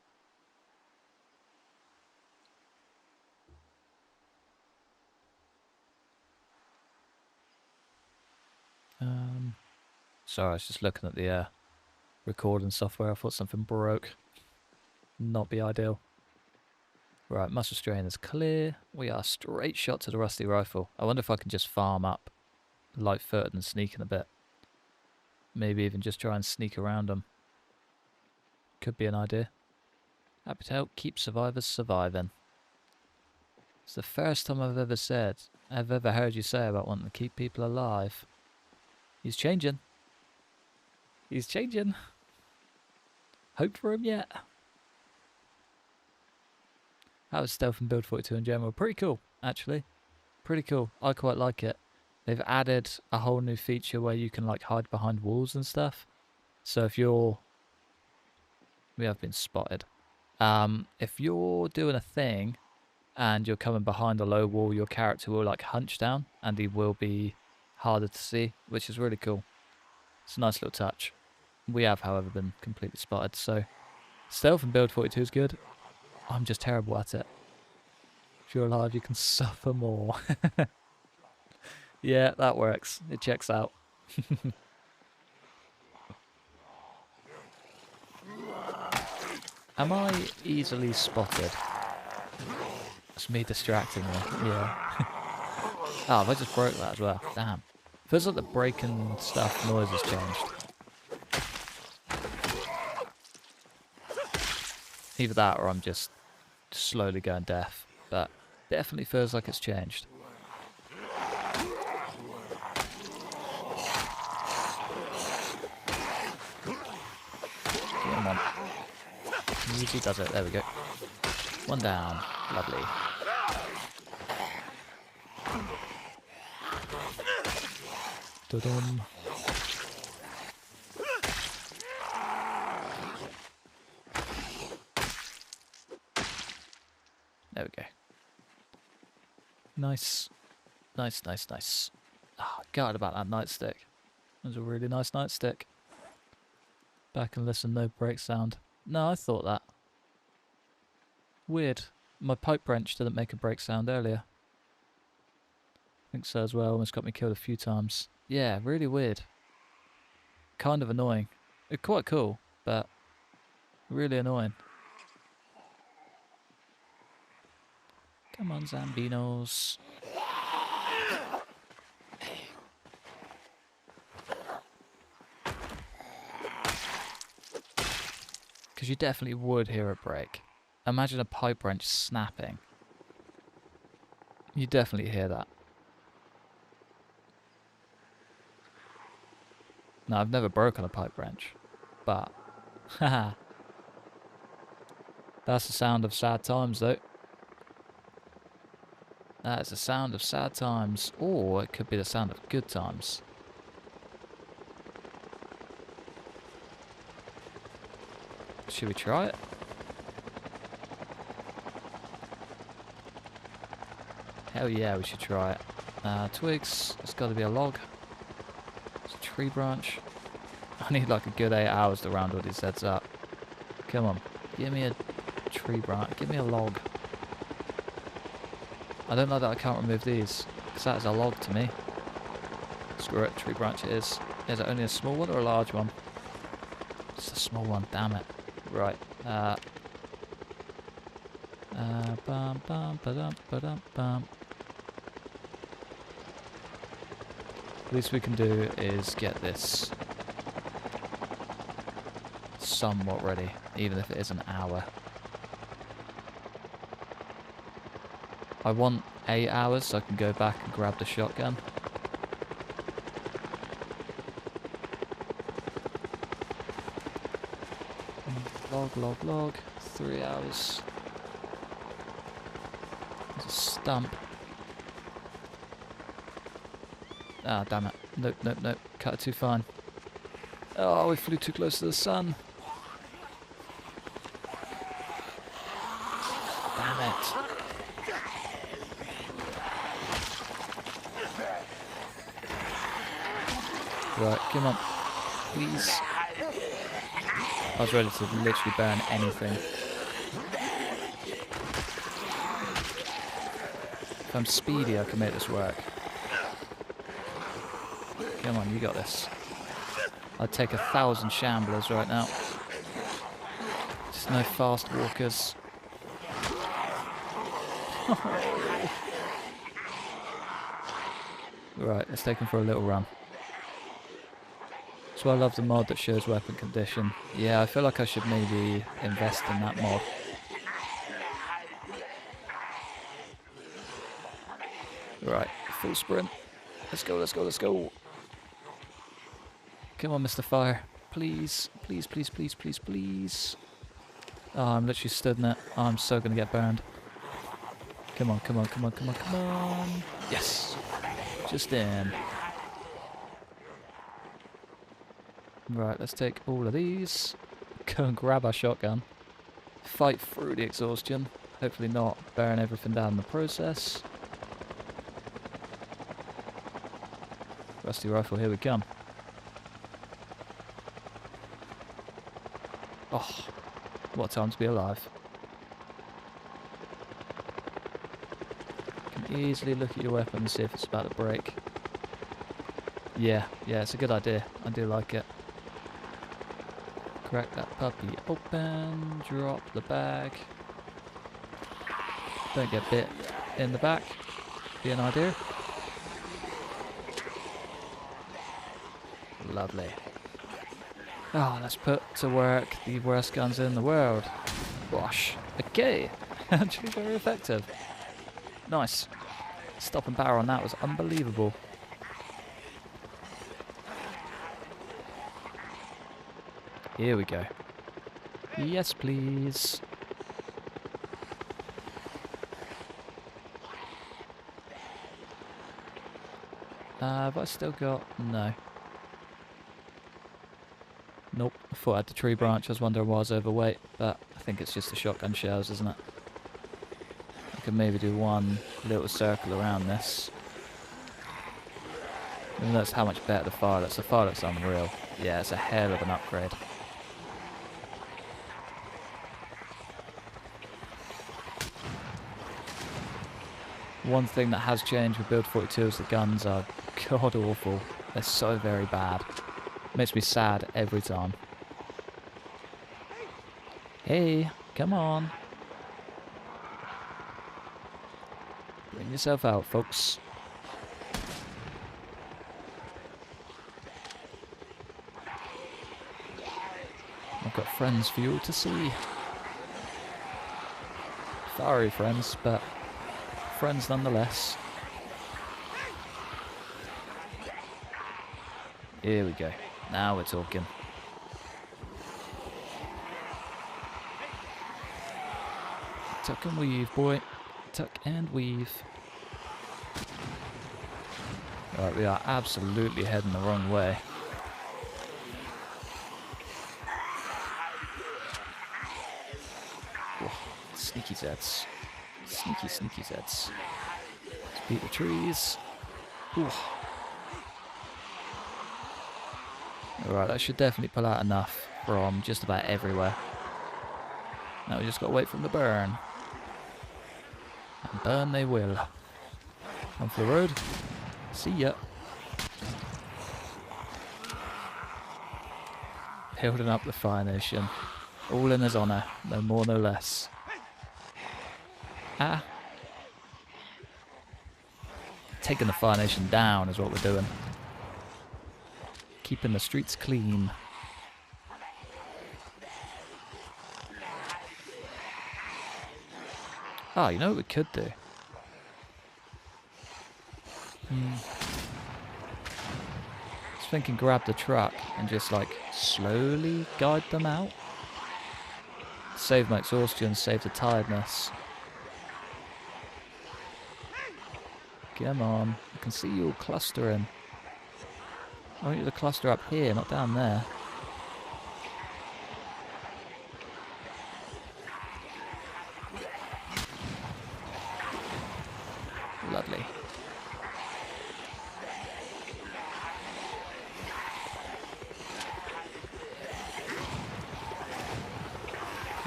Sorry, I was just looking at the recording software. I thought something broke. Not be ideal. Right, muscle strain is clear. We are straight shot to the rusty rifle. I wonder if I can just farm up light-footed and sneaking a bit. Maybe even just try and sneak around them. Could be an idea. Happy to help keep survivors surviving. It's the first time I've ever heard you say about wanting to keep people alive. He's changing. He's changing. Hope for him yet. How was Stealth and Build 42 in general? Pretty cool, actually. Pretty cool. I quite like it. They've added a whole new feature where you can like hide behind walls and stuff. So if you're... We have been spotted. If you're doing a thing and you're coming behind a low wall, your character will like hunch down and he will be harder to see, which is really cool. It's a nice little touch. We have, however, been completely spotted, so Stealth and Build 42 is good. I'm just terrible at it. If you're alive, you can suffer more. Yeah, that works. It checks out. Am I easily spotted? It's me distracting you. Yeah. Oh, I just broke that as well. Damn. Feels like the breaking stuff noise has changed. Either that or I'm just slowly going deaf. But definitely feels like it's changed. Come on. Easy does it. There we go. One down. Lovely. Da-dum. There we go. Nice. Nice, nice, nice. Oh, God, about that nightstick. That was a really nice nightstick. Back and listen, no break sound. No, I thought that. Weird. My pipe wrench didn't make a break sound earlier. I think so as well. Almost got me killed a few times. Yeah, really weird. Kind of annoying. Quite cool, but really annoying. Come on, Zambinos. Because you definitely would hear a break. Imagine a pipe wrench snapping. You definitely hear that. No, I've never broken a pipe wrench. But, haha. That's the sound of sad times, though. That is the sound of sad times. Or it could be the sound of good times. Should we try it? Hell yeah, we should try it. Twigs, there's got to be a log. It's a tree branch. I need like a good 8 hours to round all these heads up. Come on, give me a tree branch, give me a log. I don't know that I can't remove these, because that is a log to me. Screw it, tree branch it is. Is it only a small one or a large one? It's a small one, damn it. Right. Bum, bum, ba-dum, ba-dum, bum. Least we can do is get this somewhat ready, even if it is an hour. I want 8 hours so I can go back and grab the shotgun. Log, log. 3 hours. There's a stump. Ah, damn it. Nope, nope, nope. Cut it too fine. Oh, we flew too close to the sun. Damn it. Right, come on. Please. I was ready to literally burn anything. If I'm speedy, I can make this work. Come on, you got this. I'd take 1,000 shamblers right now. Just no fast walkers. Right, let's take them for a little run. So I love the mod that shows weapon condition. Yeah, I feel like I should maybe invest in that mod. Right, full sprint. Let's go, let's go, let's go. Come on, Mr. Fire. Please, please, please, please, please, please. Oh, I'm literally stood in it. Oh, I'm so going to get burned. Come on, come on, come on, come on, come on. Yes. Just in. Right, let's take all of these. Go and grab our shotgun. Fight through the exhaustion. Hopefully not burn everything down in the process. Rusty rifle, here we come. Oh, what a time to be alive. You can easily look at your weapon and see if it's about to break. Yeah, it's a good idea. I do like it. Crack that puppy open, drop the bag. Don't get bit in the back. Be an idea. Lovely. Oh, let's put to work the worst guns in the world. Wash. Okay. Actually very effective. Nice. Stop and power on that was unbelievable. Here we go. Yes, please. Have I still got... No. Nope. I thought I had the tree branch. I was wondering why I was overweight. But I think it's just the shotgun shells, isn't it? I could maybe do one little circle around this. And that's how much better the fire looks. The fire looks unreal. Yeah, it's a hell of an upgrade. One thing that has changed with Build 42 is the guns are god awful. They're so very bad. Makes me sad every time. Hey, come on. Bring yourself out, folks. I've got friends for you all to see. Fiery friends, but friends nonetheless. Here we go. Now we're talking. Tuck and weave, boy. Tuck and weave. Right, we are absolutely heading the wrong way. Whoa, sneaky Zeds. Sneaky, sneaky Zeds. Let's beat the trees. Ooh. Alright, that should definitely pull out enough from just about everywhere. Now we just got to wait for them to burn. And burn they will. On for the road. See ya. Building up the Fire Nation. All in his honour. No more, no less. Ah. Taking the Fire Nation down is what we're doing. Keeping the streets clean. Ah, you know what we could do? I was thinking grab the truck and just like slowly guide them out. Save my exhaustion, save the tiredness. Come on, I can see you all clustering. I want you to cluster up here, not down there. Lovely.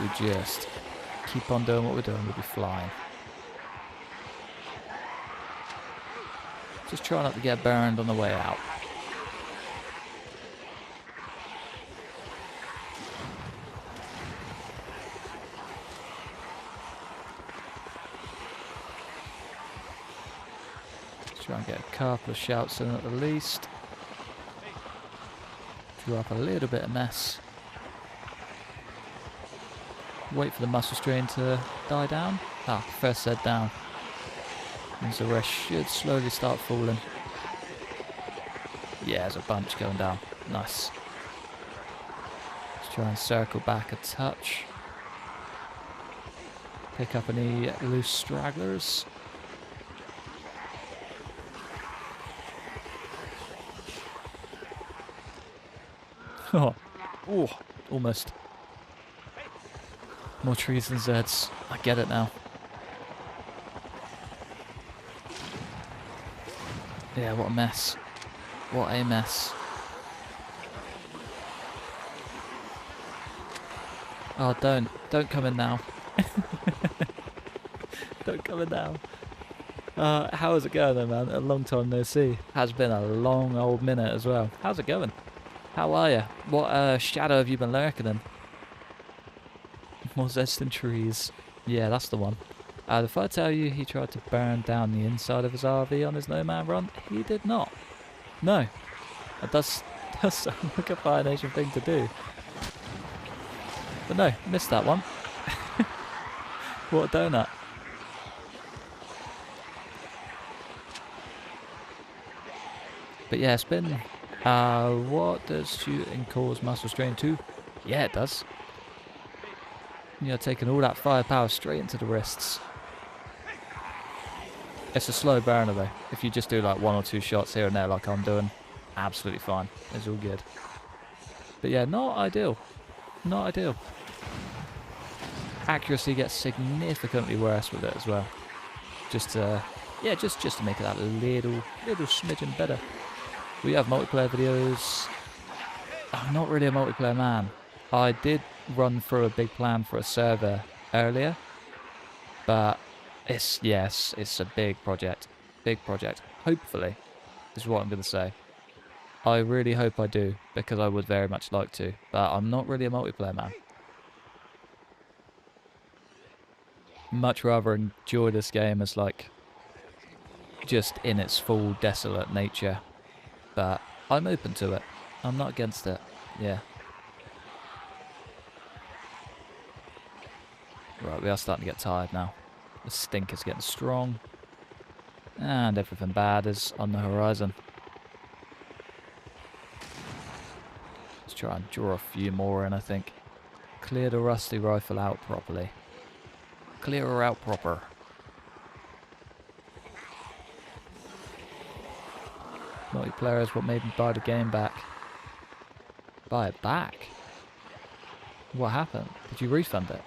We just keep on doing what we're doing, we'll be flying. Just try not to get burned on the way out. Try and get a couple of shouts in at the least. Drop a little bit of mess. Wait for the muscle strain to die down. Ah, first set down. Means the rest should slowly start falling. Yeah, there's a bunch going down. Nice. Let's try and circle back a touch. Pick up any loose stragglers. Oh, almost. More trees than Zeds. I get it now. Yeah, what a mess. What a mess. Oh, don't come in now. Don't come in now. How is it going though, man? A long time no see. Has been a long old minute as well. How's it going? How are you? What shadow have you been lurking in? More Zeds than trees. Yeah, that's the one. If I tell you he tried to burn down the inside of his RV on his no-man run, he did not. No. That does sound like a Fire Nation thing to do. But no, missed that one. What a donut. But yeah, it's been... what does shooting cause muscle strain to? Yeah, it does. You're taking all that firepower straight into the wrists. It's a slow burner though. If you just do like 1 or 2 shots here and there like I'm doing, absolutely fine. It's all good. But yeah, not ideal. Not ideal. Accuracy gets significantly worse with it as well. Just to, yeah, just to make it that little smidgen better. We have multiplayer videos. I'm not really a multiplayer man. I did run through a big plan for a server earlier, but it's a big project. Big project. Hopefully, is what I'm going to say. I really hope I do, because I would very much like to, but I'm not really a multiplayer man. Much rather enjoy this game as like just in its full desolate nature, but I'm open to it. I'm not against it. Yeah. Right, we are starting to get tired now. The stink is getting strong, and everything bad is on the horizon. Let's try and draw a few more in, I think. Clear the rusty rifle out properly. Clear her out proper. Multiplayer is what made me buy the game back. Buy it back? What happened? Did you refund it?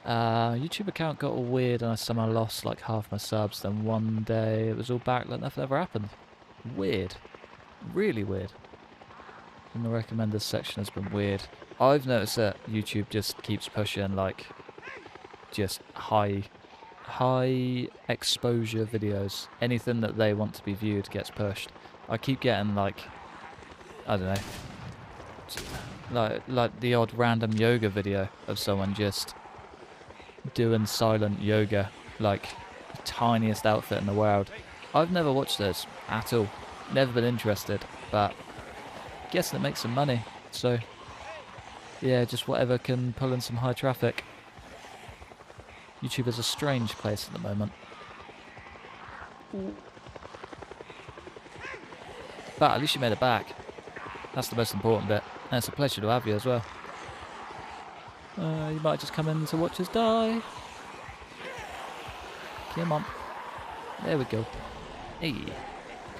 YouTube account got all weird and I somehow lost like half my subs. Then one day it was all back like nothing ever happened. Weird. Really weird. And the recommended section has been weird. I've noticed that YouTube just keeps pushing like just high exposure videos. Anything that they want to be viewed gets pushed. I keep getting like, I don't know, like the odd random yoga video of someone just doing silent yoga, like the tiniest outfit in the world. I've never watched those at all. Never been interested, but guessing it makes some money. So yeah, just whatever can pull in some high traffic. YouTube is a strange place at the moment. But at least you made it back. That's the most important bit. And it's a pleasure to have you as well. You might just come in to watch us die. Come on. There we go. Hey.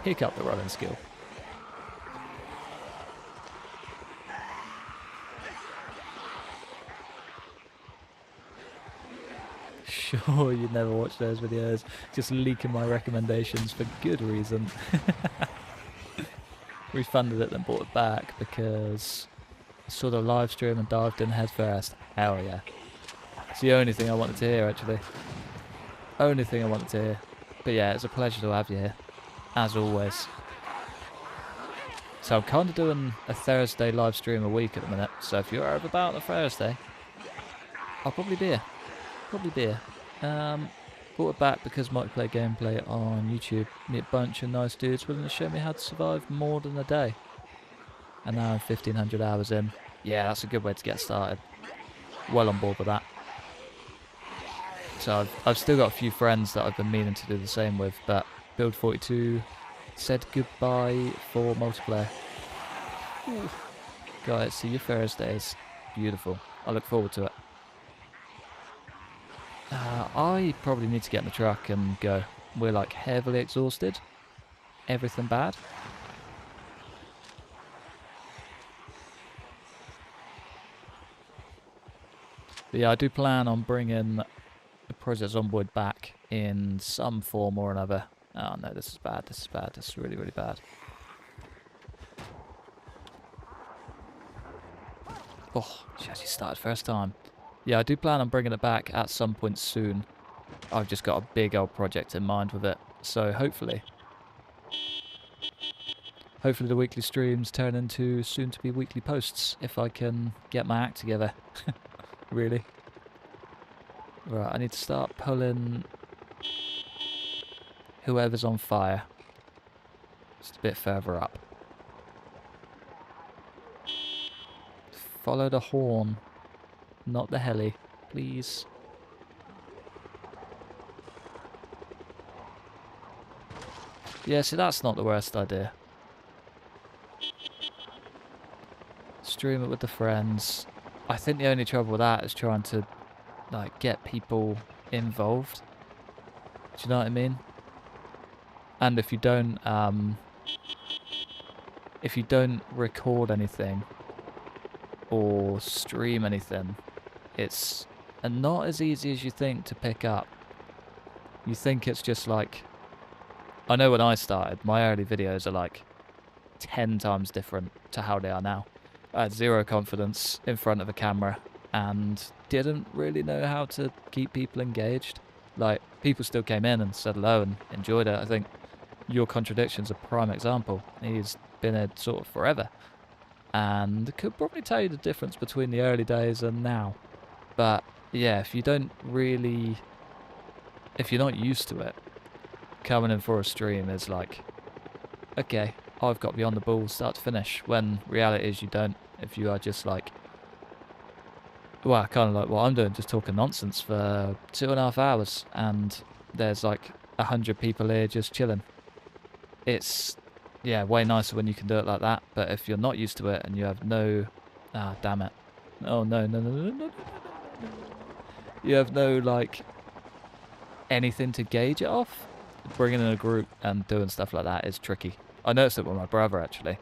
Pick up the running skill. Sure, you'd never watch those videos. Just leaking my recommendations for good reason. Refunded it, then bought it back because I saw the live stream and dived in head first. Hell yeah. It's the only thing I wanted to hear, actually. Only thing I wanted to hear. But yeah, it's a pleasure to have you here, as always. So I'm kind of doing a Thursday live stream a week at the minute. So if you're over about on a Thursday, I'll probably be here. Probably be here. Brought it back because multiplayer gameplay on YouTube. Meet a bunch of nice dudes willing to show me how to survive more than a day. And now I'm 1,500 hours in. Yeah, that's a good way to get started. Well on board with that. So I've still got a few friends that I've been meaning to do the same with, but Build 42 said goodbye for multiplayer. Ooh. Guys, see you Thursdays. Beautiful. I look forward to it. I probably need to get in the truck and go. We're like heavily exhausted. Everything bad. But yeah, I do plan on bringing Project Zomboid back in some form or another. Oh no, this is bad. This is bad. This is really, really bad. Oh, she actually started first time. Yeah, I do plan on bringing it back at some point soon. I've just got a big old project in mind with it. So hopefully the weekly streams turn into soon-to-be weekly posts if I can get my act together. Really. Right, I need to start pulling whoever's on fire. Just a bit further up. Follow the horn, not the heli, please. Yeah, see, that's not the worst idea. Stream it with the friends. I think the only trouble with that is trying to, like, get people involved. Do you know what I mean? And if you don't record anything or stream anything, it's not as easy as you think to pick up. You think it's just like, I know when I started, my early videos are like 10 times different to how they are now. I had zero confidence in front of a camera and didn't really know how to keep people engaged. Like, people still came in and said hello and enjoyed it. I think Your Contradiction's a prime example. He's been here sort of forever and could probably tell you the difference between the early days and now. But yeah, if you're not used to it, coming in for a stream is like, okay, I've got to be on the ball start to finish, when reality is you don't. If you are just like, well, kind of like what I'm doing, just talking nonsense for 2.5 hours and there's like 100 people here just chilling. It's, yeah, way nicer when you can do it like that. But if you're not used to it and you have no, damn it. Oh, no. You have no, like, anything to gauge it off. Bringing in a group and doing stuff like that is tricky. I noticed it with my brother, actually.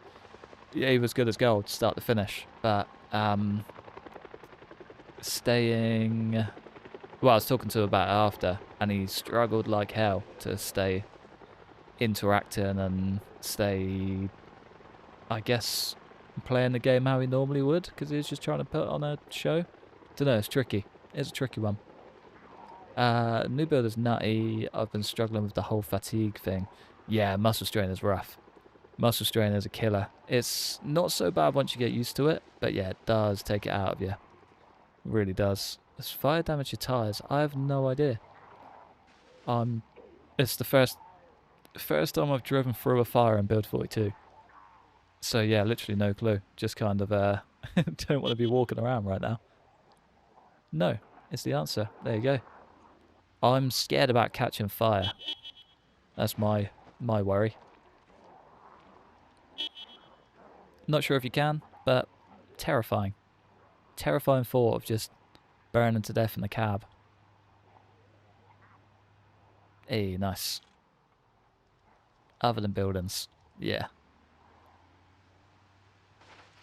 Yeah, he was good as gold, start to finish. But, staying... Well, I was talking to him about it after, and he struggled like hell to stay interacting and stay, I guess, playing the game how he normally would, because he was just trying to put on a show. Don't know, it's tricky. It's a tricky one. New build is nutty. I've been struggling with the whole fatigue thing. Yeah, muscle strain is rough. Muscle strain is a killer. It's not so bad once you get used to it, but yeah, it does take it out of you. It really does. Does fire damage your tyres? I have no idea. It's the first time I've driven through a fire in build 42. So yeah, literally no clue. Just kind of don't want to be walking around right now. No, it's the answer. There you go. I'm scared about catching fire. That's my worry. Not sure if you can, but terrifying. Terrifying thought of just burning to death in the cab. Hey, nice. Other than buildings, yeah.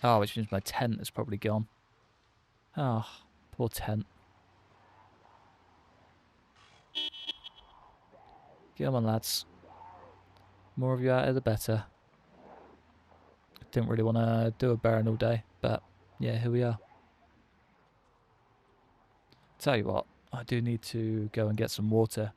Oh, which means my tent is probably gone. Oh, poor tent. Come on, lads. More of you out here, the better. Didn't really want to do a burn all day, but yeah, here we are. Tell you what, I do need to go and get some water,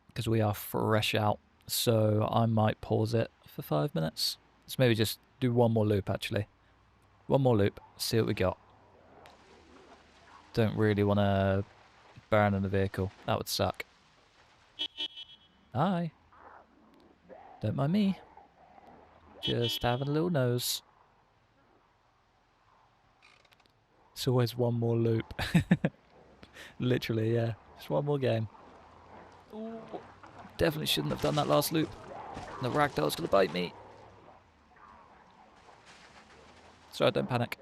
because we are fresh out, so I might pause it for 5 minutes. Let's maybe just do one more loop, actually. One more loop, see what we got. Don't really want to burn in the vehicle. That would suck. Hi. Don't mind me. Just having a little nose. It's always one more loop. Literally, yeah. Just one more game. Ooh, definitely shouldn't have done that last loop. The ragdoll's gonna bite me. Sorry, don't panic.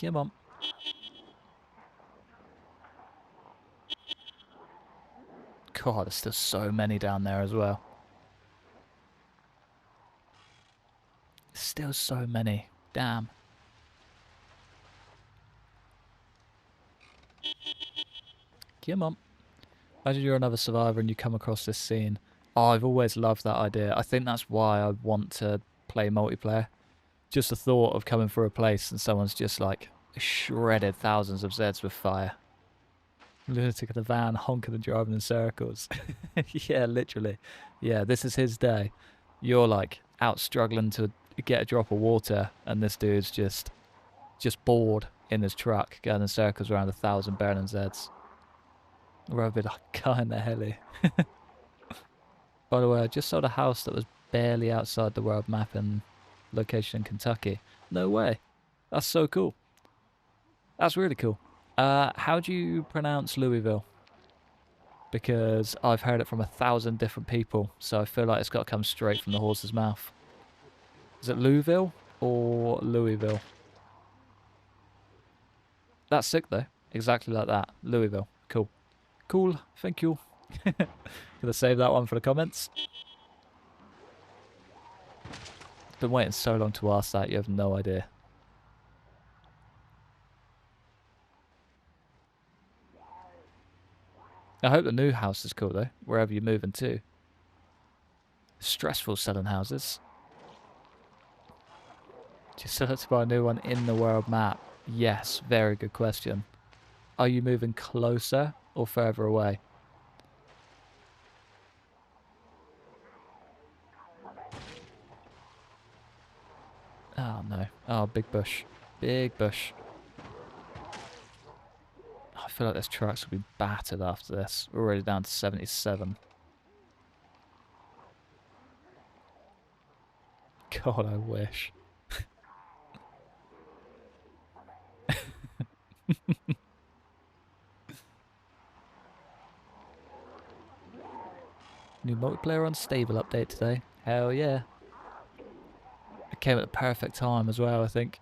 Come on. God, there's still so many down there as well. Still so many. Damn. Come on. Imagine you're another survivor and you come across this scene. Oh, I've always loved that idea. I think that's why I want to play multiplayer. Just the thought of coming through a place and someone's just like shredded thousands of Zeds with fire. Lunatic in the van, honking and driving in circles. Yeah, literally. Yeah, this is his day. You're like out struggling to get a drop of water, and this dude's just bored in his truck, going in circles around 1,000 Berners. We're a bit like kind of heli. By the way, I just sold a house that was barely outside the world map in location in Kentucky. No way. That's so cool. That's really cool. How do you pronounce Louisville? Because I've heard it from 1,000 different people, so I feel like it's got to come straight from the horse's mouth. Is it Louisville or Louisville? That's sick though. Exactly like that. Louisville. Cool. Cool. Thank you. Gonna save that one for the comments. Been waiting so long to ask that, you have no idea. I hope the new house is cool though, wherever you're moving to. Stressful selling houses. Do you still have to buy a new one in the world map? Yes, very good question. Are you moving closer or further away? Oh no. Oh, big bush. Big bush. I feel like this truck's will be battered after this. We're already down to 77. God, I wish. New multiplayer unstable update today. Hell yeah. It came at the perfect time as well, I think.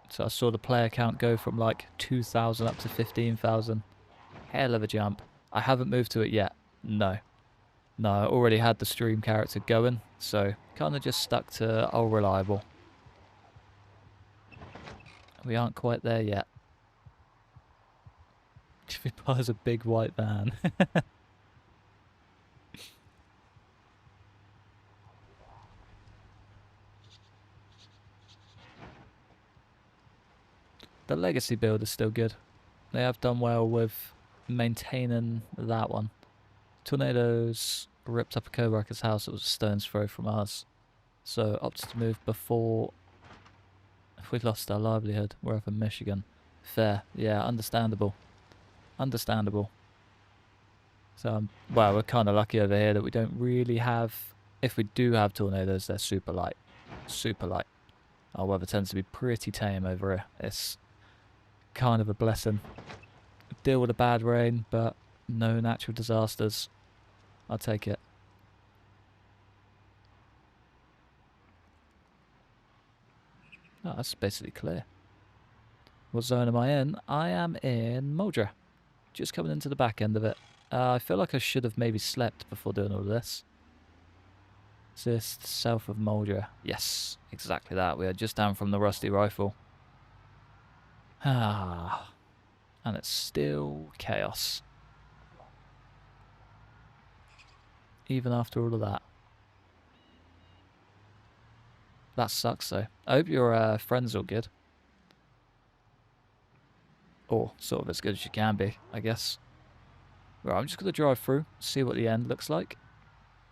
So I saw the player count go from like 2,000 up to 15,000. Hell of a jump. I haven't moved to it yet. No. No, I already had the stream character going, so kind of just stuck to old reliable. We aren't quite there yet. If he buys a big white van. The legacy build is still good. They have done well with maintaining that one. Tornadoes ripped up a co-worker's house that was a stone's throw from ours. So opted to move before we lost our livelihood. We're up in Michigan. Fair. Yeah, understandable. Understandable. So, well, we're kind of lucky over here that we don't really have... If we do have tornadoes, they're super light. Super light. Our weather tends to be pretty tame over here. It's kind of a blessing. Deal with a bad rain, but no natural disasters. I'll take it. Oh, that's basically clear. What zone am I in? I am in Muldraugh. Just coming into the back end of it. I feel like I should have maybe slept before doing all this. Just south of Muldraugh. Yes, exactly that. We are just down from the rusty rifle. Ah, and it's still chaos. Even after all of that. That sucks though. I hope your friends are good. Or sort of as good as you can be, I guess. Right, I'm just going to drive through, see what the end looks like.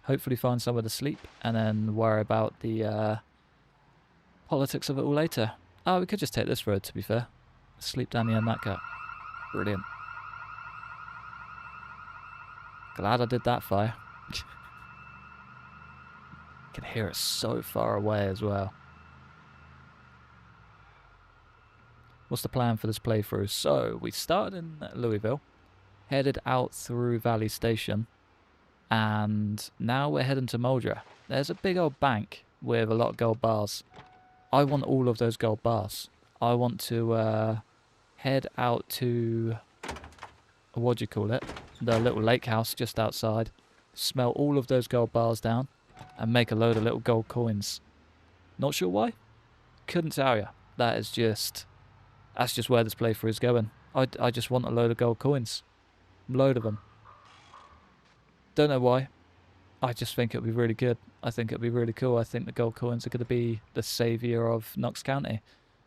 Hopefully find somewhere to sleep, and then worry about the politics of it all later. Oh, we could just take this road, to be fair. Sleep down the end that cut. Brilliant. Glad I did that fire. Can hear it so far away as well. What's the plan for this playthrough? So, we started in Louisville, headed out through Valley Station, and now we're heading to Muldraugh. There's a big old bank with a lot of gold bars. I want all of those gold bars. I want to head out to, what do you call it? The little lake house just outside. Smell all of those gold bars down and make a load of little gold coins. Not sure why. Couldn't tell you. That's just where this playthrough is going. I just want a load of gold coins. Load of them. Don't know why. I just think it'll be really good. I think it'll be really cool. I think the gold coins are going to be the saviour of Knox County.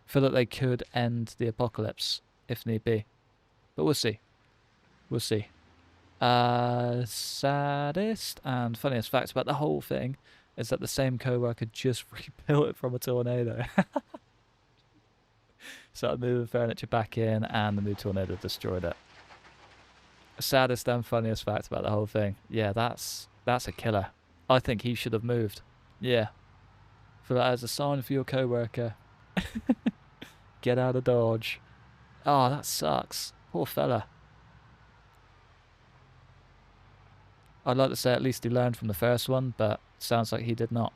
I feel that they could end the apocalypse, if need be. But we'll see. We'll see. Saddest and funniest fact about the whole thing is that the same co-worker just rebuilt it from a tornado. Started moving furniture back in, and the new tornado destroyed it. Saddest and funniest fact about the whole thing. Yeah, that's a killer. I think he should have moved. Yeah. For that as a sign for your co-worker. Get out of Dodge. Oh, that sucks. Poor fella. I'd like to say at least he learned from the first one, but sounds like he did not.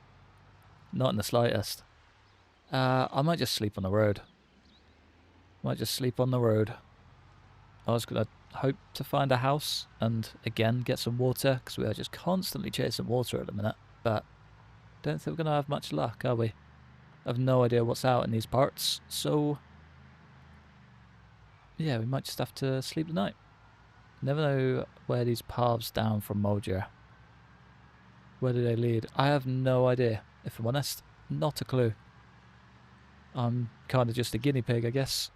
Not in the slightest. I might just sleep on the road. I was going to hope to find a house and, again, get some water, because we are just constantly chasing water at the minute. But don't think we're going to have much luck, are we? I have no idea what's out in these parts, so yeah, we might just have to sleep the night. Never know where these paths down from Muldraugh. Where do they lead? I have no idea, if I'm honest. Not a clue. I'm kind of just a guinea pig, I guess.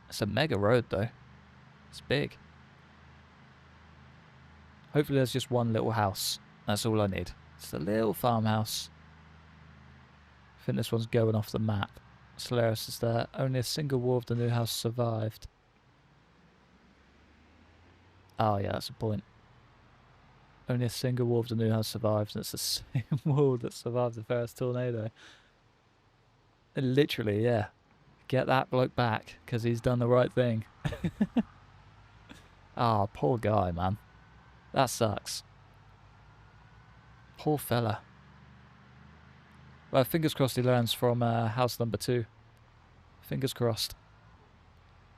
It's a mega road, though. It's big. Hopefully there's just one little house. That's all I need. It's a little farmhouse. I think this one's going off the map. Solaris is there. Only a single wall of the new house survived. Oh yeah, that's a point. Only a single wall of the new house survived, and it's the same wall that survived the first tornado. And literally, yeah. Get that bloke back, because he's done the right thing. Oh, poor guy, man. That sucks. Poor fella. Well, fingers crossed he learns from house number 2. Fingers crossed.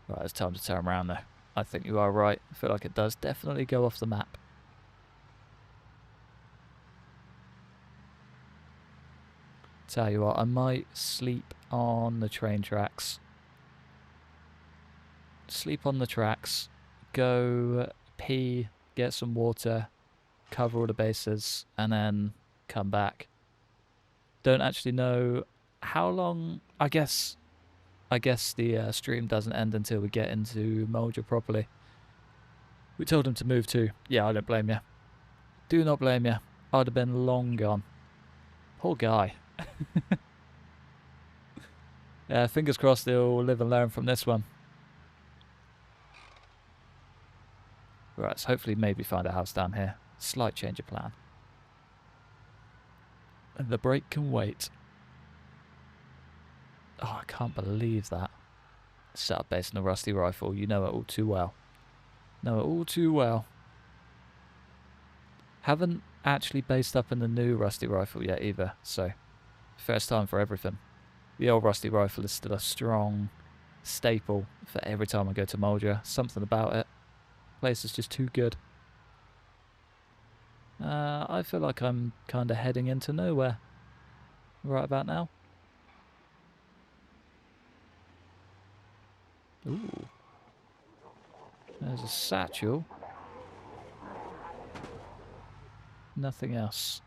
Right, it's time to turn around though. I think you are right. I feel like it does definitely go off the map. Tell you what, I might sleep on the train tracks. Sleep on the tracks. Go pee, get some water, cover all the bases, and then come back. Don't actually know how long. I guess the stream doesn't end until we get into Muldraugh properly. We told him to move too. Yeah, I don't blame you. Do not blame you. I'd have been long gone. Poor guy. Yeah, fingers crossed he'll live and learn from this one. Right, so hopefully maybe find a house down here. Slight change of plan. And the break can wait. Oh, I can't believe that. Set up base on a rusty rifle. You know it all too well. Know it all too well. Haven't actually based up in the new rusty rifle yet either, so first time for everything. The old rusty rifle is still a strong staple for every time I go to Muldraugh. Something about it. Place is just too good. I feel like I'm kind of heading into nowhere right about now. Ooh. There's a satchel. Nothing else.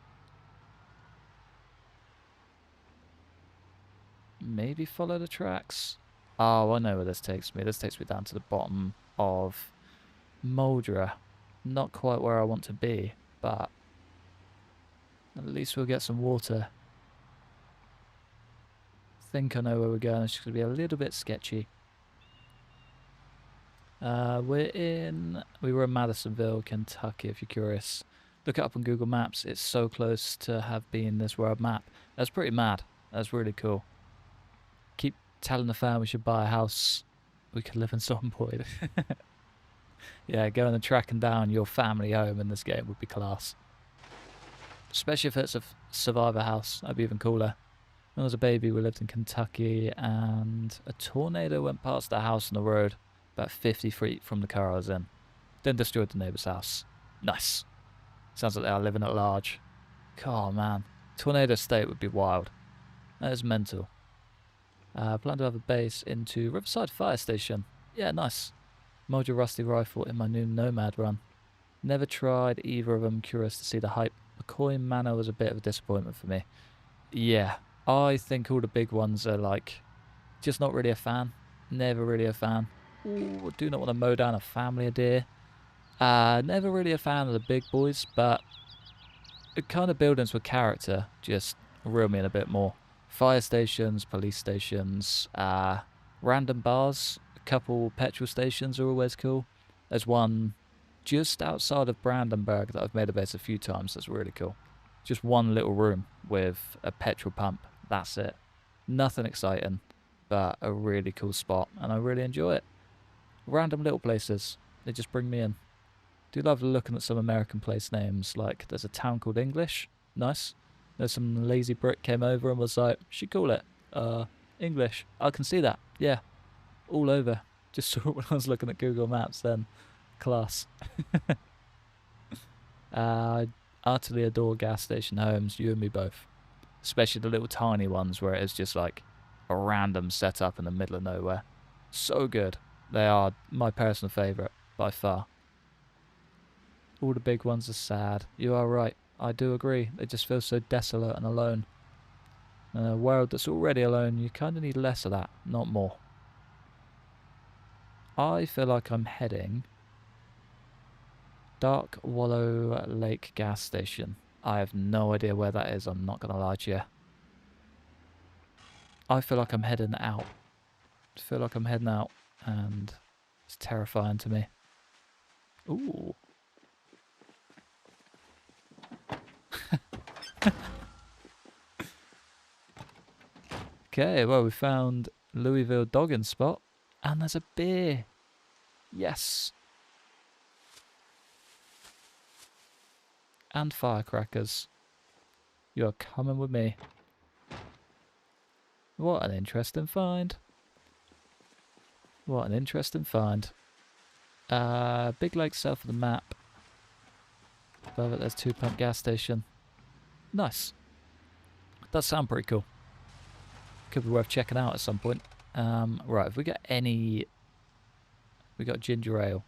Maybe follow the tracks. Oh, I know where this takes me. This takes me down to the bottom of Muldraugh. Not quite where I want to be, but at least we'll get some water. Think I know where we're going. It's just going to be a little bit sketchy. We were in Madisonville, Kentucky, if you're curious. Look it up on Google Maps. It's so close to have been this world map. That's pretty mad. That's really cool. Keep telling the fam we should buy a house. We could live in Zomboid. Yeah, going and tracking down your family home in this game would be class. Especially if it's a survivor house. That'd be even cooler. When I was a baby, we lived in Kentucky, and a tornado went past the house on the road, about 50 feet from the car I was in. Then destroyed the neighbour's house. Nice. Sounds like they are living at large. Oh man, tornado state would be wild. That is mental. Plan to have a base into Riverside Fire Station. Yeah, nice. Muldraugh rusty rifle in my new Nomad run. Never tried either of them. Curious to see the hype. McCoy Manor was a bit of a disappointment for me. Yeah, I think all the big ones are like, just not really a fan. Never really a fan. Ooh, do not want to mow down a family of deer. Never really a fan of the big boys, but kind of buildings with character just reel me in a bit more. Fire stations, police stations, random bars, a couple petrol stations are always cool. There's one just outside of Brandenburg that I've made a base a few times. That's really cool. Just one little room with a petrol pump. That's it. Nothing exciting, but a really cool spot, and I really enjoy it. Random little places, they just bring me in. Do love looking at some American place names. Like there's a town called English. Nice. There's some lazy Brit came over and was like, should call it English. I can see that. Yeah, all over. Just saw it when I was looking at Google Maps then. Class. I utterly adore gas station homes, you and me both. Especially the little tiny ones where it is just like a random setup in the middle of nowhere. So good. They are my personal favourite by far. All the big ones are sad. You are right. I do agree. They just feel so desolate and alone. In a world that's already alone, you kind of need less of that, not more. I feel like I'm heading Dark Wallow Lake gas station. I have no idea where that is, I'm not going to lie to you. I feel like I'm heading out. I feel like I'm heading out, and it's terrifying to me. Ooh. Okay, well, we found Louisville dogging spot, and there's a beer. Yes. And firecrackers. You're coming with me. What an interesting find. What an interesting find. Big lake south of the map. Above it, there's 2 pump gas station. Nice. Does sound pretty cool. Could be worth checking out at some point. Right, if we got any... We got ginger ale.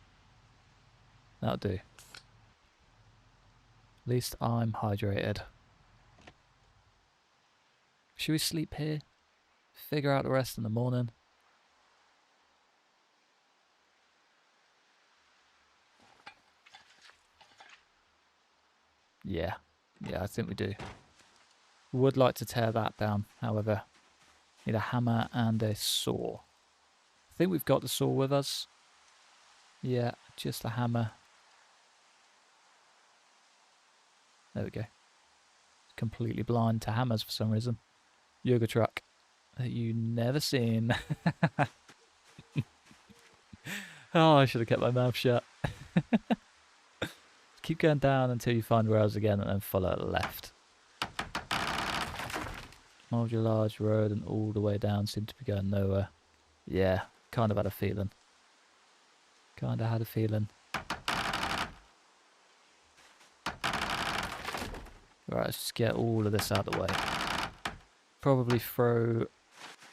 That'll do. At least I'm hydrated. Should we sleep here? Figure out the rest in the morning? Yeah. Yeah, I think we do. Would like to tear that down, however. Need a hammer and a saw. I think we've got the saw with us. Yeah, just a hammer. There we go. Completely blind to hammers for some reason. Yoga truck that you never seen. Oh, I should have kept my mouth shut. Keep going down until you find rails again and then follow left. Muldraugh Road and all the way down seem to be going nowhere. Yeah, kind of had a feeling. Kind of had a feeling. Right, let's just get all of this out of the way. Probably throw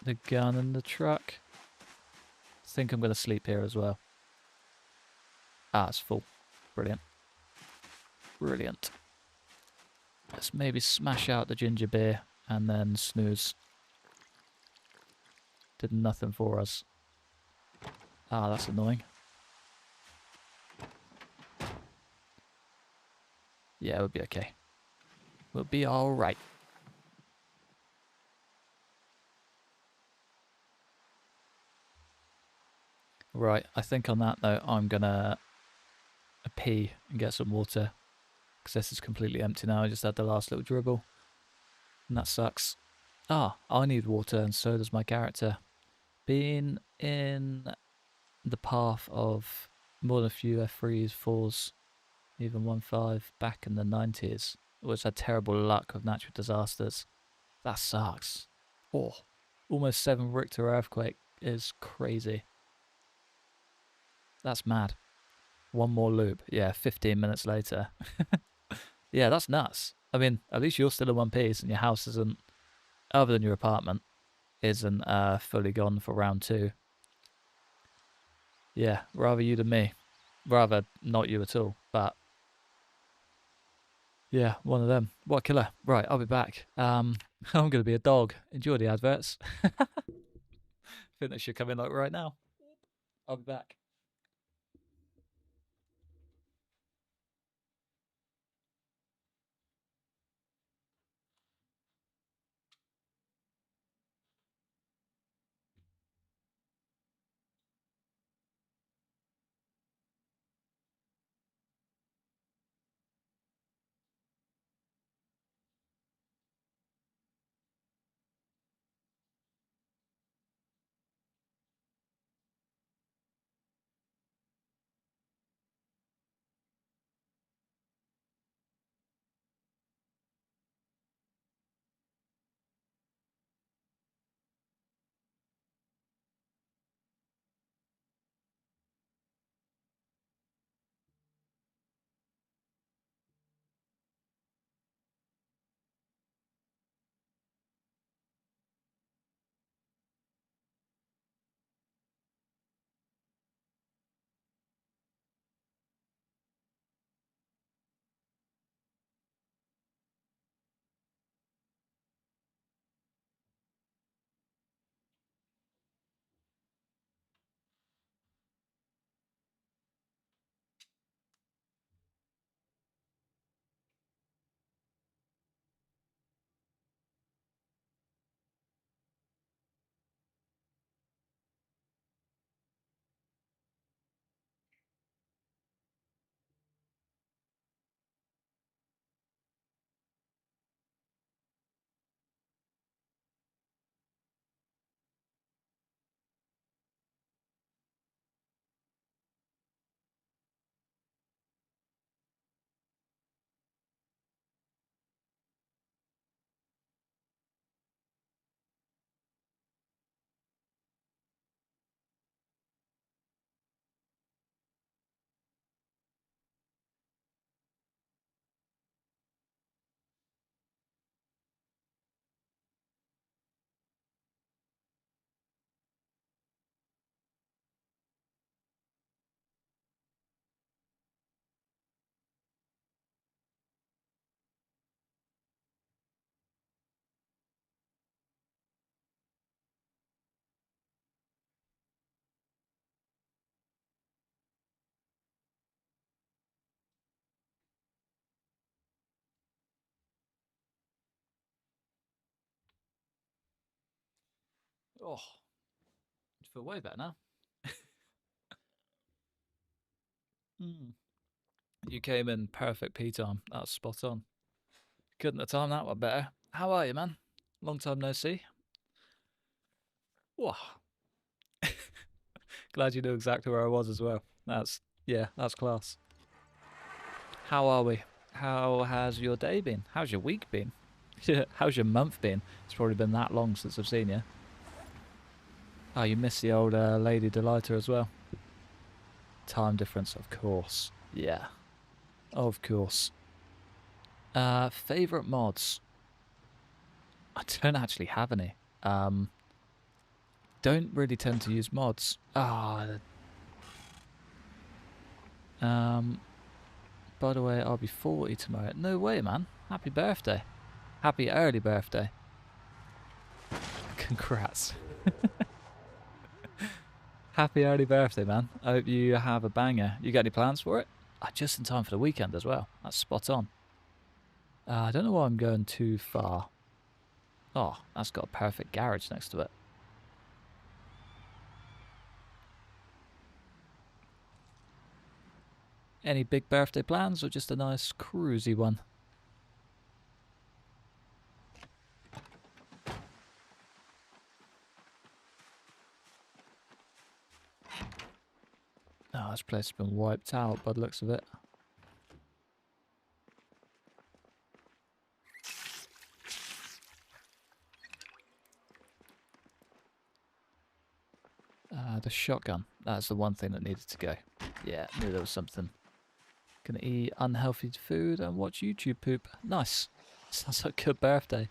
the gun in the truck. I think I'm going to sleep here as well. Ah, it's full. Brilliant. Brilliant. Let's maybe smash out the ginger beer and then snooze. Did nothing for us. Ah, that's annoying. Yeah, we'll be okay. We'll be alright. Right, I think on that note, I'm gonna pee and get some water. Because this is completely empty now. I just had the last little dribble. And that sucks. Ah, I need water and so does my character. Being in the path of more than a few F3s, 4s, even 1.5 back in the 90s. Always had terrible luck with natural disasters. That sucks. Oh, almost 7 Richter earthquake is crazy. That's mad. One more loop. Yeah, 15 minutes later. Yeah, that's nuts. I mean, at least you're still in one piece and your house isn't, other than your apartment, isn't fully gone for round 2. Yeah, rather you than me. Rather not you at all, but yeah, one of them. What a killer. Right, I'll be back. I'm going to be a dog. Enjoy the adverts. I think they should come in like right now. I'll be back. Oh, I feel way better now. You came in perfect pea time. That was spot on. Couldn't have timed that one better. How are you, man? Long time no see. Whoa. Glad you knew exactly where I was as well. That's class. How are we? How has your day been? How's your week been? How's your month been? It's probably been that long since I've seen you. Oh, you missed the old Lady Delighter as well. Time difference, of course. Yeah, of course. Favorite mods? I don't actually have any. Don't really tend to use mods. By the way, I'll be 40 tomorrow. No way, man. Happy birthday. Happy early birthday. Congrats. Happy early birthday, man. I hope you have a banger. You got any plans for it? Just in time for the weekend as well. That's spot on. I don't know why I'm going too far. Oh, that's got a perfect garage next to it. Any big birthday plans or just a nice cruisy one? Oh, this place has been wiped out by the looks of it. The shotgun. That's the one thing that needed to go. Yeah, knew there was something. Gonna eat unhealthy food and watch YouTube poop. Nice. Sounds like a good birthday.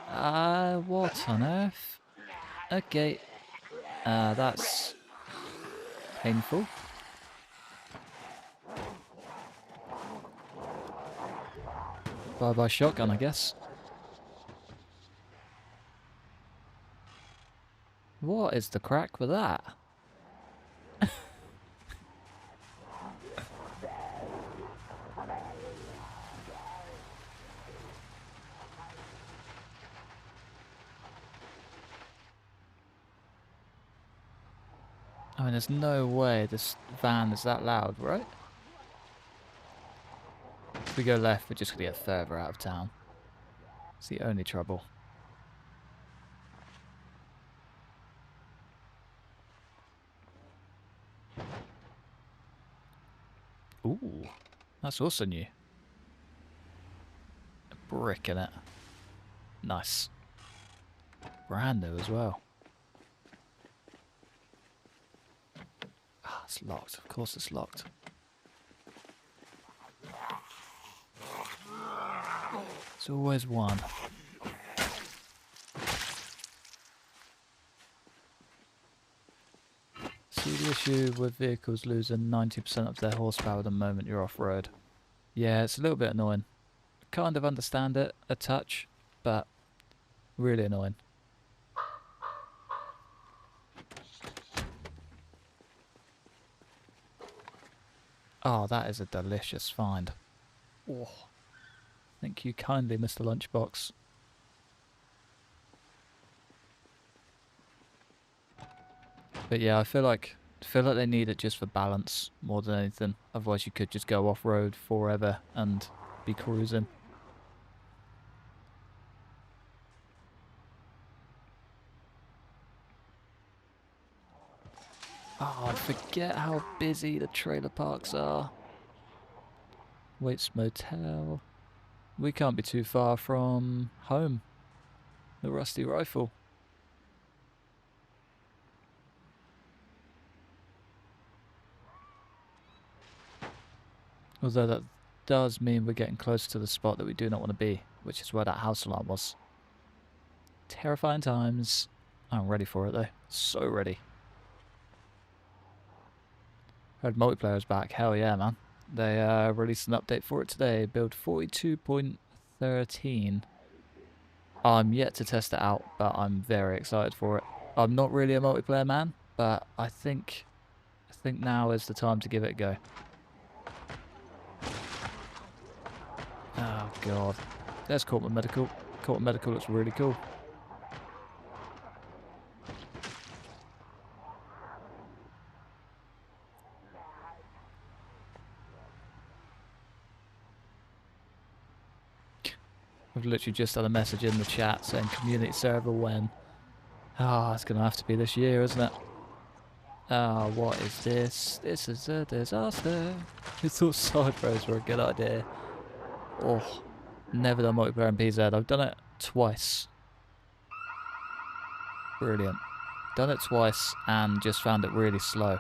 What on earth? Okay. That's painful. Bye-bye shotgun, I guess. What is the crack with that? I mean, there's no way this van is that loud, right? If we go left, we're just going to get further out of town. It's the only trouble. Ooh, that's also new. A brick in it. Nice. Brand new as well. Ah, it's locked. Of course it's locked. There's always one. See the issue with vehicles losing 90% of their horsepower the moment you're off-road. Yeah, it's a little bit annoying. Kind of understand it, a touch, but really annoying. Oh, that is a delicious find. Oh, thank you kindly, Mr. Lunchbox. But yeah, I feel like they need it just for balance more than anything. Otherwise, you could just go off-road forever and be cruising. Oh, I forget how busy the trailer parks are. Waits Motel. We can't be too far from home. The Rusty Rifle. Although that does mean we're getting close to the spot that we do not want to be, which is where that house alarm was. Terrifying times. I'm ready for it though. So ready. Heard multiplayer's back. Hell yeah, man. They released an update for it today. Build 42.13. I'm yet to test it out, but I'm very excited for it. I'm not really a multiplayer man, but I think now is the time to give it a go. Oh god. There's Corporate Medical. Corporate Medical looks really cool. I've literally just had a message in the chat saying community server when. Ah, it's going to have to be this year, isn't it? Ah, what is this? This is a disaster. I thought side roads were a good idea. Oh, never done multiplayer in PZ. I've done it twice. Brilliant. Done it twice and just found it really slow.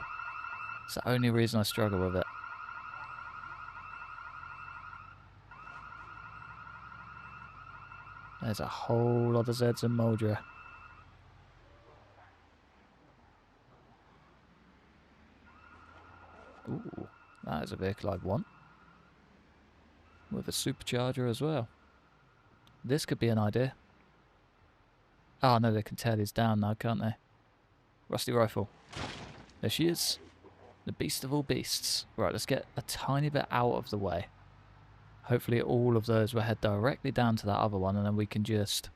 It's the only reason I struggle with it. There's a whole lot of Zeds in Muldraugh. Ooh, that is a vehicle I'd want. With a supercharger as well. This could be an idea. Oh no, they can tear these down now, can't they? Rusty rifle. There she is. The beast of all beasts. Right, let's get a tiny bit out of the way. Hopefully all of those will head directly down to that other one and then we can just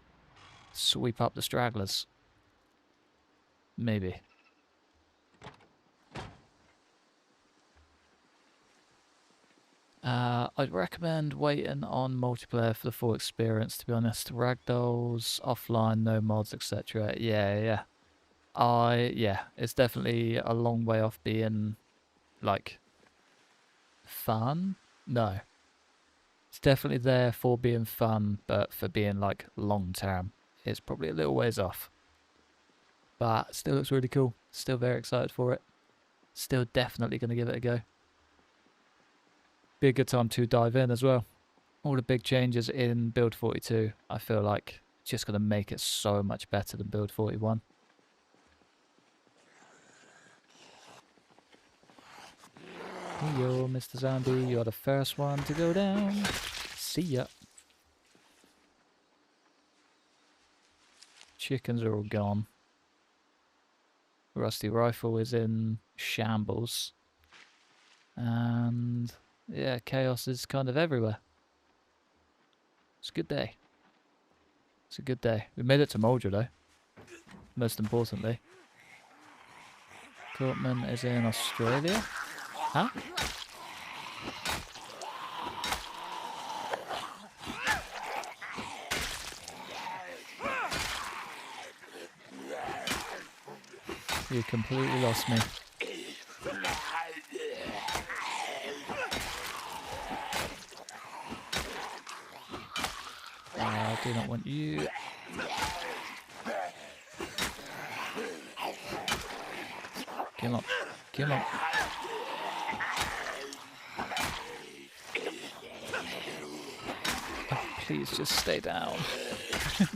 sweep up the stragglers. Maybe. I'd recommend waiting on multiplayer for the full experience, to be honest. Ragdolls, offline, no mods, etc. Yeah. Yeah, it's definitely a long way off being, like, fun? No. It's definitely there for being fun, but for being, like, long term, it's probably a little ways off. But still looks really cool. Still very excited for it. Still definitely going to give it a go. Be a good time to dive in as well. All the big changes in Build 42, I feel like, just going to make it so much better than Build 41. Here you go, Mr. Zombie. You're the first one to go down. See ya. Chickens are all gone. Rusty rifle is in shambles. And yeah, chaos is kind of everywhere. It's a good day. It's a good day. We made it to Muldraugh though. Most importantly. Cortman is in Australia. Huh? You completely lost me. I do not want you. Come on. Come on. Oh, please just stay down.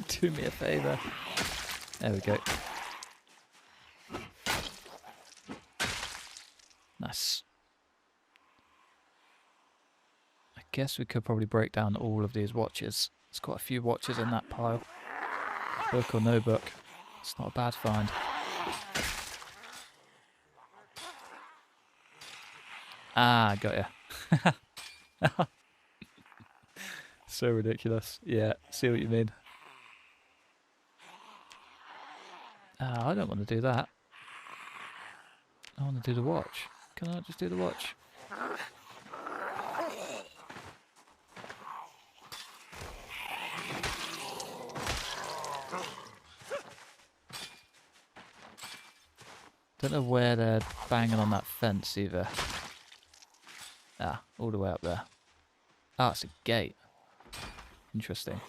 Do me a favour. There we go. Nice. I guess we could probably break down all of these watches. There's quite a few watches in that pile. Book or no book. It's not a bad find. Ah, got ya. So ridiculous. Yeah, see what you mean. I don't want to do that. I want to do the watch. Can I just do the watch? Don't know where they're banging on that fence either. Ah, all the way up there. Ah, it's a gate. Interesting.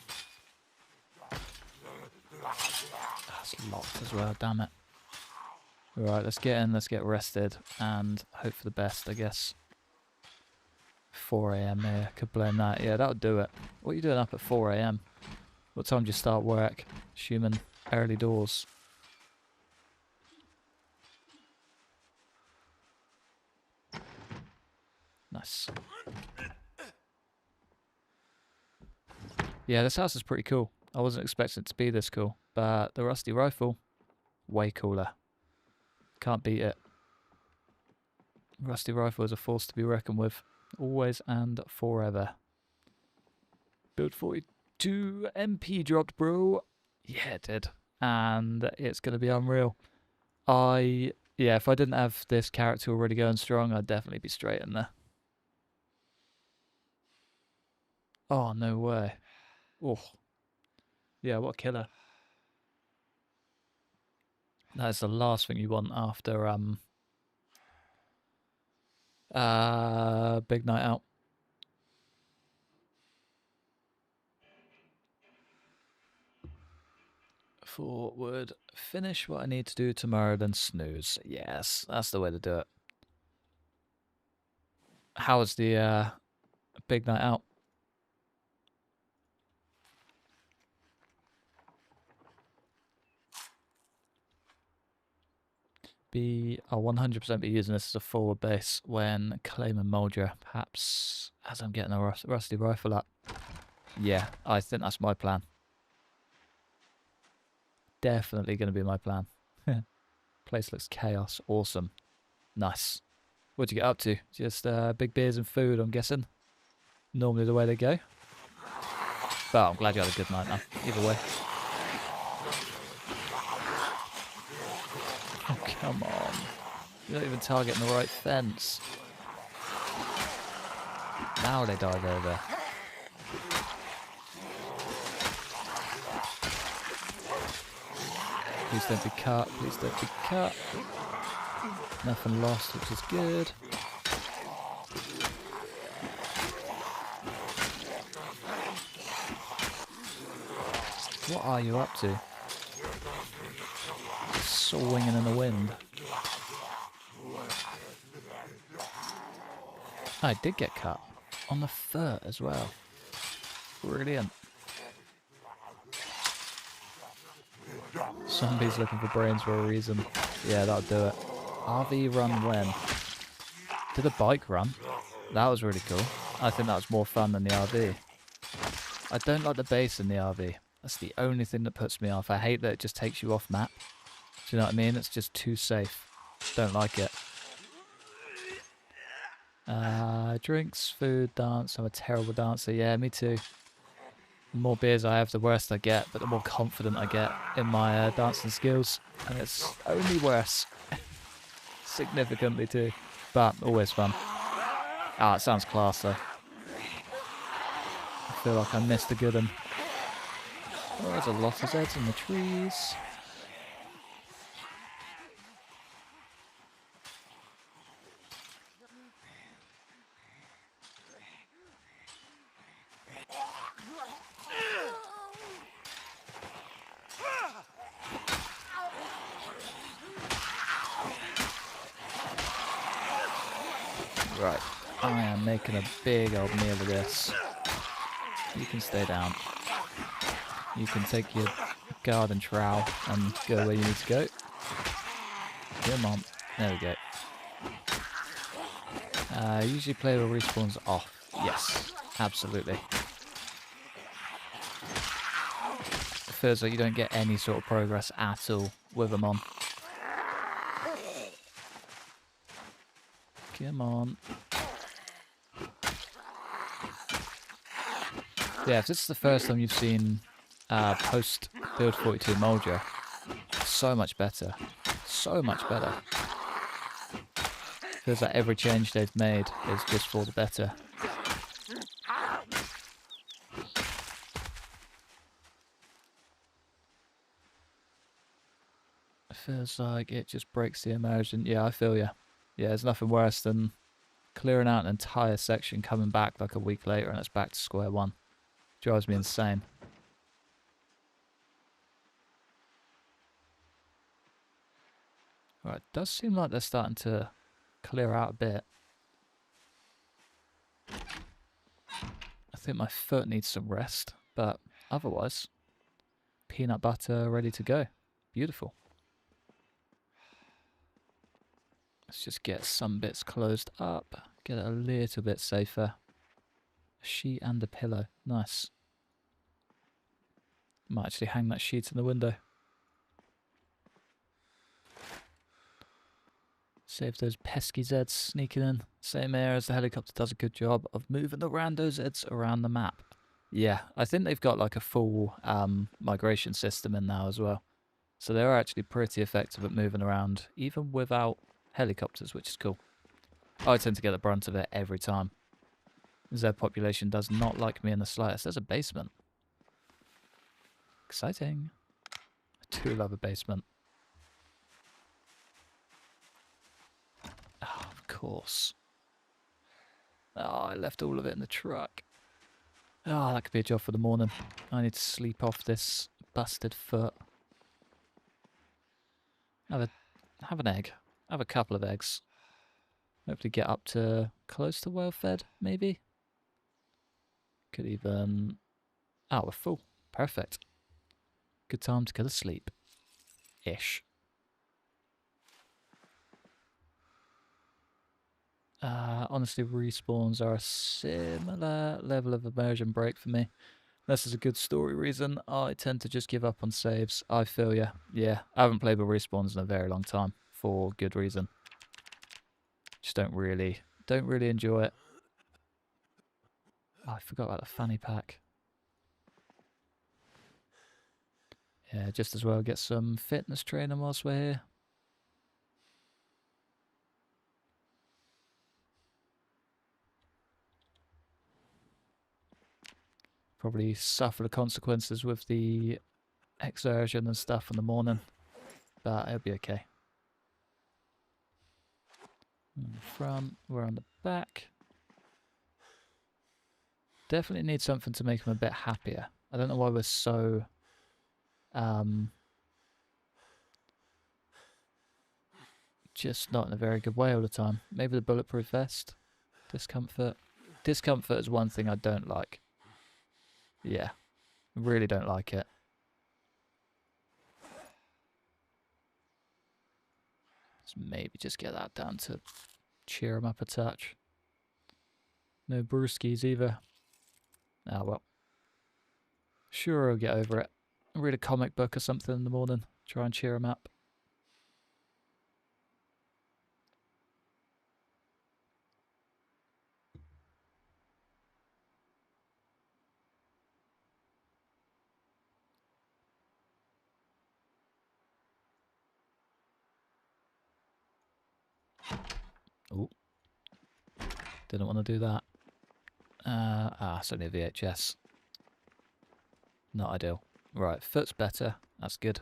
That's locked as well, damn it. Right, let's get in, let's get rested, and hope for the best, I guess. 4 AM here, could blame that. Yeah, that'll do it. What are you doing up at 4 AM? What time do you start work? Assuming early doors. Nice. Yeah, this house is pretty cool. I wasn't expecting it to be this cool, but the rusty rifle, way cooler. Can't beat it. Rusty rifle is a force to be reckoned with, always and forever. Build 42 MP dropped, bro. Yeah, it did, and it's gonna be unreal. Yeah, if I didn't have this character already going strong, I'd definitely be straight in there. Oh, no way. Oh, yeah, what a killer. That is the last thing you want after big night out. Forward, finish what I need to do tomorrow, then snooze. Yes, that's the way to do it. How was the big night out? I'll 100% be using this as a forward base when claiming Muldraugh, perhaps as I'm getting a rusty rifle up. Yeah, I think that's my plan. Definitely going to be my plan. Place looks chaos. Awesome. Nice. What'd you get up to? Just big beers and food, I'm guessing. Normally the way they go. But I'm glad you had a good night, man. Either way. Oh, come on. You're not even targeting the right fence. Now they dive over. Please don't be cut. Please don't be cut. Nothing lost, which is good. What are you up to? Swinging in the wind. I did get cut. On the foot as well. Brilliant. Somebody's looking for brains for a reason. Yeah, that'll do it. RV run when? Did a bike run? That was really cool. I think that was more fun than the RV. I don't like the base in the RV. That's the only thing that puts me off. I hate that it just takes you off map. Do you know what I mean? It's just too safe. Don't like it. Drinks, food, dance. I'm a terrible dancer. Yeah, me too. The more beers I have, the worse I get, but the more confident I get in my dancing skills. And it's only worse. Significantly too. But always fun. Ah, it sounds class though. I feel like I missed a good one. Oh, there's a lot of Zeds in the trees. Right, I am making a big old meal of this. You can stay down. You can take your garden trowel and go where you need to go. Come on. There we go. Usually play with respawns off. Yes, absolutely. It feels like you don't get any sort of progress at all with them on. Come on. Yeah, if this is the first time you've seen post build 42 Muldraugh, so much better. So much better. Feels like every change they've made is just for the better. It feels like it just breaks the immersion. Yeah, I feel ya. Yeah, there's nothing worse than clearing out an entire section, coming back like a week later and it's back to square one. Drives me insane. Right, it does seem like they're starting to clear out a bit. I think my foot needs some rest, but otherwise, peanut butter ready to go. Beautiful. Let's just get some bits closed up, get it a little bit safer. A sheet and a pillow, nice. Might actually hang that sheet in the window. Save those pesky Zeds sneaking in. Same area as the helicopter does a good job of moving the rando Zeds around the map. Yeah, I think they've got like a full migration system in now as well. So they're actually pretty effective at moving around, even without helicopters, which is cool. I tend to get the brunt of it every time. Zed population does not like me in the slightest. There's a basement. Exciting. I do love a basement. Oh, of course. Oh, I left all of it in the truck. Oh, that could be a job for the morning. I need to sleep off this busted foot. Have an egg. Have a couple of eggs. Hopefully get up to close to well fed, maybe? Could even... Oh, we're full. Perfect. Good time to go to sleep. Ish. Honestly, respawns are a similar level of immersion break for me. This is a good story reason. I tend to just give up on saves. I feel ya. Yeah, I haven't played with respawns in a very long time for good reason. Just don't really enjoy it. Oh, I forgot about the fanny pack. Yeah, just as well get some fitness training whilst we're here. Probably suffer the consequences with the exertion and stuff in the morning, but it'll be okay. In the front, we're on the back. Definitely need something to make him a bit happier. I don't know why we're so just not in a very good way all the time. Maybe the bulletproof vest. Discomfort. Discomfort is one thing I don't like. Yeah, really don't like it. Let's maybe just get that down to cheer him up a touch. No brewskis either. Ah, well. Sure, I'll get over it. Read a comic book or something in the morning. Try and cheer him up. Oh. Didn't want to do that. It's only a VHS. Not ideal. Right, foot's better. That's good.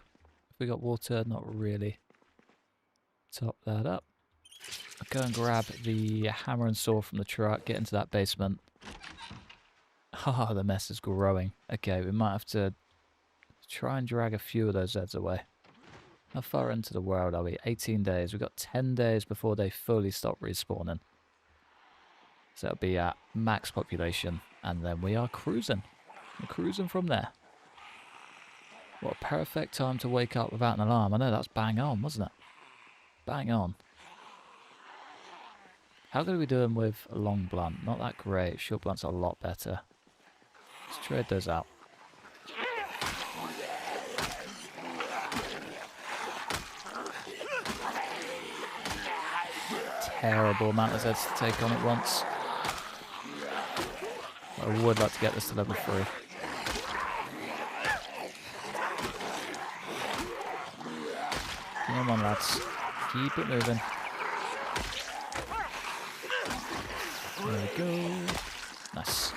If we got water, not really. Top that up. I'll go and grab the hammer and saw from the truck, get into that basement. Ah, the mess is growing. Okay, we might have to try and drag a few of those Zeds away. How far into the world are we? 18 days. We've got 10 days before they fully stop respawning. So it'll be at max population, and then we are cruising. We're cruising from there. What a perfect time to wake up without an alarm. I know that's bang on, wasn't it? Bang on. How good are we doing with a long blunt? Not that great. Short blunt's a lot better. Let's trade those out. Terrible amount of Zeds to take on at once. I would like to get this to level 3. Come on, lads. Keep it moving. There we go. Nice.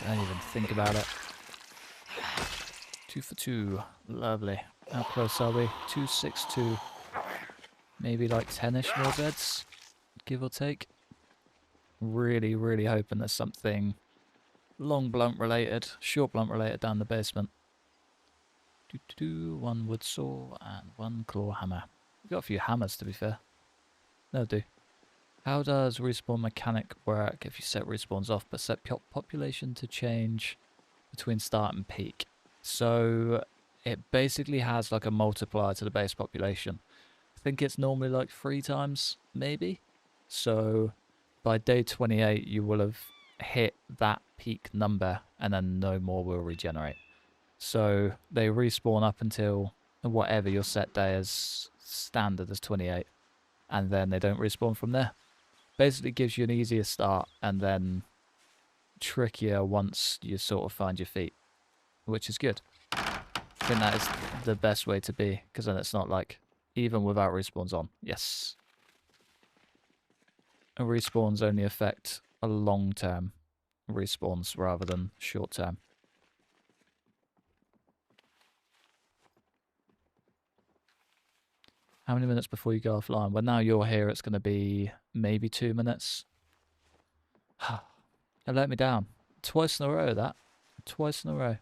Don't even think about it. 2 for 2. Lovely. How close are we? 262. Maybe like 10-ish more Zeds, give or take. Really, really hoping there's something long blunt related, short blunt related down the basement. One wood saw and one claw hammer. We've got a few hammers, to be fair. That'll do. How does respawn mechanic work if you set respawns off but set population to change between start and peak? So it basically has like a multiplier to the base population. I think it's normally like 3 times, maybe. So by day 28, you will have hit that peak number and then no more will regenerate. So they respawn up until whatever your set day is standard as 28. And then they don't respawn from there. Basically gives you an easier start and then trickier once you sort of find your feet, which is good. I think that is the best way to be, because then it's not like even without respawns on. Yes. And respawns only affect a long-term respawns rather than short-term. How many minutes before you go offline? Well, now you're here, it's going to be maybe 2 minutes. It let me down. Twice in a row, that. Twice in a row.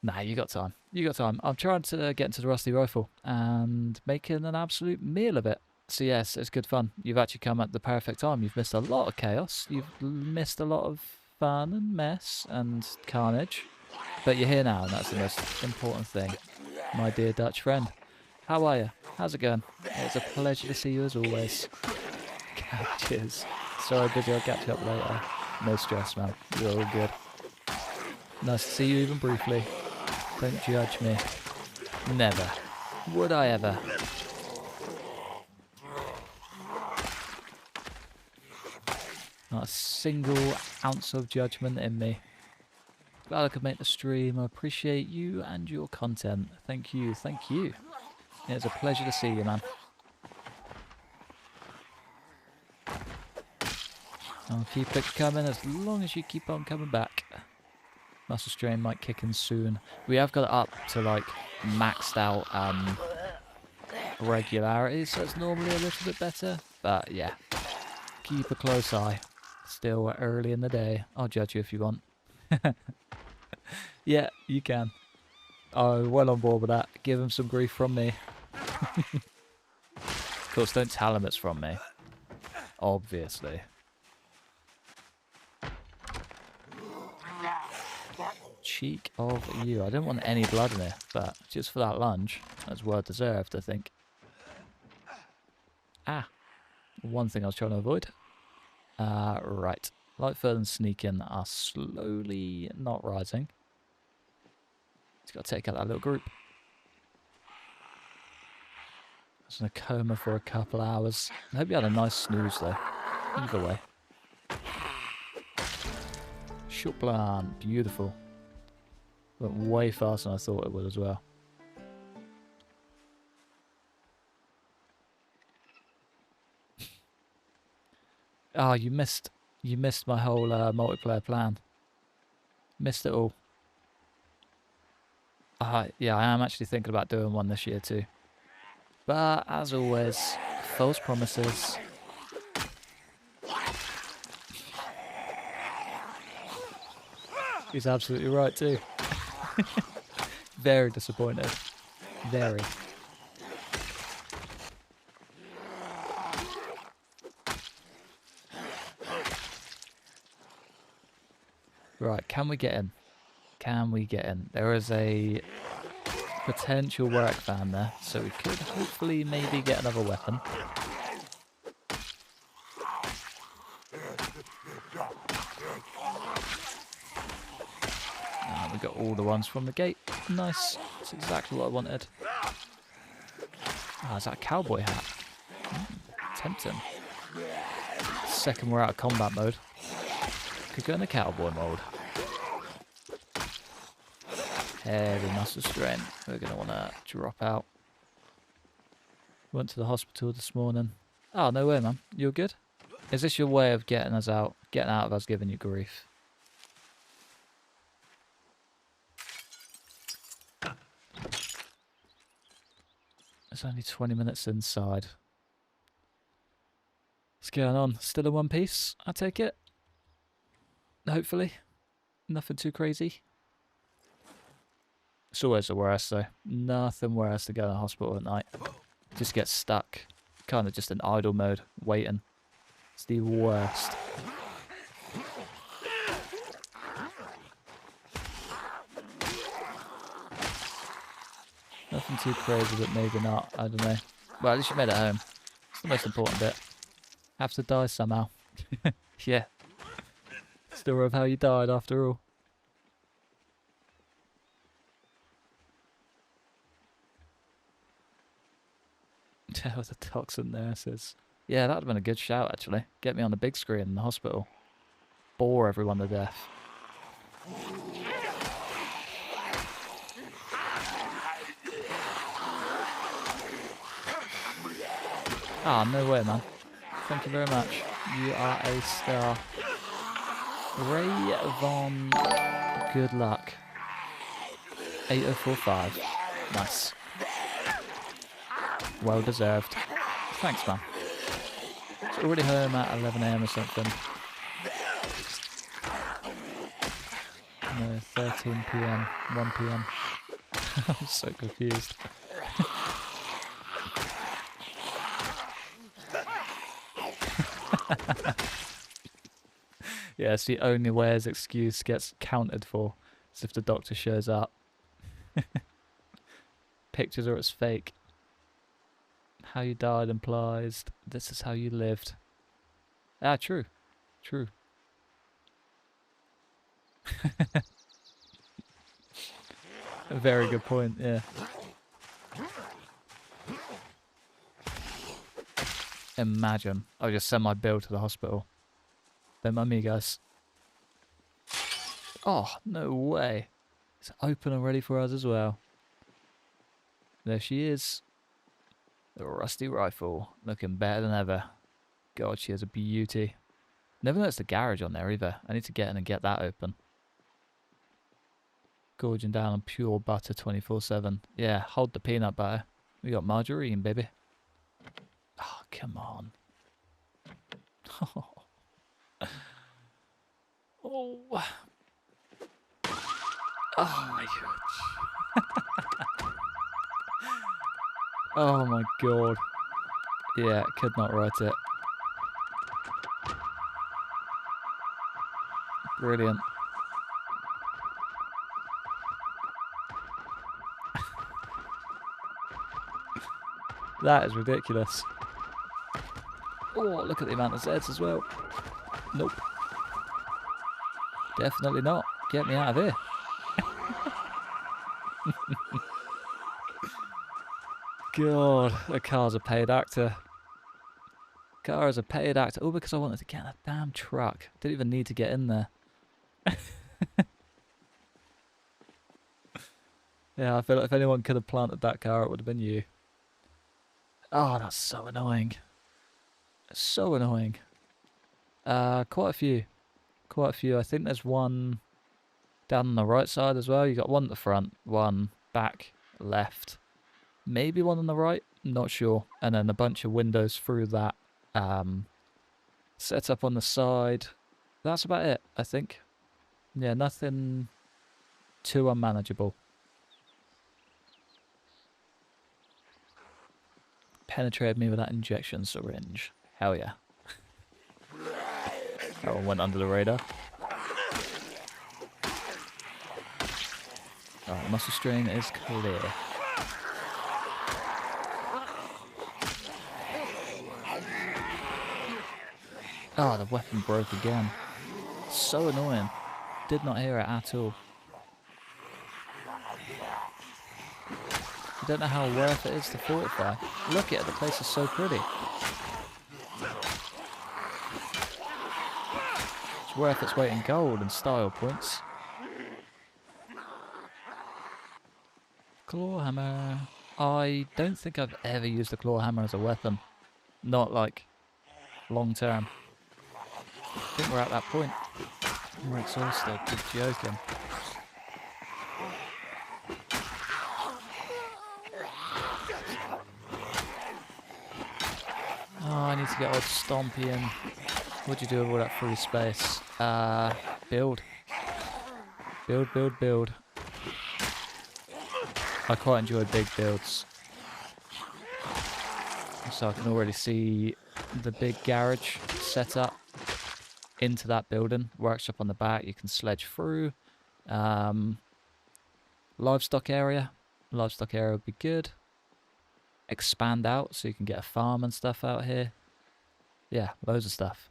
Nah, you got time. You got time. I'm trying to get into the rusty rifle and making an absolute meal of it. So yes, it's good fun. You've actually come at the perfect time. You've missed a lot of chaos. You've missed a lot of fun and mess and carnage. But you're here now, and that's the most important thing. My dear Dutch friend. How are you? How's it going? It's a pleasure to see you as always. Cheers. Sorry, busy. I'll catch you up later. No stress, man. You're all good. Nice to see you even briefly. Don't judge me. Never. Would I ever? Not a single ounce of judgment in me. Glad I could make the stream. I appreciate you and your content. Thank you. Thank you. It's a pleasure to see you, man. I'll keep it coming as long as you keep on coming back. Muscle strain might kick in soon. We have got it up to like maxed out regularity, so it's normally a little bit better. But yeah, keep a close eye. Still early in the day. I'll judge you if you want. Yeah, you can. Oh, well on board with that. Give him some grief from me. Of course, don't tell him it's from me. Obviously. Cheek of you. I didn't want any blood in it, but just for that lunge, that's well deserved, I think. Ah. One thing I was trying to avoid. Right. Light further and sneaking are slowly not rising. Just got to take out that little group. I was in a coma for a couple hours. I hope you had a nice snooze though. Either way. Short plan. Beautiful. Went way faster than I thought it would as well. Oh, you missed my whole multiplayer plan. Missed it all. Yeah, I am actually thinking about doing one this year too. But as always, false promises. He's absolutely right too. Very disappointed. Very. Right, can we get in? Can we get in? There is a potential work van there, so we could hopefully maybe get another weapon. And we got all the ones from the gate. Nice. That's exactly what I wanted. Ah, is that a cowboy hat? Tempting. Second we're out of combat mode. Could go in the cowboy mode. Heavy muscle strain. We're going to want to drop out. Went to the hospital this morning. Oh, no way, man. You're good? Is this your way of getting us out? Getting out of us giving you grief? It's only 20 minutes inside. What's going on? Still in one piece, I take it? Hopefully. Nothing too crazy. It's always the worst though. Nothing worse to go to the hospital at night. Just get stuck. Kind of just in idle mode, waiting. It's the worst. Nothing too crazy, but maybe not. I don't know. Well, at least you made it home. It's the most important bit. Have to die somehow. Yeah. Story of how you died after all. With the toxin nurses. Yeah, that would have been a good shout actually. Get me on the big screen in the hospital. Bore everyone to death. Ah, no way, man. Thank you very much. You are a star. Ray Von, good luck. 8045. Nice. Well deserved. Thanks, man. It's already home at 11 AM or something. No, 13 PM, 1 PM. I'm so confused. Yeah, it's the only way his excuse gets counted for is if the doctor shows up. Pictures are it's fake. How you died implies this is how you lived. Ah, true. True. A very good point, yeah. Imagine I just send my bill to the hospital. Don't mind me, guys. Oh, no way. It's open and ready for us as well. There she is. The rusty rifle. Looking better than ever. God, she is a beauty. Never noticed the garage on there either. I need to get in and get that open. Gorging down on pure butter 24/7. Yeah, hold the peanut butter. We got margarine, baby. Oh, come on. Oh. Oh my god. Oh my god. Yeah, could not write it. Brilliant. That is ridiculous. Oh, look at the amount of Zeds as well. Nope. Definitely not. Get me out of here. God, the car's a paid actor. Car is a paid actor. Oh, because I wanted to get in a damn truck. Didn't even need to get in there. Yeah, I feel like if anyone could have planted that car, it would have been you. Oh, that's so annoying. So annoying. Quite a few. Quite a few. I think there's one down on the right side as well. You got one at the front, one back, left. Maybe one on the right, not sure. And then a bunch of windows through that. Set up on the side. That's about it, I think. Yeah, nothing too unmanageable. Penetrated me with that injection syringe. Hell yeah. That one went under the radar. Alright, muscle strain is clear. Oh, the weapon broke again. So annoying. Did not hear it at all. I don't know how worth it is to fortify. Look at it, the place is so pretty. It's worth its weight in gold and style points. Claw hammer. I don't think I've ever used the claw hammer as a weapon. Not like long term. I think we're at that point. We're exhausted. You're joking. Oh, I need to get old Stompy in. What'd you do with all that free space? Build. Build. I quite enjoy big builds. So I can already see the big garage set up into that building. Workshop on the back, you can sledge through. Livestock area. Livestock area would be good. Expand out so you can get a farm and stuff out here. Yeah, loads of stuff.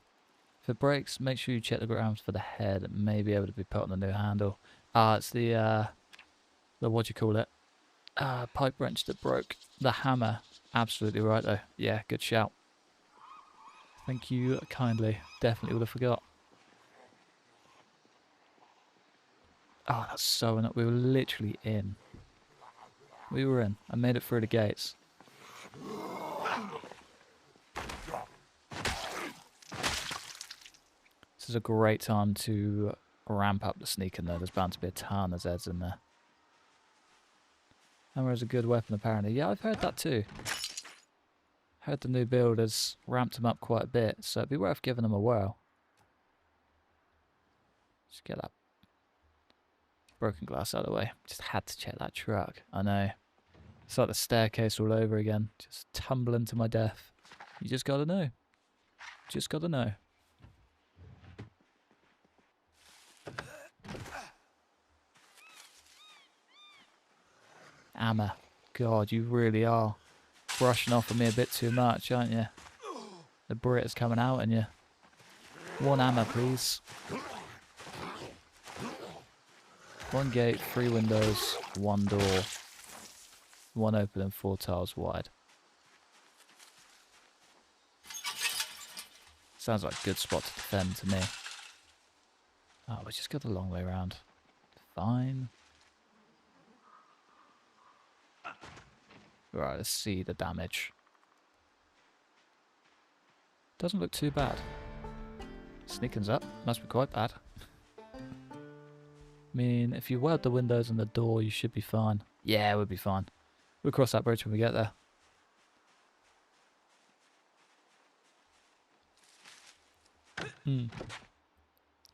If it breaks, make sure you check the ground for the head. It may be able to be put on the new handle. It's the what do you call it? Pipe wrench that broke. The hammer. Absolutely right though. Yeah, good shout. Thank you kindly. Definitely would have forgot. Oh, that's so annoying. We were literally in. We were in. I made it through the gates. This is a great time to ramp up the sneaking though. There's bound to be a ton of Zeds in there. Hammer is a good weapon apparently. Yeah, I've heard that too. Heard the new build has ramped them up quite a bit, so it'd be worth giving them a whirl. Just get that broken glass out of the way. Just had to check that truck. I know. It's like the staircase all over again. Just tumbling to my death. You just gotta know. Just gotta know. Hammer. God, you really are brushing off of me a bit too much, aren't you? The Brit is coming out in you. One hammer, please. One gate, 3 windows, 1 door. 1 open and 4 tiles wide. Sounds like a good spot to defend to me. Oh, we just got the long way around. Fine. Right, let's see the damage. Doesn't look too bad. Sneaking's up. Must be quite bad. I mean, if you weld the windows and the door, you should be fine. Yeah, we'll be fine. We'll cross that bridge when we get there.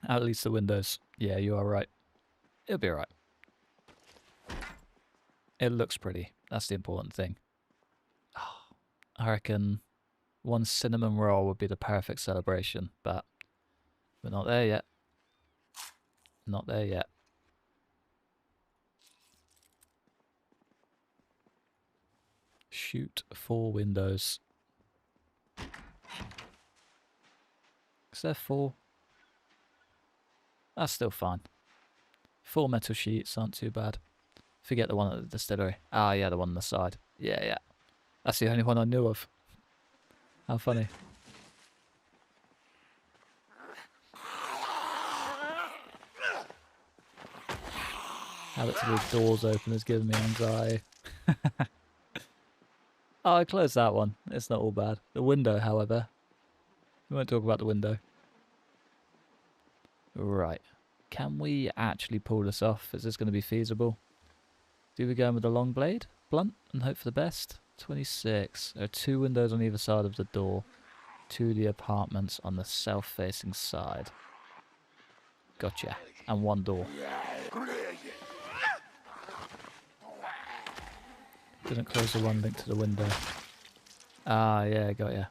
At least the windows. Yeah, you are right. It'll be alright. It looks pretty. That's the important thing. Oh, I reckon 1 cinnamon roll would be the perfect celebration, but we're not there yet. Not there yet. Shoot 4 windows. Is there 4? That's still fine. 4 metal sheets aren't too bad. Forget the one at the distillery. Ah, yeah, the one on the side. Yeah, yeah. That's the only one I knew of. How funny. Habit to leave doors open is giving me anxiety. Oh, I closed that one. It's not all bad. The window, however. We won't talk about the window. Right. Can we actually pull this off? Is this going to be feasible? Do we go in with the long blade? Blunt and hope for the best? 26. There are 2 windows on either side of the door. 2 of the apartments on the south-facing side. Gotcha. And 1 door. Didn't close the one link to the window. Ah, yeah, got ya.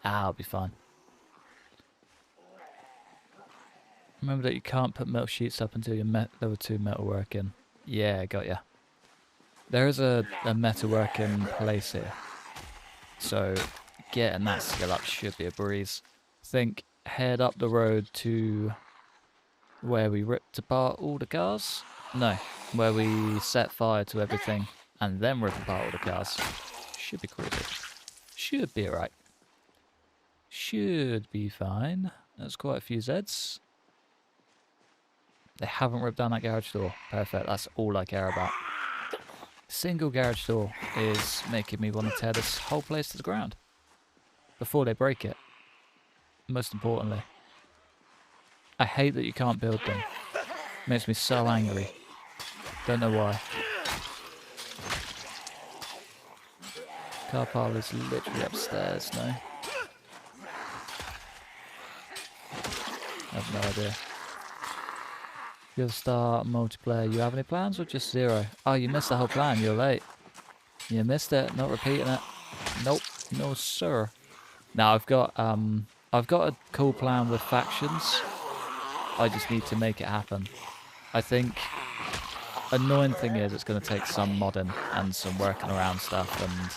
Ah, I'll be fine. Remember that you can't put metal sheets up until you're level 2 metalwork in. Yeah, got ya. There is a metalwork in place here. So getting that skill up should be a breeze. I think head up the road to where we ripped apart all the cars. No, where we set fire to everything and then rip apart all the cars. Should be crazy. Should be alright. Should be fine. There's quite a few Zeds. They haven't ripped down that garage door. Perfect, that's all I care about. Single garage door is making me want to tear this whole place to the ground. Before they break it. Most importantly. I hate that you can't build them. Makes me so angry. Don't know why. Car parlour is literally upstairs now. I have no idea. You'll start multiplayer. You have any plans or just 0? Oh, you missed the whole plan. You're late. You missed it. Not repeating it. Nope. No, sir. Now I've got a cool plan with factions. I just need to make it happen. I think annoying thing is it's going to take some modding and some working around stuff and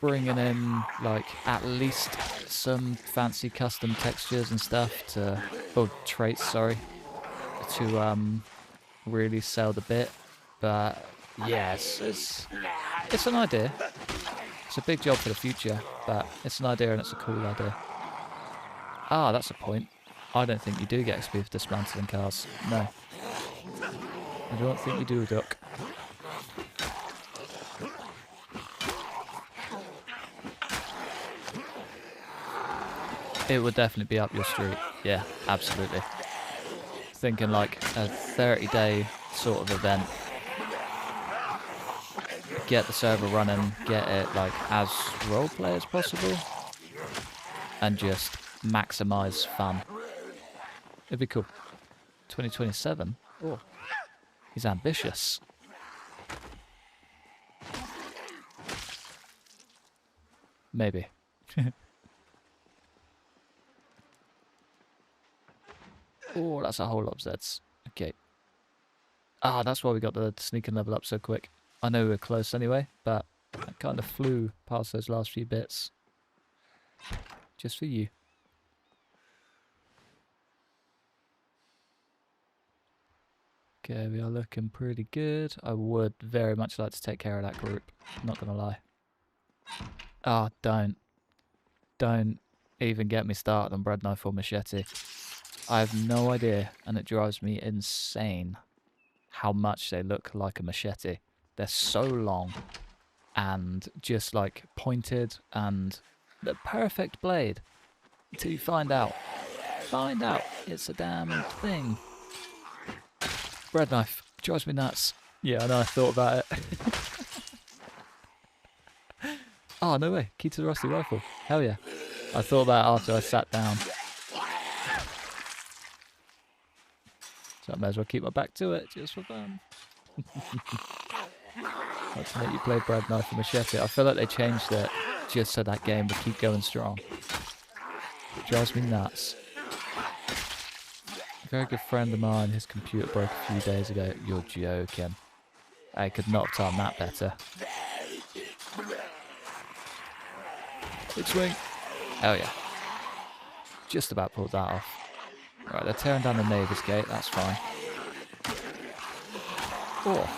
bringing in like at least some fancy custom textures and stuff to, or traits, sorry, to really sell the bit. But yes, it's an idea. It's a big job for the future, but it's an idea and it's a cool idea. Ah, that's a point. I don't think you do get XP for dismantling cars. No. I don't think you do, Duck. It would definitely be up your street. Yeah, absolutely. Thinking like a 30-day sort of event. get the server running, get it like as roleplay as possible, and just maximize fun. It'd be cool. 2027? Oh, he's ambitious. Maybe. Oh, that's a whole lot of Zeds. Okay. Ah, that's why we got the sneaking level up so quick. I know we were close anyway, but I kind of flew past those last few bits. Just for you. Okay, we are looking pretty good. I would very much like to take care of that group. Not gonna lie. Ah, don't. Don't even get me started on bread knife or machete. I have no idea, and it drives me insane how much they look like a machete. They're so long and just like pointed and the perfect blade to find out. Find out it's a damn thing. Bread knife drives me nuts. Yeah, I know, I thought about it. Oh, no way. Key to the rusty rifle. Hell yeah. I thought that after I sat down. So I may as well keep my back to it, just for fun. Like to make you play bread knife and machete. I feel like they changed it just so that game would keep going strong. It drives me nuts. A very good friend of mine, his computer broke a few days ago. You're joking. I could not have timed that better. Big swing. Hell yeah. Just about pulled that off. Right, they're tearing down the neighbour's gate, that's fine. Oh.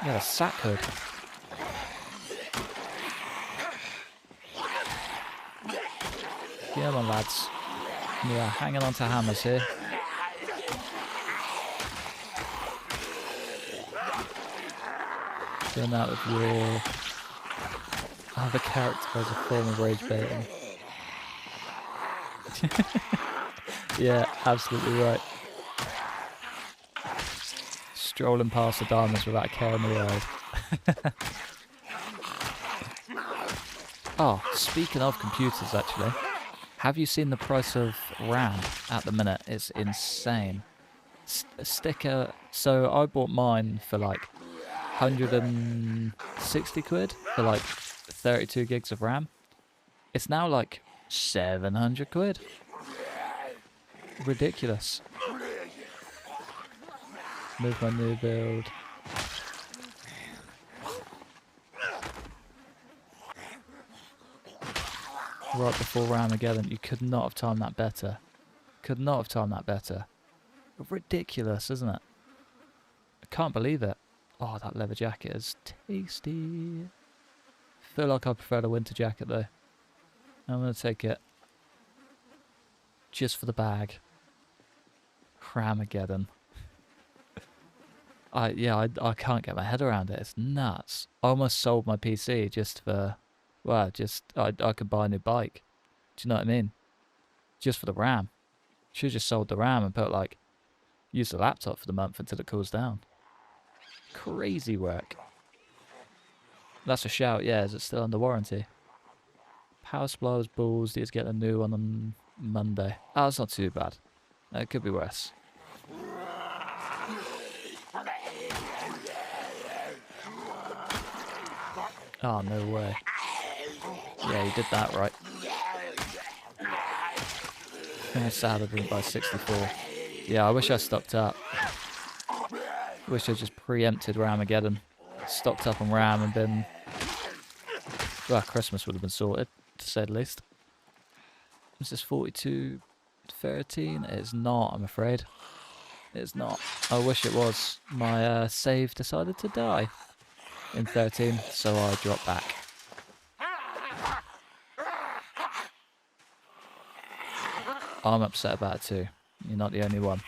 Yeah, a sack hood. Come on, lads. We are hanging on to hammers here. Doing that with your other character as a form of rage baiting. Yeah, absolutely right. Strolling past the diamonds without a care in the world. Oh, speaking of computers, actually, have you seen the price of RAM at the minute? It's insane. Sticker. So I bought mine for like 160 quid for like 32 gigs of RAM. It's now like 700 quid. Ridiculous. Move my new build. Right before Ramageddon, you could not have timed that better. Could not have timed that better. Ridiculous, isn't it? I can't believe it. Oh, that leather jacket is tasty. Feel like I prefer the winter jacket though. I'm gonna take it. Just for the bag. Ramageddon. I can't get my head around it. It's nuts. I almost sold my PC just for, well, I could buy a new bike. Do you know what I mean? Just for the RAM. Should have just sold the RAM and put like, use the laptop for the month until it cools down. Crazy work. That's a shout, yeah. Is it still under warranty? Power supply was balls. Need to get a new one on Monday. Oh, it's not too bad. It could be worse. Oh, no way. Yeah, you did that right. I'm sad I didn't buy 64. Yeah, I wish I stocked up. Wish I just preempted Ramageddon. Stocked up on RAM and been... Well, Christmas would have been sorted, to say the least. Is this 4213? It's not, I'm afraid. It's not. I wish it was. My save decided to die in 13, so I dropped back. I'm upset about it too. You're not the only one.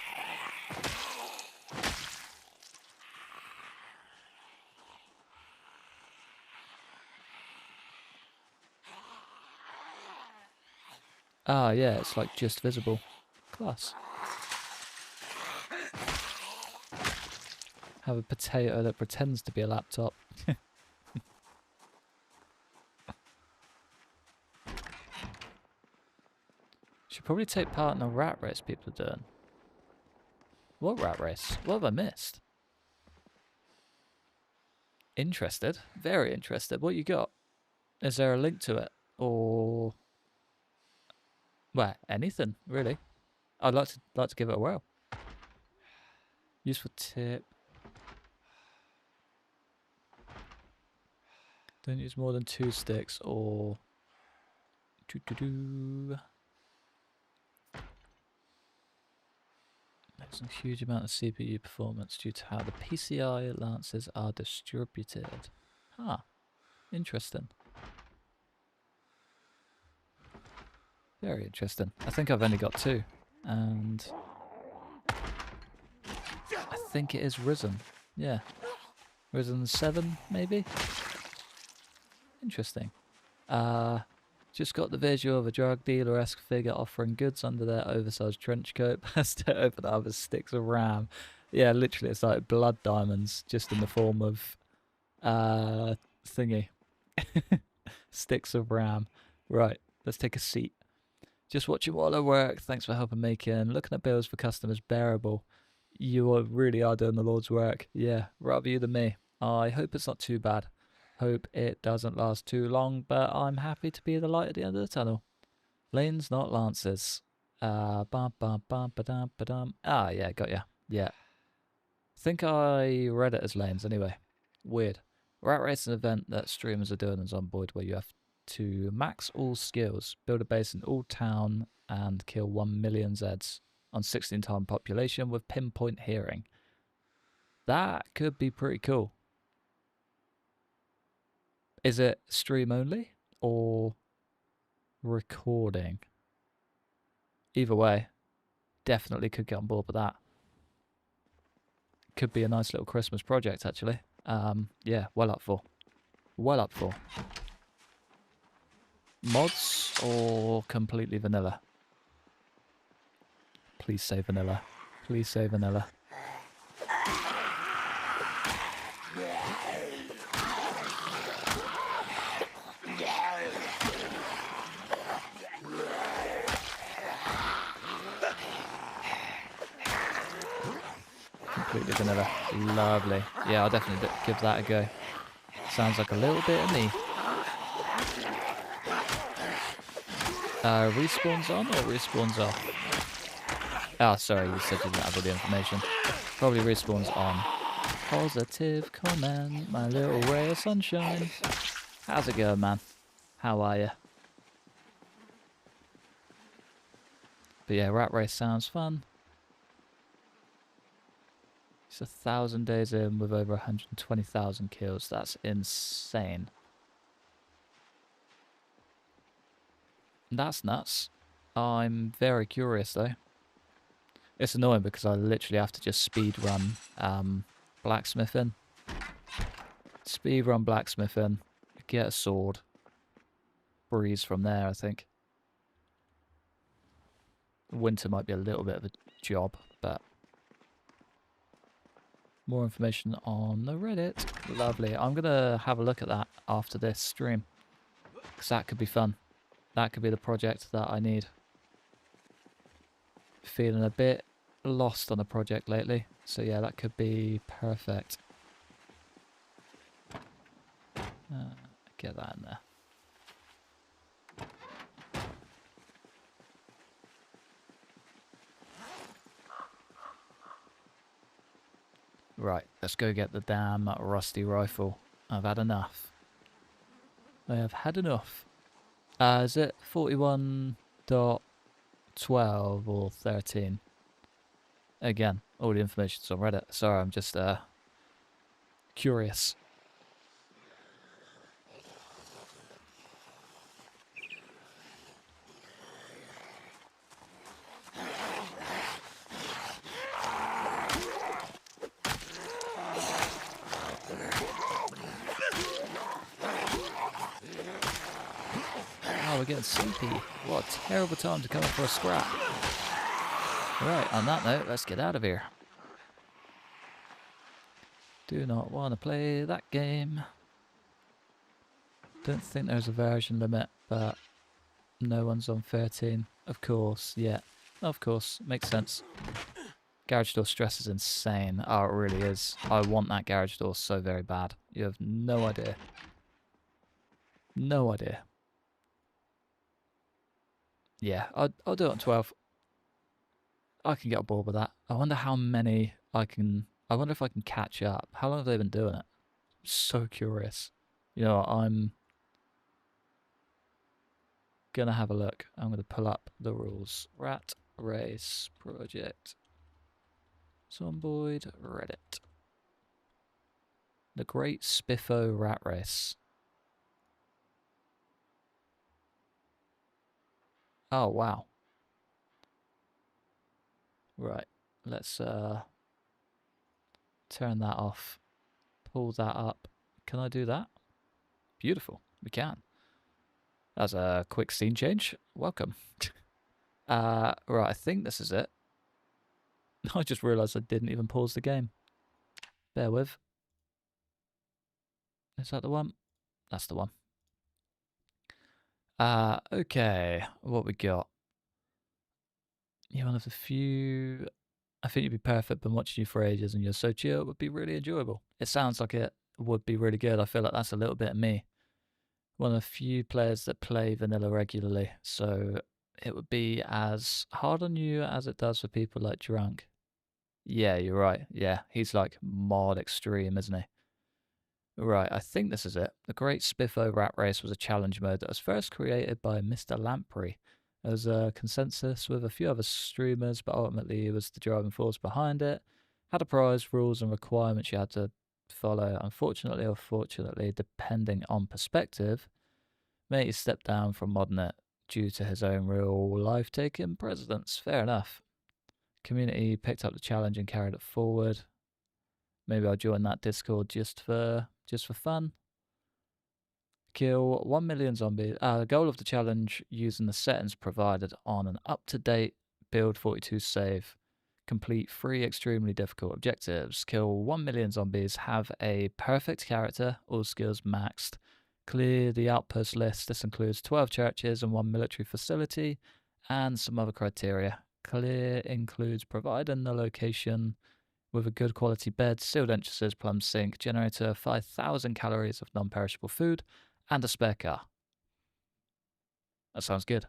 Ah, yeah, it's like just visible. Class. Have a potato that pretends to be a laptop. Should probably take part in a rat race people are doing. What rat race? What have I missed? Interested. Very interested. What you got? Is there a link to it? Or... well, anything, really. I'd like to give it a whirl. Useful tip. Don't use more than 2 sticks or... There's a huge amount of CPU performance due to how the PCI lances are distributed. Huh. Interesting. Very interesting. I think I've only got 2. And... I think it is Risen. Yeah. Risen 7, maybe? Interesting. Just got the visual of a drug dealer-esque figure offering goods under their oversized trench coat. Has to open up with sticks of RAM. Yeah, literally, it's like blood diamonds, just in the form of thingy. Sticks of RAM. Right, let's take a seat. Just watching while I work. Thanks for helping making looking at bills for customers bearable. You really are doing the Lord's work. Yeah, rather you than me. I hope it's not too bad. Hope it doesn't last too long, but I'm happy to be the light at the end of the tunnel. Lanes, not lances. Ah, yeah, got ya. Yeah. Think I read it as lanes anyway. Weird. Rat Race is an event that streamers are doing on Zomboid where you have to max all skills, build a base in all town, and kill 1 million Zeds on 16-time population with pinpoint hearing. That could be pretty cool. Is it stream only or recording? Either way, definitely could get on board with that. Could be a nice little Christmas project, actually. Yeah, well up for. Well up for. Mods or completely vanilla? Please say vanilla. Please say vanilla. Completely vanilla. Lovely. Yeah, I'll definitely give that a go. Sounds like a little bit of me. Respawns on or respawns off? Oh, sorry, you said you didn't have all the information. Probably respawns on. Positive comment, my little ray of sunshine. How's it going, man? How are you? But yeah, Rat Race sounds fun. It's 1,000 days in with over 120,000 kills. That's insane. That's nuts. I'm very curious though. It's annoying because I literally have to just speed run blacksmithing. Speed run blacksmithing. Get a sword. Breeze from there, I think. Winter might be a little bit of a job, but... more information on the Reddit. Lovely. I'm going to have a look at that after this stream. Because that could be fun. That could be the project that I need. Feeling a bit lost on a project lately. So yeah, that could be perfect. Get that in there. Right, let's go get the damn rusty rifle. I've had enough. I have had enough. Is it 41.12 or 13? Again, all the information's on Reddit. Sorry, I'm just curious. We're getting sleepy. What a terrible time to come up for a scrap. Right, on that note, let's get out of here. Do not want to play that game. Don't think there's a version limit, but no one's on 13. Of course, yeah. Of course, makes sense. Garage door stress is insane. Oh, it really is. I want that garage door so very bad. You have no idea. No idea. Yeah, I'll do it on 12. I can get on board with that. I wonder how many I can... I wonder if I can catch up. How long have they been doing it? I'm so curious. You know, I'm gonna have a look. I'm gonna pull up the rules. Rat Race Project. Zomboid Reddit. The Great Spiffo Rat Race. Oh, wow. Right. Let's turn that off. Pull that up. Can I do that? Beautiful. We can. That's a quick scene change. Welcome. Right, I think this is it. I just realised I didn't even pause the game. Bear with. Is that the one? That's the one. Okay. What we got? You're one of the few... I think you'd be perfect. Been watching you for ages and you're so chill. It would be really enjoyable. It sounds like it would be really good. I feel like that's a little bit of me. One of the few players that play vanilla regularly, so it would be as hard on you as it does for people like Drunk. Yeah, you're right. Yeah, he's like mod extreme, isn't he? Right, I think this is it. The Great Spiffo Rat Race was a challenge mode that was first created by Mr. Lamprey. There was a consensus with a few other streamers, but ultimately it was the driving force behind it. Had a prize, rules, and requirements you had to follow. Unfortunately or fortunately, depending on perspective, Matey stepped down from modding it due to his own real life taking precedence. Fair enough. Community picked up the challenge and carried it forward. Maybe I'll join that Discord just for fun. Kill 1 million zombies. The goal of the challenge using the settings provided on an up-to-date Build 42 save. Complete 3 extremely difficult objectives. Kill 1 million zombies. Have a perfect character. All skills maxed. Clear the outpost list. This includes 12 churches and 1 military facility and some other criteria. Clear includes providing the location with a good quality bed, sealed entrances, plumbed sink, generator, 5,000 calories of non-perishable food, and a spare car. That sounds good.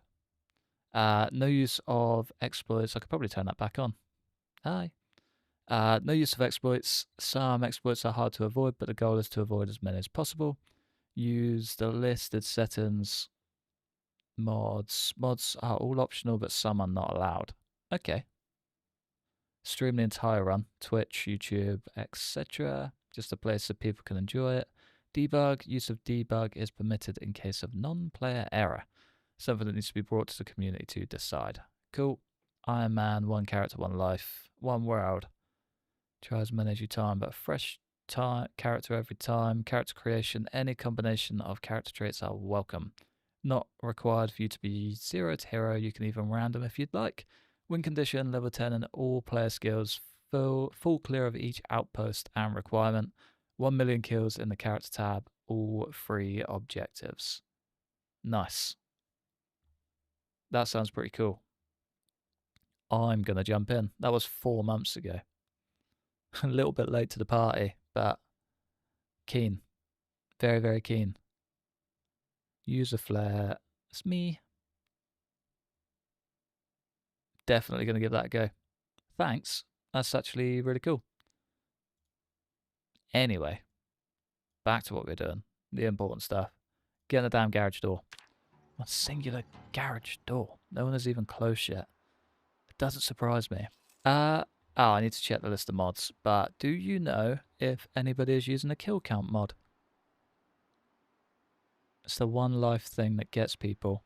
No use of exploits. I could probably turn that back on. Hi. No use of exploits. Some exploits are hard to avoid, but the goal is to avoid as many as possible. Use the listed settings. Mods. Mods are all optional, but some are not allowed. Okay. Stream the entire run. Twitch, YouTube, etc. Just a place so people can enjoy it. Debug. Use of debug is permitted in case of non-player error. Something that needs to be brought to the community to decide. Cool. Iron Man, 1 character, 1 life, 1 world. Try as many as you time, but a fresh character every time. Character creation, any combination of character traits are welcome. Not required for you to be 0 to hero. You can even random if you'd like. Win condition, level 10 and all player skills. Full clear of each outpost and requirement. 1 million kills in the character tab. All 3 objectives. Nice. That sounds pretty cool. I'm going to jump in. That was 4 months ago. A little bit late to the party, but keen. Very, very keen. User flare. It's me. Definitely going to give that a go. Thanks. That's actually really cool. Anyway, back to what we're doing. The important stuff. Getting the damn garage door. A singular garage door. No one is even close yet. It doesn't surprise me. I need to check the list of mods. But do you know if anybody is using a kill count mod? It's the one life thing that gets people.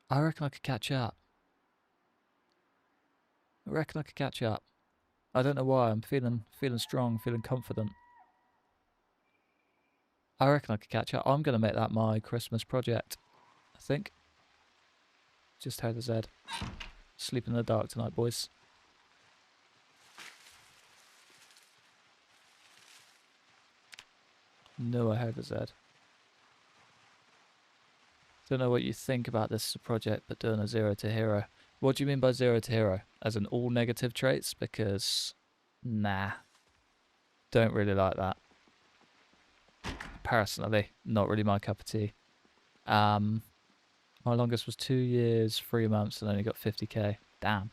I reckon I could catch up. I don't know why. I'm feeling strong, feeling confident. I reckon I could catch up. I'm going to make that my Christmas project. I think. Just heard the Z. Sleep in the dark tonight, boys. No, I have a Z. Don't know what you think about this as a project, but doing a 0 to hero. What do you mean by 0 to hero? As in all negative traits? Because, nah. Don't really like that. Personally, not really my cup of tea. My longest was 2 years, 3 months, and only got 50k. Damn.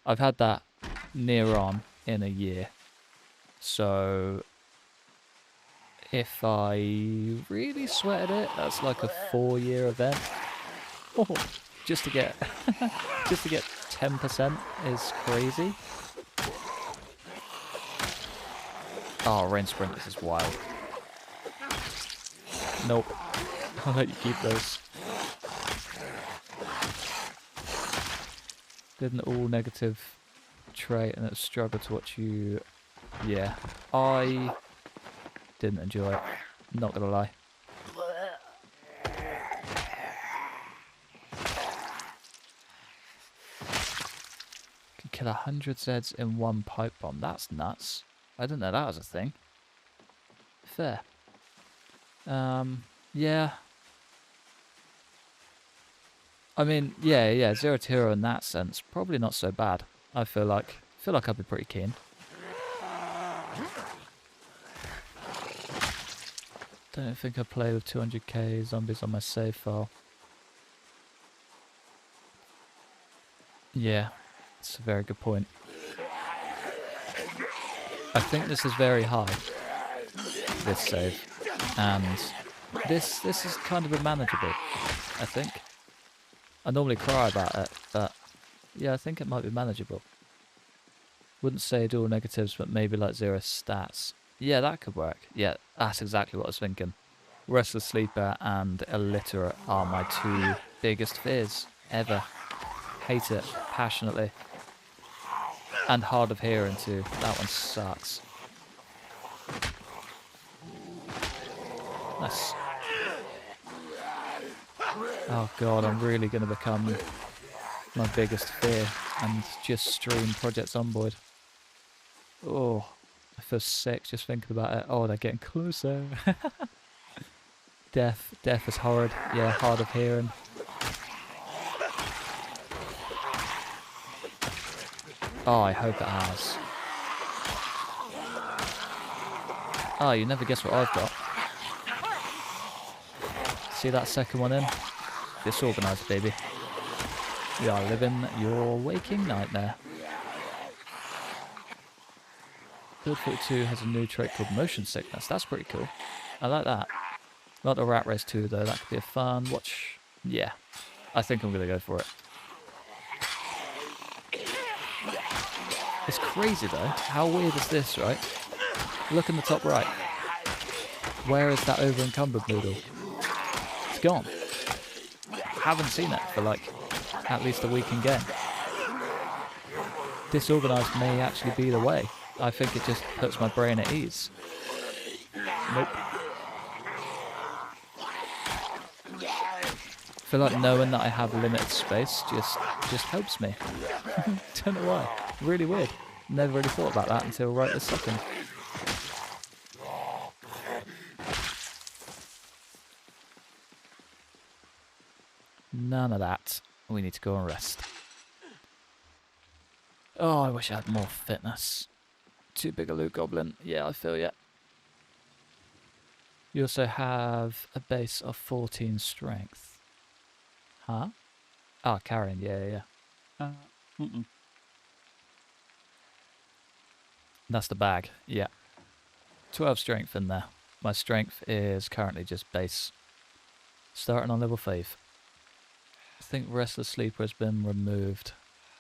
I've had that near on in a year. So if I really sweated it, that's like a 4-year event. Oh, just to get just to get 10% is crazy. Oh, rain sprint, this is wild. Nope. I'll let you keep those. Did an all negative trait and it struggled to watch you. Yeah, I didn't enjoy it. Not gonna lie. Can kill 100 Zeds in one pipe bomb. That's nuts. I didn't know that was a thing. Fair. Yeah. I mean, yeah, 0 to hero in that sense. Probably not so bad. I feel like I'd be pretty keen. Don't think I play with 200k zombies on my save file. Yeah, it's a very good point. I think this is very high, this save, and this is kind of manageable, I think. I normally cry about it, but yeah, I think it might be manageable. Wouldn't say dual negatives, but maybe like 0 stats. Yeah, that could work. Yeah, that's exactly what I was thinking. Restless Sleeper and Illiterate are my 2 biggest fears ever. Hate it passionately. And Hard of Hearing too. That one sucks. Nice. Oh god, I'm really going to become my biggest fear and just stream Project Zomboid. Oh, I feel sick just thinking about it. Oh, they're getting closer. Death is horrid. Yeah, Hard of Hearing. Oh, I hope it has. Oh, you never guess what I've got. See that second one in? Disorganised, baby. You are living your waking nightmare. Build 42 has a new trait called Motion Sickness. That's pretty cool. I like that. Not a Rat Race 2 though, that could be a fun watch. Yeah, I think I'm going to go for it. It's crazy though. How weird is this, right? Look in the top right. Where is that over encumbered noodle? It's gone. Haven't seen it for like at least a week in game. Disorganised may actually be the way. I think it just puts my brain at ease. Nope. I feel like knowing that I have limited space just helps me. Don't know why. Really weird. Never really thought about that until right this second. None of that. We need to go and rest. Oh, I wish I had more fitness. Too big a loot goblin. Yeah, I feel ya. You also have a base of 14 strength. Huh? Oh, carrying. Yeah. That's the bag. Yeah. 12 strength in there. My strength is currently just base. Starting on level 5. I think Restless Sleeper has been removed.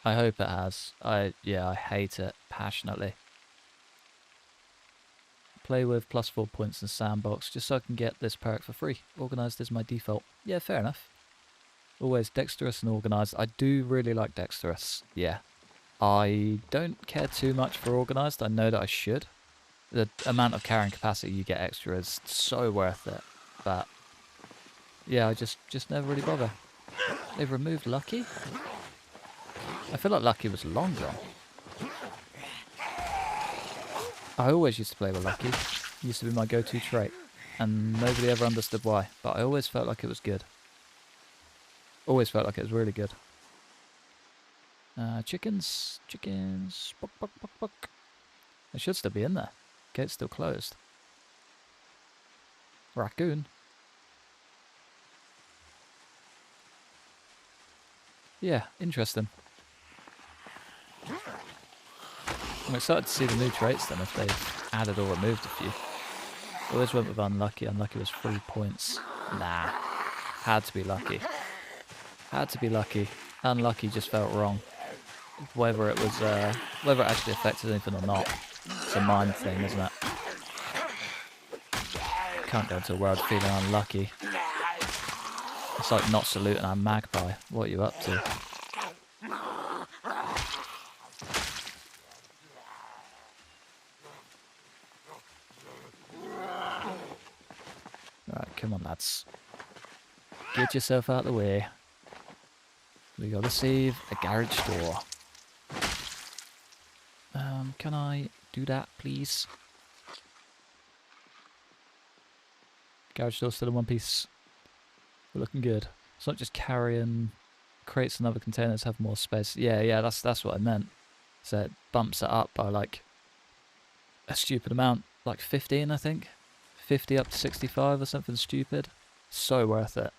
I hope it has. I hate it passionately. Play with +4 points in Sandbox just so I can get this perk for free. Organised is my default. Yeah, fair enough. Always dexterous and organised. I do really like dexterous. Yeah. I don't care too much for organised. I know that I should. The amount of carrying capacity you get extra is so worth it. But yeah, I just never really bother. They've removed Lucky? I feel like Lucky was long gone. I always used to play with Lucky. It used to be my go-to trait. and nobody ever understood why. But I always felt like it was good. Always felt like it was really good. Chickens. Buck, buck, buck, buck. They should still be in there. Gate's still closed. Raccoon. Yeah, interesting. I'm excited to see the new traits then, if they've added or removed a few. Always went with unlucky. Unlucky was 3 points. Nah. Had to be lucky. Had to be lucky. Unlucky just felt wrong. Whether it was, whether it actually affected anything or not. It's a mind thing, isn't it? Can't go into a world feeling unlucky. It's like not saluting our magpie. What are you up to? Right, come on lads. Get yourself out of the way. We gotta save a garage door. Can I do that, please? Garage door still in one piece. We're looking good. It's not just carrying crates and other containers have more space. Yeah, that's what I meant. So it bumps it up by like a stupid amount, like 15, I think. 50 up to 65 or something stupid. So worth it.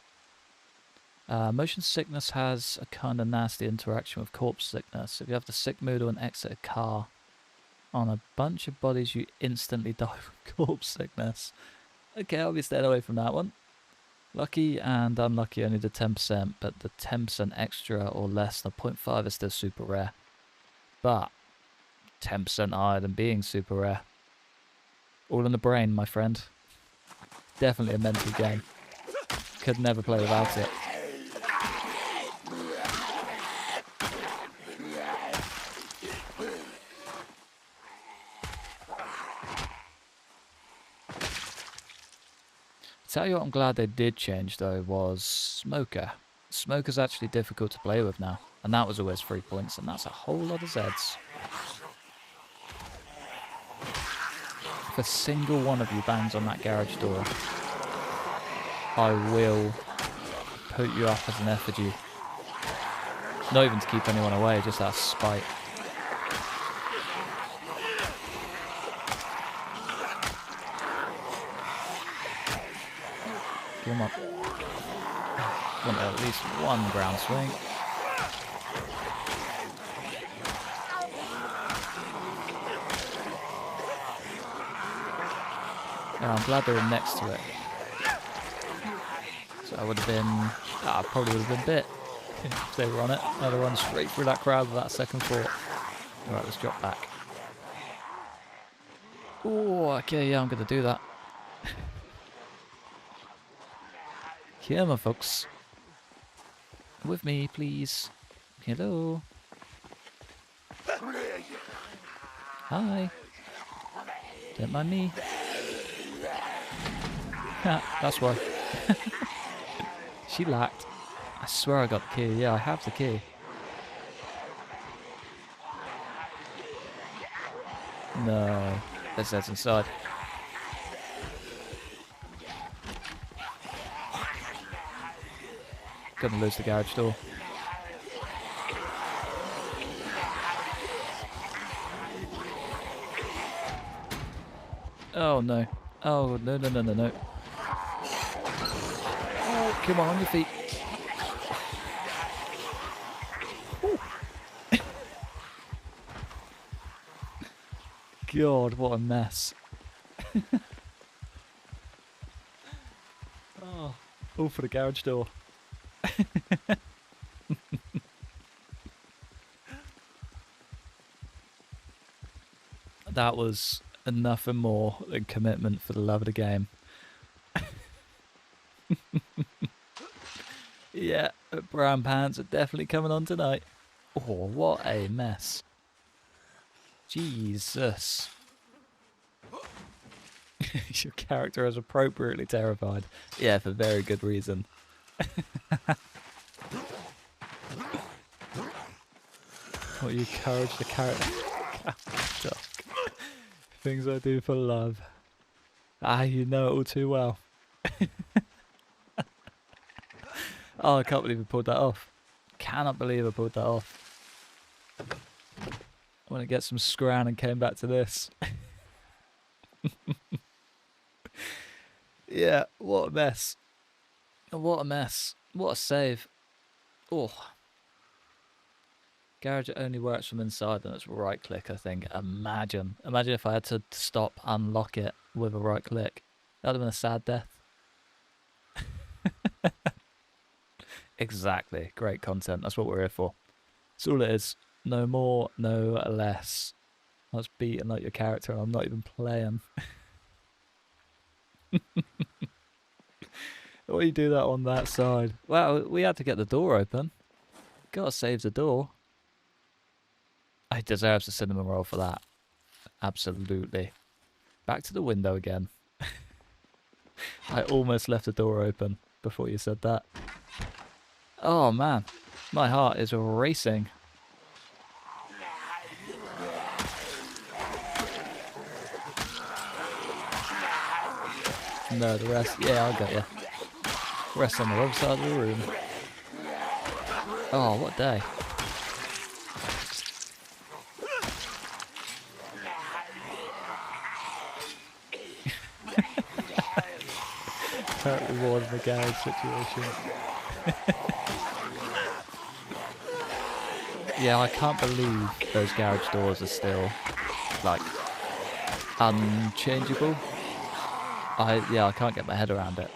Motion sickness has a kind of nasty interaction with corpse sickness. If you have the sick mood or an exit a car on a bunch of bodies, you instantly die from corpse sickness. Okay, I'll be staying away from that one. Lucky and unlucky only did 10%, but the 10% extra or less than 0.5 is still super rare. But 10% higher than being super rare. All in the brain, my friend. Definitely a mental game. Could never play without it. Tell you what I'm glad they did change though was Smoker. Smoker's actually difficult to play with now, and that was always 3 points, and that's a whole lot of Zeds. If a single one of you bangs on that garage door, I will put you up as an effigy. Not even to keep anyone away, just out of spite. Come on. Want at least one ground swing. Yeah, I'm glad they were next to it. So I would have been... I probably would have been bit if they were on it. I'd have run straight through that crowd with that second thought. Alright, let's drop back. Oh, okay, yeah, I'm going to do that. Come on, folks. With me, please. Hello. Hi. Don't mind me. That's why. She lacked. I swear I got the key. Yeah, I have the key. No. That's inside. Gonna lose the garage door. Oh no. Oh no. Oh, come on your feet. God, what a mess. Oh, all for the garage door. That was nothing more than commitment for the love of the game. Yeah, brown pants are definitely coming on tonight. Oh, what a mess. Jesus. Your character is appropriately terrified. Yeah, for very good reason. What you encourage the character. Things I do for love. Ah, you know it all too well. Oh, I can't believe I pulled that off. Cannot believe I pulled that off. I want to get some scran and came back to this. Yeah, what a mess. What a mess. What a save. Oh. Garage only works from inside and it's right click, I think. Imagine if I had to stop, unlock it with a right click. That would have been a sad death. Exactly. Great content. That's what we're here for. That's all it is. No more, no less. I was beating like your character and I'm not even playing. Why you do that on that side? Well, we had to get the door open. Gotta save the door. I deserves a cinnamon roll for that. Absolutely. Back to the window again. I almost left the door open before you said that. Oh man, my heart is racing. No, the rest, yeah, I'll get you. Rest on the wrong side of the room. Oh, what a day. Apparently more than the garage situation. Yeah, I can't believe those garage doors are still, like, unchangeable. I can't get my head around it.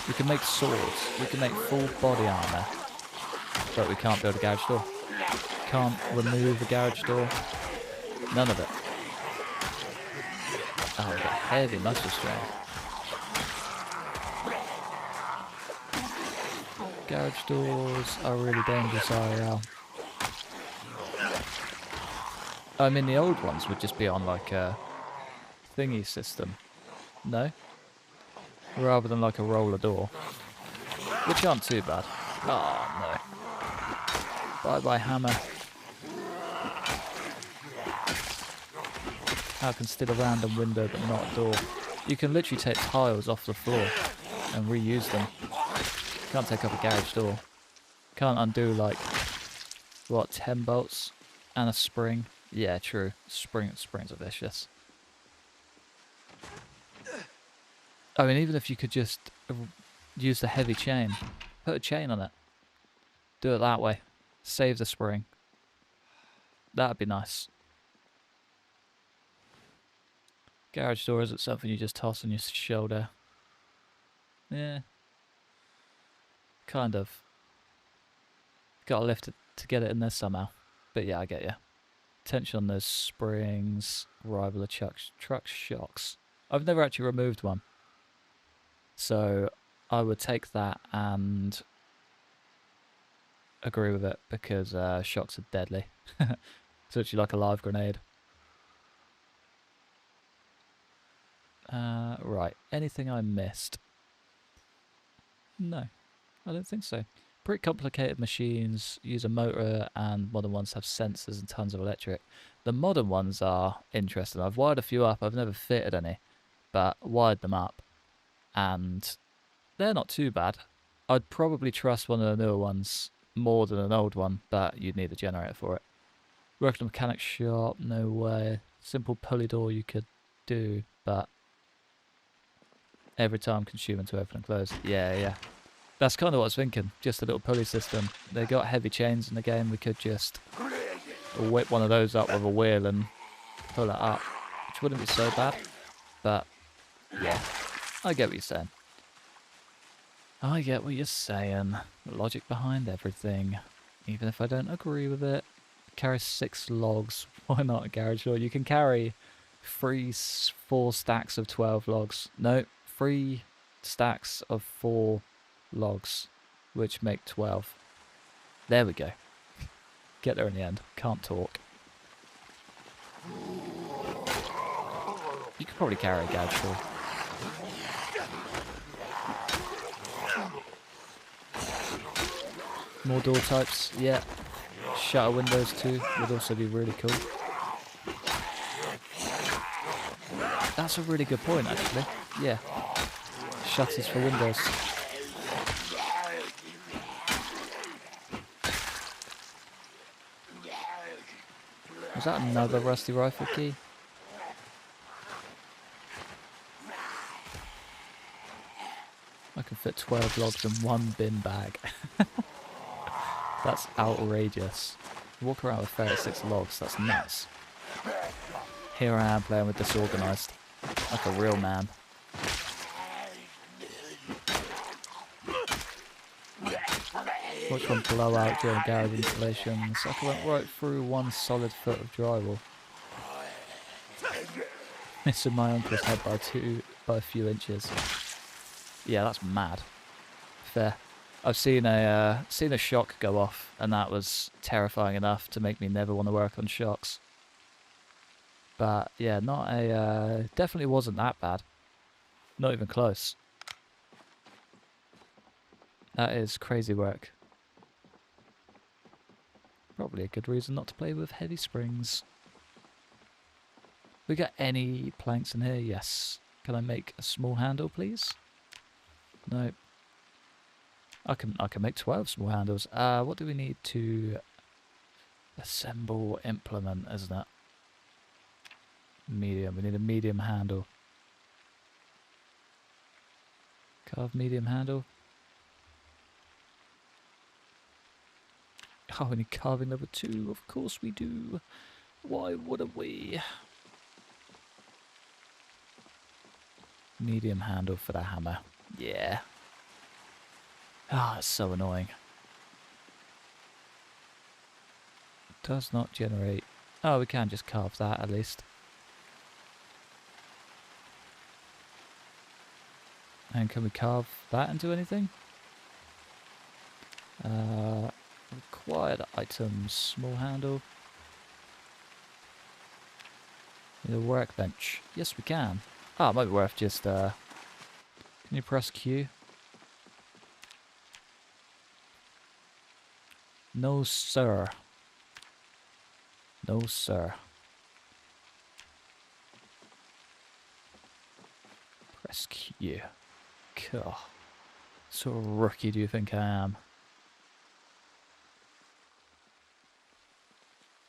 We can make swords, we can make full body armor, but we can't build a garage door. Can't remove a garage door. None of it. Oh, we've got heavy muscle strain. Garage doors are really dangerous IRL. I mean, the old ones would just be on like a thingy system. No? Rather than like a roller door. Which aren't too bad. Oh no. Bye bye hammer. How can still a random window but not a door? You can literally take tiles off the floor and reuse them. Can't take up a garage door. Can't undo like, what, 10 bolts and a spring? Yeah, true. Springs are vicious. I mean, even if you could just use the heavy chain, put a chain on it. Do it that way. Save the spring. That'd be nice. Garage door isn't something you just toss on your shoulder. Yeah. Kind of. Gotta lift it to get it in there somehow. But yeah, I get you. Tension on those springs. Rival of truck shocks. I've never actually removed one. So I would take that and agree with it because shocks are deadly. It's literally like a live grenade. Right, anything I missed? No, I don't think so. Pretty complicated machines, use a motor, and modern ones have sensors and tons of electric. The modern ones are interesting. I've wired a few up, I've never fitted any, but wired them up, and they're not too bad. I'd probably trust one of the newer ones more than an old one, but you'd need a generator for it. Work in a mechanic shop, no way. Simple pulley door you could do, but every time consuming to open and close. Yeah. That's kind of what I was thinking. Just a little pulley system. They got heavy chains in the game. We could just whip one of those up with a wheel and pull it up, which wouldn't be so bad. But yeah, I get what you're saying. I get what you're saying. The logic behind everything. Even if I don't agree with it. Carry 6 logs. Why not a garage door? You can carry 4 stacks of 12 logs. No, 3 stacks of 4 logs, which make 12. There we go. Get there in the end. Can't talk. You could probably carry a garage door. More door types, yeah. Shutter windows too would also be really cool. That's a really good point, actually. Yeah. Shutters for windows. Was that another rusty rifle key? I can fit 12 logs in one bin bag. That's outrageous. Walk around with 36 logs, that's nuts. Here I am playing with disorganised. Like a real man. Watch one blow out during garage installation. The sucker went right through one solid foot of drywall. Missing my uncle's head by a few inches. Yeah, that's mad. Fair. I've seen a shock go off, and that was terrifying enough to make me never want to work on shocks. But yeah, definitely wasn't that bad. Not even close. That is crazy work. Probably a good reason not to play with heavy springs. We got any planks in here? Yes. Can I make a small handle, please? No. I can make 12 small handles. What do we need to assemble implement, isn't it? Medium. We need a medium handle. Carve medium handle. Oh, we need carving number 2. Of course we do. Why wouldn't we? Medium handle for the hammer. Yeah. Ah, it's so annoying. Does not generate. Oh, we can just carve that at least. And can we carve that into anything? Required items. Small handle. Need a workbench. Yes, we can. Ah, it might be worth just... Can you press Q? No, sir. No, sir. Press Q. Cool. What sort of rookie do you think I am?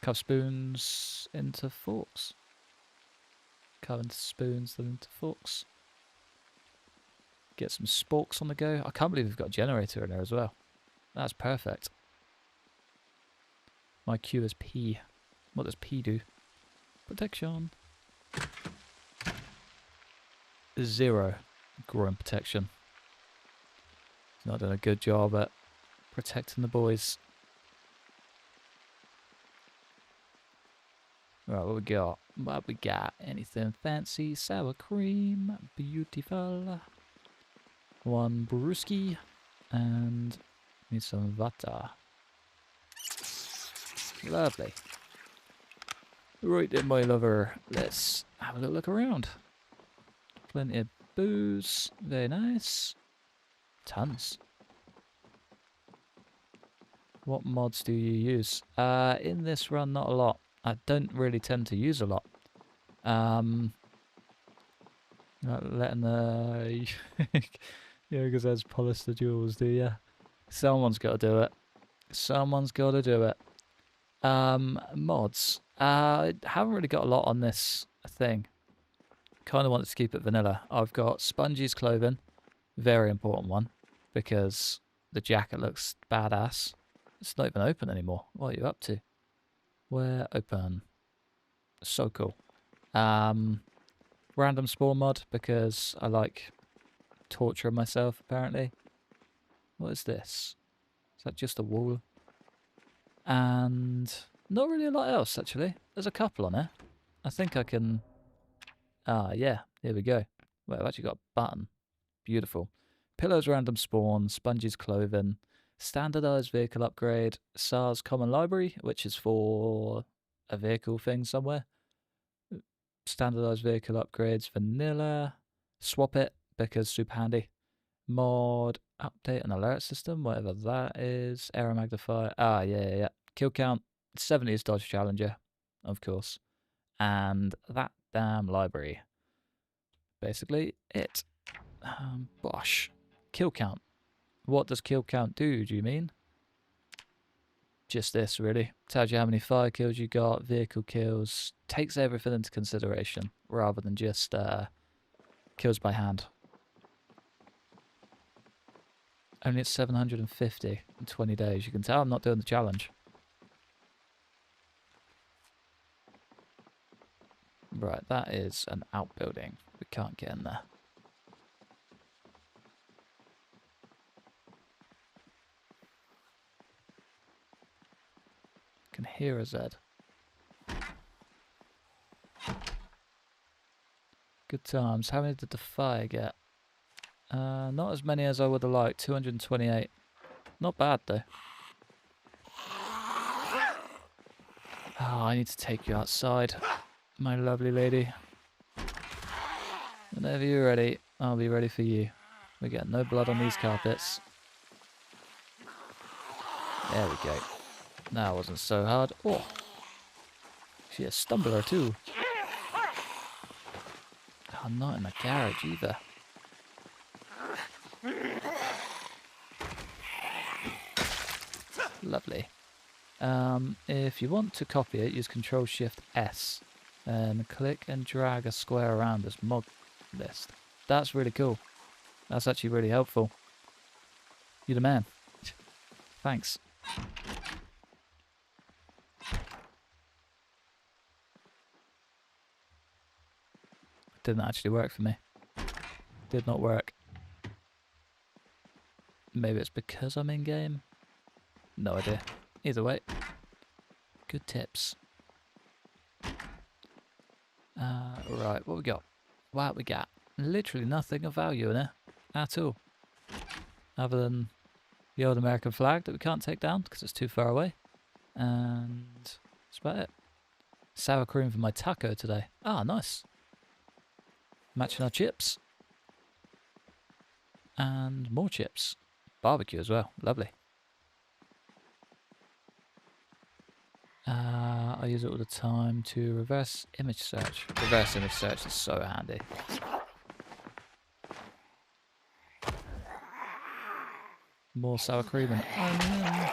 Carve spoons into forks. Carve into spoons, then into forks. Get some sporks on the go. I can't believe we've got a generator in there as well. That's perfect. My Q is P. What does P do? Protection. 0 groin protection. He's not doing a good job at protecting the boys. Right, what we got? What we got? Anything fancy? Sour cream. Beautiful. One brewski. And need some water. Lovely. Right then, my lover. Let's have a little look around. Plenty of booze. Very nice. Tons. What mods do you use? In this run, not a lot. I don't really tend to use a lot. Letting the... yeah, because there's polish the jewels, do ya? Someone's got to do it. Someone's got to do it. Mods. I haven't really got a lot on this thing. Kind of wanted to keep it vanilla. I've got Spongy's clothing. Very important one. Because the jacket looks badass. It's not even open anymore. What are you up to? We're open. So cool. Random spawn mod because I like torturing myself apparently. What is this? Is that just a wall? And not really a lot else actually. There's a couple on it. I think I can... Ah, yeah. Here we go. Well, I've actually got a button. Beautiful. Pillows random spawn, Spongy's clothing, standardized vehicle upgrade, SARS common library, which is for a vehicle thing somewhere. Standardized vehicle upgrades, vanilla, swap it because super handy. Mod, update and alert system, whatever that is. Error magnifier. Ah, yeah. Kill count, 70 is Dodge Challenger, of course. And that damn library. basically it. Bosh. Kill count. What does kill count do you mean? Just this, really. Tells you how many fire kills you got, vehicle kills. Takes everything into consideration, rather than just kills by hand. Only at 750 in 20 days. You can tell I'm not doing the challenge. Right, that is an outbuilding. We can't get in there. I can hear a Z. Good times. How many did the fire get? Not as many as I would have liked. 228. Not bad though. Oh, I need to take you outside, my lovely lady. Whenever you're ready, I'll be ready for you. We get no blood on these carpets. There we go. That wasn't so hard. Oh, she's a stumbler too. Oh, not in the garage either. Lovely. If you want to copy it, use Control-Shift-S and click and drag a square around this mod list. That's really cool. That's actually really helpful. You're the man. Thanks. Didn't actually work for me. Did not work. Maybe it's because I'm in game. No idea. Either way, good tips. Right, what we got? What we got? Literally nothing of value in it at all, other than the old American flag that we can't take down because it's too far away, and that's about it. Sour cream for my taco today. Ah, nice. Matching our chips, and more chips. Barbecue as well. Lovely. I use it all the time to reverse image search. Reverse image search is so handy. More sour cream and onion.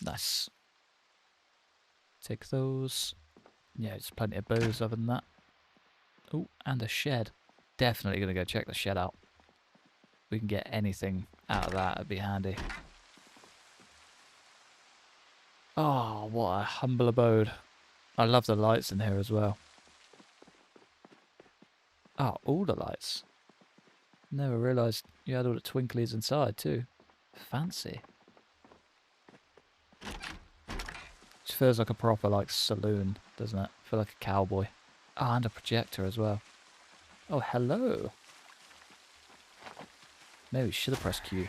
Nice. Take those. Yeah, there's plenty of booze other than that. Oh, and a shed. Definitely going to go check the shed out. We can get anything out of that. It'd be handy. Oh, what a humble abode. I love the lights in here as well. Oh, all the lights. Never realised you had all the twinklies inside too. Fancy. Just feels like a proper like saloon, doesn't it? I feel like a cowboy. Ah, and a projector as well. Oh, hello. Maybe we should have pressed Q.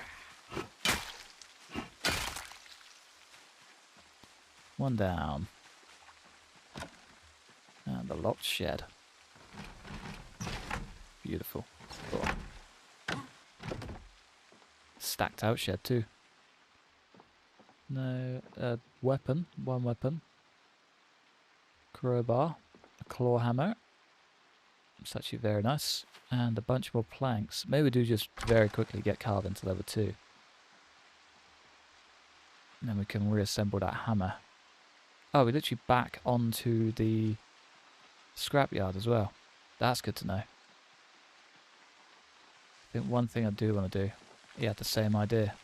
One down. And the locked shed. Beautiful. Oh. Stacked out shed too. No, weapon. One weapon. Crowbar. A claw hammer. It's actually very nice. And a bunch more planks. Maybe we do just very quickly get carved to level 2. And then we can reassemble that hammer. Oh, we literally back onto the scrapyard as well. That's good to know. I think one thing I do want to do. He had the same idea.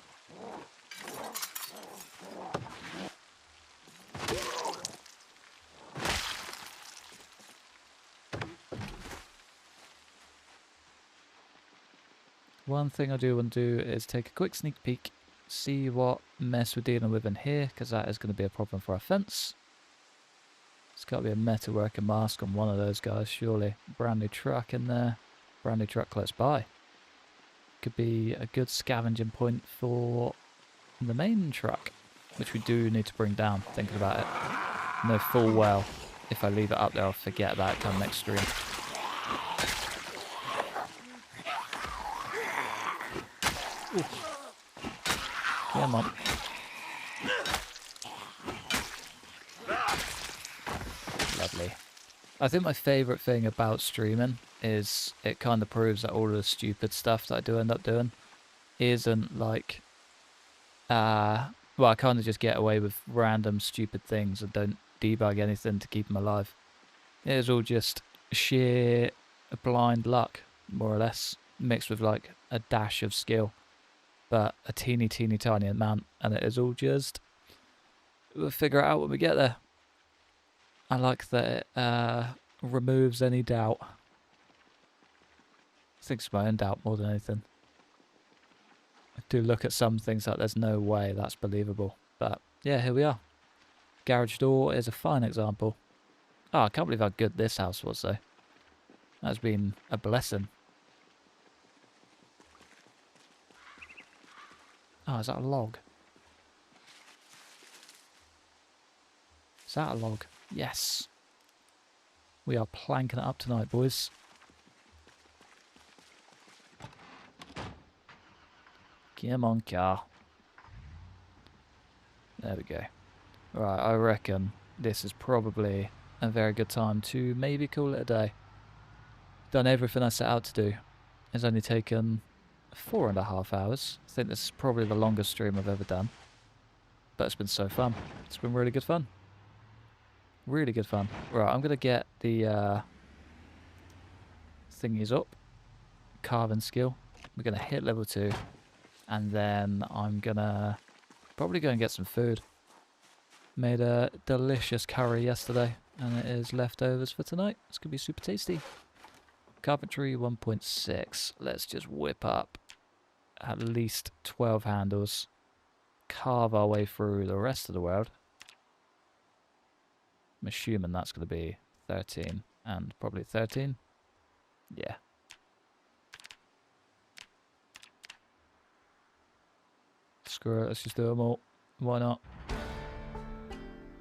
One thing I do want to do is take a quick sneak peek, see what mess we're dealing with in here, because that is going to be a problem for our fence. There's got to be a metalworking mask on one of those guys, surely. Brand new truck in there. Brand new truck close by. Could be a good scavenging point for the main truck, which we do need to bring down, thinking about it. I know full well, if I leave it up there, I'll forget about it come next stream. Ooh. Come on. Lovely. I think my favourite thing about streaming is it kind of proves that all of the stupid stuff that I do end up doing isn't like, well, I kind of just get away with random stupid things and don't debug anything to keep them alive. It is all just sheer blind luck, more or less, mixed with like a dash of skill, but a teeny tiny amount, and it is all just, we'll figure it out when we get there. I like that it removes any doubt. I think it's my own doubt more than anything. I do look at some things like there's no way that's believable. But yeah, here we are. Garage door is a fine example. Oh, I can't believe how good this house was though. That's been a blessing. Oh, is that a log? Is that a log? Yes. We are planking it up tonight, boys. Come on, car. There we go. Right, I reckon this is probably a very good time to maybe call it a day. Done everything I set out to do. It's only taken 4.5 hours. I think this is probably the longest stream I've ever done. But it's been so fun. It's been really good fun. Really good fun. Right, I'm going to get the thingies up. Carving skill. We're going to hit level 2. And then I'm going to probably go and get some food. Made a delicious curry yesterday. And it is leftovers for tonight. It's going to be super tasty. Carpentry 1.6. Let's just whip up at least 12 handles. Carve our way through the rest of the world. I'm assuming that's going to be 13 and probably 13. Yeah. Screw it, let's just do them all. Why not?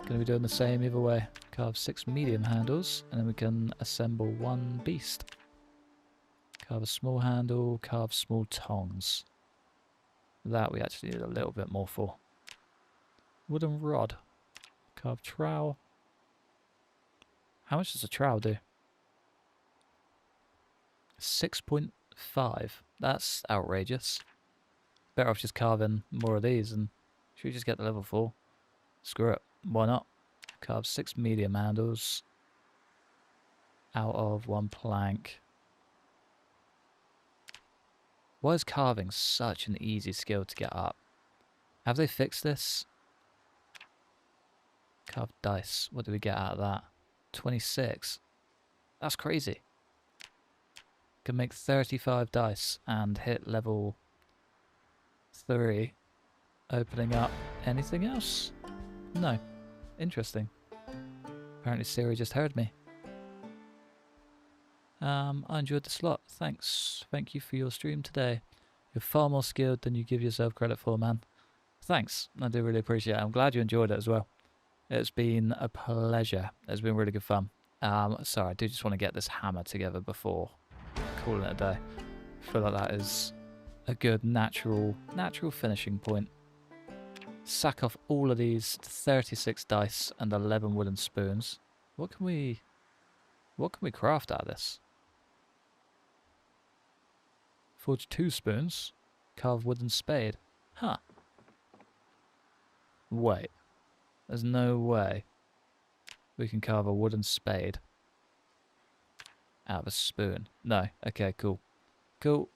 Going to be doing the same either way. Carve 6 medium handles and then we can assemble 1 beast. Carve a small handle, carve small tongs. That we actually need a little bit more for. Wooden rod. Carve trowel. How much does a trowel do? 6.5. That's outrageous. Better off just carving more of these and should we just get the level 4? Screw it. Why not? Carve 6 medium handles out of 1 plank. Why is carving such an easy skill to get up? Have they fixed this? Carved dice. What do we get out of that? 26. That's crazy. Can make 35 dice and hit level 3. Opening up anything else? No. Interesting. Apparently Siri just heard me. I enjoyed the slot. Thanks. Thank you for your stream today. You're far more skilled than you give yourself credit for, man. Thanks. I do really appreciate it. I'm glad you enjoyed it as well. It's been a pleasure. It's been really good fun. Sorry, I do just want to get this hammer together before calling it a day. I feel like that is a good natural finishing point. Sack off all of these 36 dice and 11 wooden spoons. What can we craft out of this? Forge 2 spoons. Carve wooden spade. Huh. Wait. There's no way we can carve a wooden spade out of a spoon. No. Okay, cool. Cool.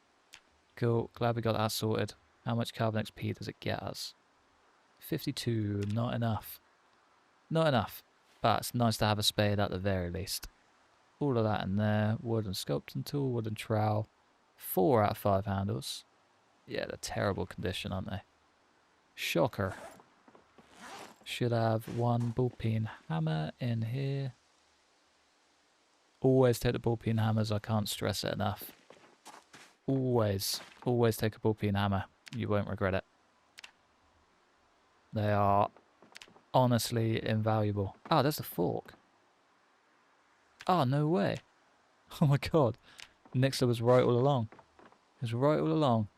Cool. Glad we got that sorted. How much carbon XP does it get us? 52. Not enough. Not enough. But it's nice to have a spade at the very least. All of that in there. Wooden sculpting tool, wooden trowel. 4 out of 5 handles. Yeah, they're terrible condition, aren't they? Shocker. Should have 1 ball peen hammer in here. Always take the ball peen hammers, I can't stress it enough. Always take a ball peen hammer. You won't regret it. They are honestly invaluable. Ah, there's the fork. Oh, no way. Oh my god. Nixler was right all along. He was right all along.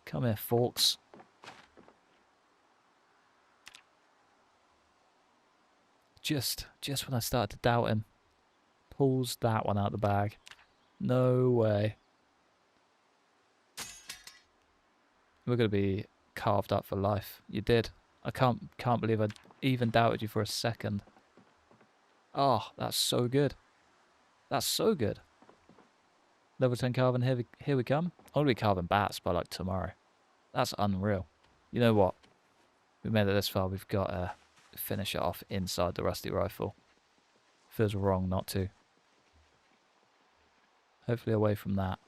Come here, forks. Just when I started to doubt him. pulls that one out the bag. No way. We're going to be carved up for life. You did. I can't believe I even doubted you for a second. Oh, that's so good. That's so good. Level 10 carving, here we come. I'll be carving bats by like tomorrow. That's unreal. You know what? We made it this far. We've got to finish it off inside the rusty rifle. Feels wrong not to. Hopefully away from that.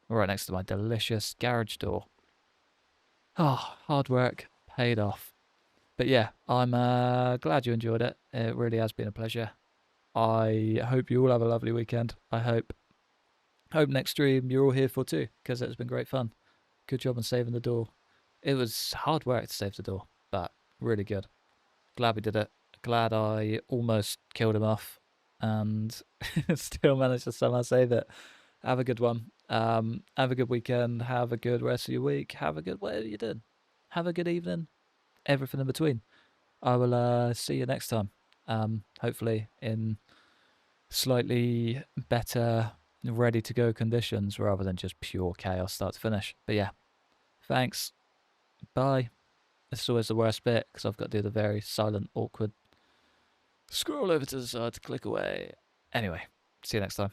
Right next to my delicious garage door. Oh, hard work paid off. But yeah, I'm glad you enjoyed it. It really has been a pleasure. I hope you all have a lovely weekend. I hope next stream you're all here for too, because it's been great fun. Good job on saving the door. It was hard work to save the door, but really good. Glad we did it. Glad I almost killed him off and still managed to somehow save it. Have a good one. Have a good weekend. Have a good rest of your week. Have a good whatever you did. Have a good evening. Everything in between. I will see you next time. Hopefully in slightly better, ready to go conditions rather than just pure chaos start to finish. But yeah, thanks. Bye. This is always the worst bit because I've got to do the very silent, awkward scroll over to the side to click away. Anyway, see you next time.